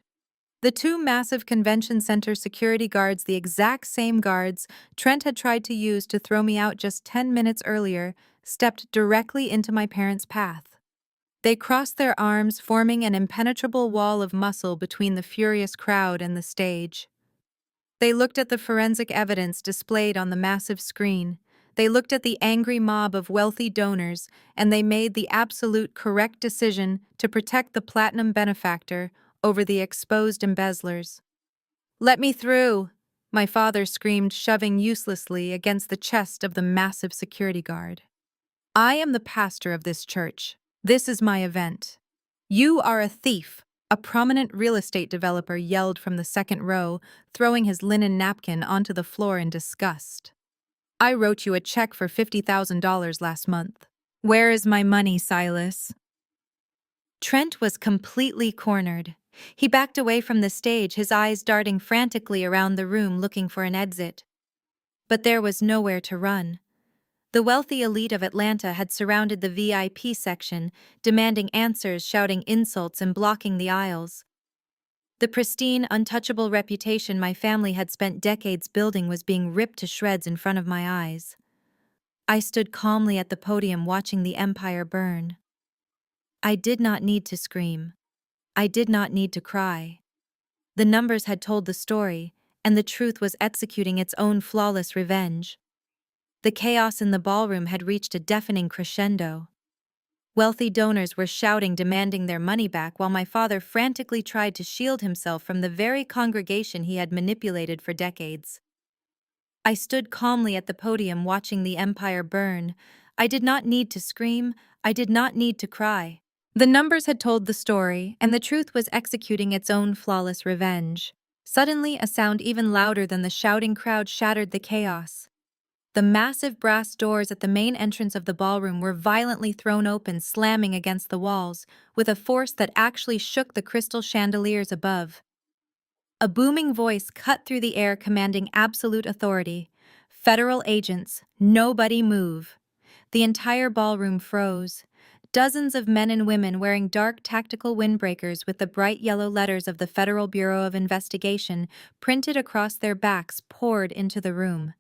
The two massive convention center security guards, the exact same guards Trent had tried to use to throw me out just 10 minutes earlier, stepped directly into my parents' path. They crossed their arms, forming an impenetrable wall of muscle between the furious crowd and the stage. They looked at the forensic evidence displayed on the massive screen. They looked at the angry mob of wealthy donors, and they made the absolute correct decision to protect the platinum benefactor over the exposed embezzlers. "Let me through!" my father screamed, shoving uselessly against the chest of the massive security guard. "I am the pastor of this church. This is my event." "You are a thief," a prominent real estate developer yelled from the second row, throwing his linen napkin onto the floor in disgust. "I wrote you a check for $50,000 last month. Where is my money, Silas?" Trent was completely cornered. He backed away from the stage, his eyes darting frantically around the room looking for an exit. But there was nowhere to run. The wealthy elite of Atlanta had surrounded the VIP section, demanding answers, shouting insults, and blocking the aisles. The pristine, untouchable reputation my family had spent decades building was being ripped to shreds in front of my eyes. I stood calmly at the podium watching the empire burn. I did not need to scream. I did not need to cry. The numbers had told the story, and the truth was executing its own flawless revenge. The chaos in the ballroom had reached a deafening crescendo. Wealthy donors were shouting, demanding their money back, while my father frantically tried to shield himself from the very congregation he had manipulated for decades. I stood calmly at the podium watching the empire burn. I did not need to scream. I did not need to cry. The numbers had told the story, and the truth was executing its own flawless revenge. Suddenly, a sound even louder than the shouting crowd shattered the chaos. The massive brass doors at the main entrance of the ballroom were violently thrown open, slamming against the walls, with a force that actually shook the crystal chandeliers above. A booming voice cut through the air, commanding absolute authority. "Federal agents, nobody move." The entire ballroom froze. Dozens of men and women wearing dark tactical windbreakers with the bright yellow letters of the Federal Bureau of Investigation printed across their backs poured into the room.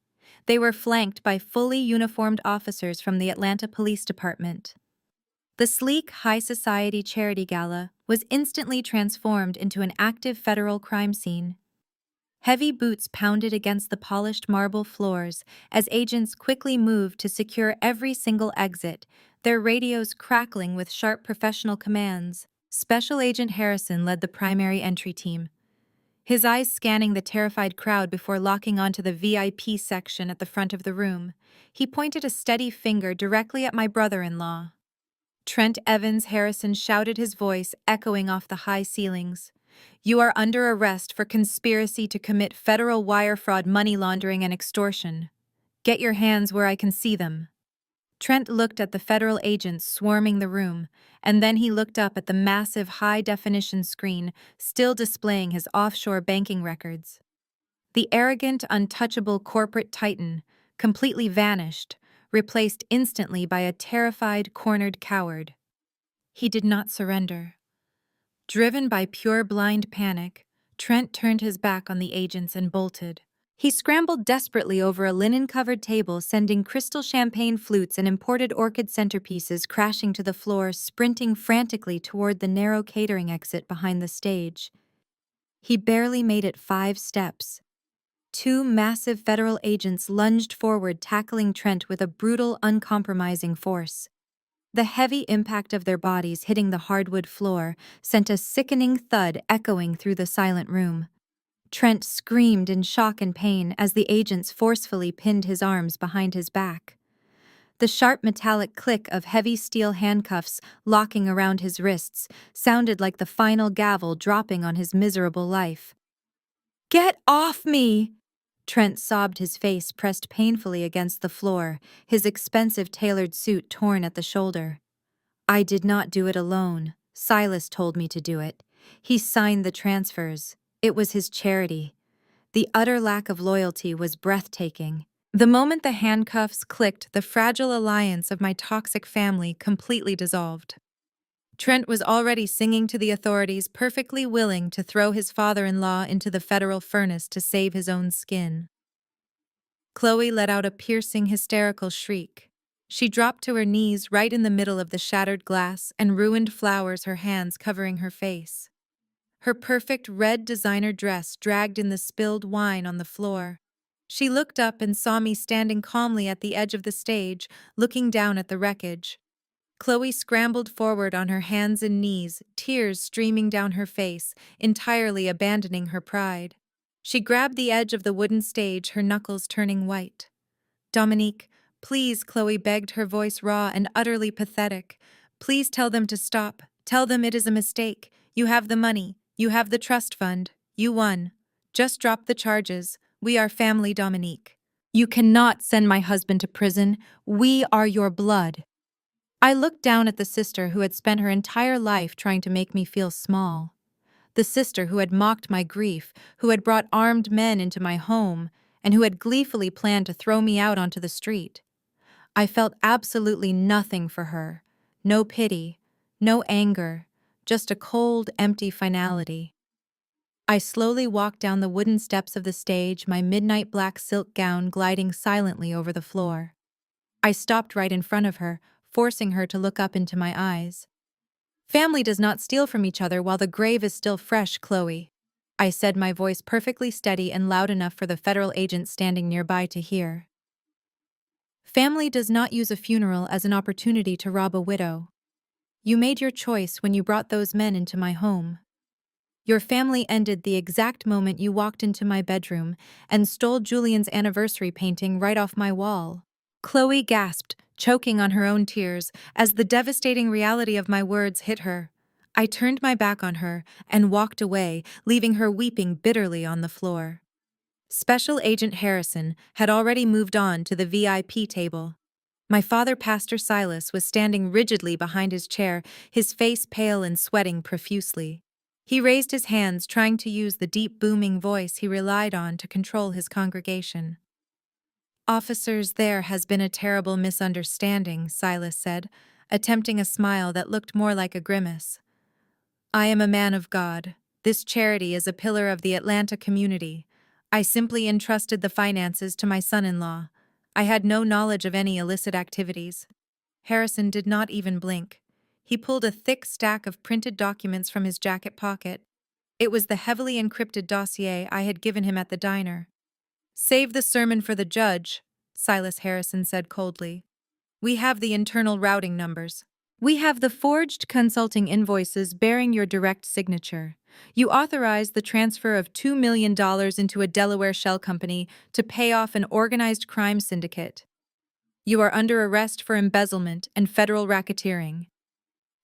They were flanked by fully uniformed officers from the Atlanta Police Department. The sleek, high society charity gala was instantly transformed into an active federal crime scene. Heavy boots pounded against the polished marble floors as agents quickly moved to secure every single exit, their radios crackling with sharp professional commands. Special Agent Harrison led the primary entry team, his eyes scanning the terrified crowd before locking onto the VIP section at the front of the room. He pointed a steady finger directly at my brother-in-law. Trent Evans Harrison shouted, his voice echoing off the high ceilings. "You are under arrest for conspiracy to commit federal wire fraud, money laundering, and extortion. Get your hands where I can see them." Trent looked at the federal agents swarming the room, and then he looked up at the massive high-definition screen still displaying his offshore banking records. The arrogant, untouchable corporate titan completely vanished, replaced instantly by a terrified, cornered coward. He did not surrender. Driven by pure blind panic, Trent turned his back on the agents and bolted. He scrambled desperately over a linen-covered table, sending crystal champagne flutes and imported orchid centerpieces crashing to the floor, sprinting frantically toward the narrow catering exit behind the stage. He barely made it 5 steps. 2 massive federal agents lunged forward, tackling Trent with a brutal, uncompromising force. The heavy impact of their bodies hitting the hardwood floor sent a sickening thud echoing through the silent room. Trent screamed in shock and pain as the agents forcefully pinned his arms behind his back. The sharp metallic click of heavy steel handcuffs locking around his wrists sounded like the final gavel dropping on his miserable life. "Get off me!" Trent sobbed, his face pressed painfully against the floor, his expensive tailored suit torn at the shoulder. I did not do it alone. Silas told me to do it. He signed the transfers. It was his charity. The utter lack of loyalty was breathtaking. The moment the handcuffs clicked, the fragile alliance of my toxic family completely dissolved. Trent was already singing to the authorities, perfectly willing to throw his father-in-law into the federal furnace to save his own skin. Chloe let out a piercing, hysterical shriek. She dropped to her knees right in the middle of the shattered glass and ruined flowers, her hands covering her face. Her perfect red designer dress dragged in the spilled wine on the floor. She looked up and saw me standing calmly at the edge of the stage, looking down at the wreckage. Chloe scrambled forward on her hands and knees, tears streaming down her face, entirely abandoning her pride. She grabbed the edge of the wooden stage, her knuckles turning white. "Dominique, please," Chloe begged, her voice raw and utterly pathetic. "Please tell them to stop. Tell them it is a mistake. You have the money. You have the trust fund. You won. Just drop the charges. We are family, Dominique. You cannot send my husband to prison. We are your blood." I looked down at the sister who had spent her entire life trying to make me feel small. The sister who had mocked my grief, who had brought armed men into my home, and who had gleefully planned to throw me out onto the street. I felt absolutely nothing for her. No pity, no anger, just a cold, empty finality. I slowly walked down the wooden steps of the stage, my midnight black silk gown gliding silently over the floor. I stopped right in front of her, forcing her to look up into my eyes. "Family does not steal from each other while the grave is still fresh, Chloe," I said, my voice perfectly steady and loud enough for the federal agent standing nearby to hear. "Family does not use a funeral as an opportunity to rob a widow. You made your choice when you brought those men into my home. Your family ended the exact moment you walked into my bedroom and stole Julian's anniversary painting right off my wall." Chloe gasped, choking on her own tears, as the devastating reality of my words hit her. I turned my back on her and walked away, leaving her weeping bitterly on the floor. Special Agent Harrison had already moved on to the VIP table. My father, Pastor Silas, was standing rigidly behind his chair, his face pale and sweating profusely. He raised his hands, trying to use the deep, booming voice he relied on to control his congregation. "Officers, there has been a terrible misunderstanding," Silas said, attempting a smile that looked more like a grimace. "I am a man of God. This charity is a pillar of the Atlanta community. I simply entrusted the finances to my son-in-law. I had no knowledge of any illicit activities." Harrison did not even blink. He pulled a thick stack of printed documents from his jacket pocket. It was the heavily encrypted dossier I had given him at the diner. "Save the sermon for the judge," Silas Harrison said coldly. "We have the internal routing numbers. We have the forged consulting invoices bearing your direct signature. You authorized the transfer of $2 million into a Delaware shell company to pay off an organized crime syndicate. You are under arrest for embezzlement and federal racketeering."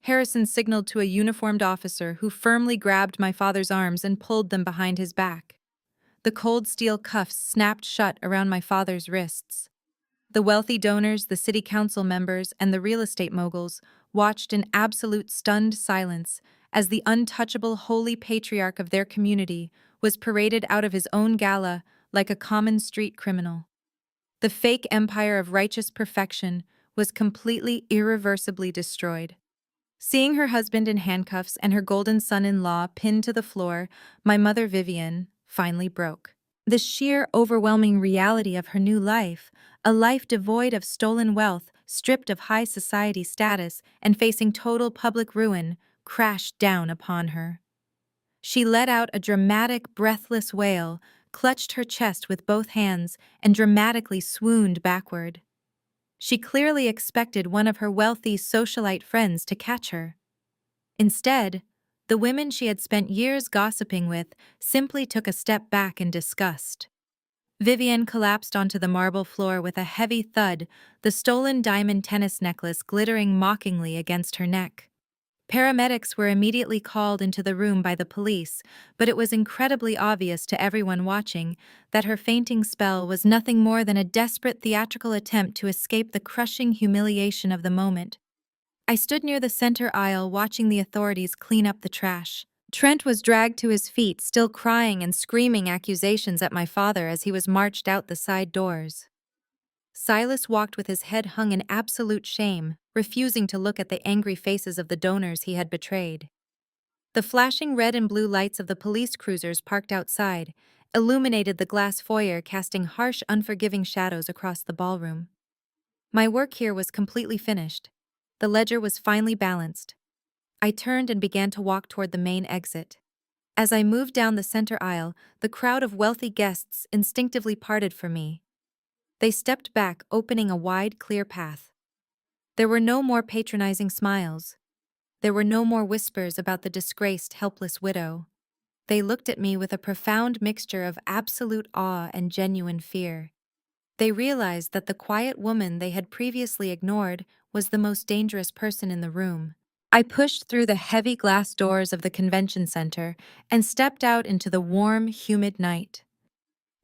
Harrison signaled to a uniformed officer who firmly grabbed my father's arms and pulled them behind his back. The cold steel cuffs snapped shut around my father's wrists. The wealthy donors, the city council members, and the real estate moguls watched in absolute stunned silence as the untouchable holy patriarch of their community was paraded out of his own gala like a common street criminal. The fake empire of righteous perfection was completely, irreversibly destroyed. Seeing her husband in handcuffs and her golden son-in-law pinned to the floor, my mother Vivian finally broke. The sheer, overwhelming reality of her new life, a life devoid of stolen wealth, stripped of high society status, and facing total public ruin, crashed down upon her. She let out a dramatic, breathless wail, clutched her chest with both hands, and dramatically swooned backward. She clearly expected one of her wealthy socialite friends to catch her. Instead, the women she had spent years gossiping with simply took a step back in disgust. Vivian collapsed onto the marble floor with a heavy thud, the stolen diamond tennis necklace glittering mockingly against her neck. Paramedics were immediately called into the room by the police, but it was incredibly obvious to everyone watching that her fainting spell was nothing more than a desperate theatrical attempt to escape the crushing humiliation of the moment. I stood near the center aisle watching the authorities clean up the trash. Trent was dragged to his feet, still crying and screaming accusations at my father as he was marched out the side doors. Silas walked with his head hung in absolute shame, refusing to look at the angry faces of the donors he had betrayed. The flashing red and blue lights of the police cruisers parked outside illuminated the glass foyer, casting harsh, unforgiving shadows across the ballroom. My work here was completely finished. The ledger was finally balanced. I turned and began to walk toward the main exit. As I moved down the center aisle, the crowd of wealthy guests instinctively parted for me. They stepped back, opening a wide, clear path. There were no more patronizing smiles. There were no more whispers about the disgraced, helpless widow. They looked at me with a profound mixture of absolute awe and genuine fear. They realized that the quiet woman they had previously ignored was the most dangerous person in the room. I pushed through the heavy glass doors of the convention center and stepped out into the warm, humid night.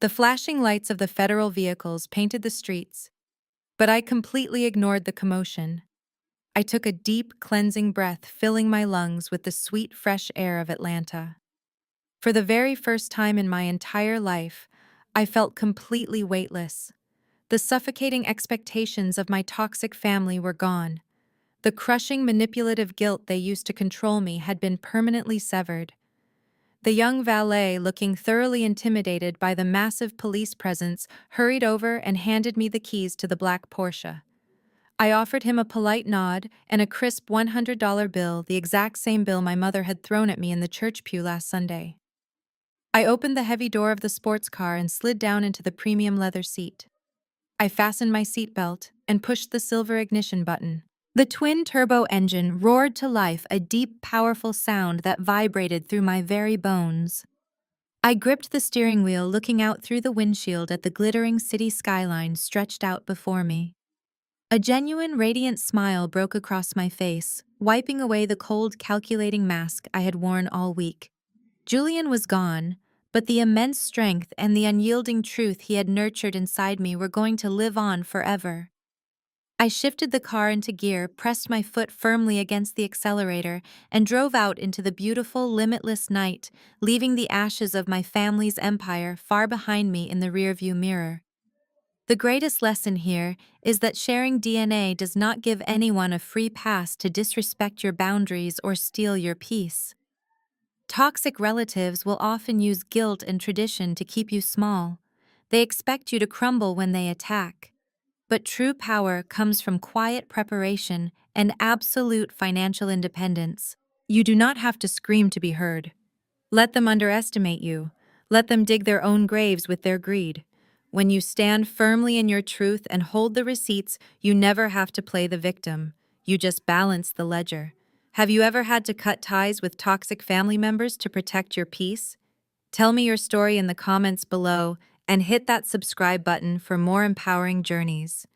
The flashing lights of the federal vehicles painted the streets, but I completely ignored the commotion. I took a deep, cleansing breath, filling my lungs with the sweet, fresh air of Atlanta. For the very first time in my entire life, I felt completely weightless. The suffocating expectations of my toxic family were gone. The crushing, manipulative guilt they used to control me had been permanently severed. The young valet, looking thoroughly intimidated by the massive police presence, hurried over and handed me the keys to the black Porsche. I offered him a polite nod and a crisp $100 bill, the exact same bill my mother had thrown at me in the church pew last Sunday. I opened the heavy door of the sports car and slid down into the premium leather seat. I fastened my seatbelt and pushed the silver ignition button. The twin-turbo engine roared to life, a deep, powerful sound that vibrated through my very bones. I gripped the steering wheel, looking out through the windshield at the glittering city skyline stretched out before me. A genuine, radiant smile broke across my face, wiping away the cold, calculating mask I had worn all week. Julian was gone, but the immense strength and the unyielding truth he had nurtured inside me were going to live on forever. I shifted the car into gear, pressed my foot firmly against the accelerator, and drove out into the beautiful, limitless night, leaving the ashes of my family's empire far behind me in the rearview mirror. The greatest lesson here is that sharing DNA does not give anyone a free pass to disrespect your boundaries or steal your peace. Toxic relatives will often use guilt and tradition to keep you small. They expect you to crumble when they attack. But true power comes from quiet preparation and absolute financial independence. You do not have to scream to be heard. Let them underestimate you. Let them dig their own graves with their greed. When you stand firmly in your truth and hold the receipts, you never have to play the victim. You just balance the ledger. Have you ever had to cut ties with toxic family members to protect your peace? Tell me your story in the comments below and hit that subscribe button for more empowering journeys.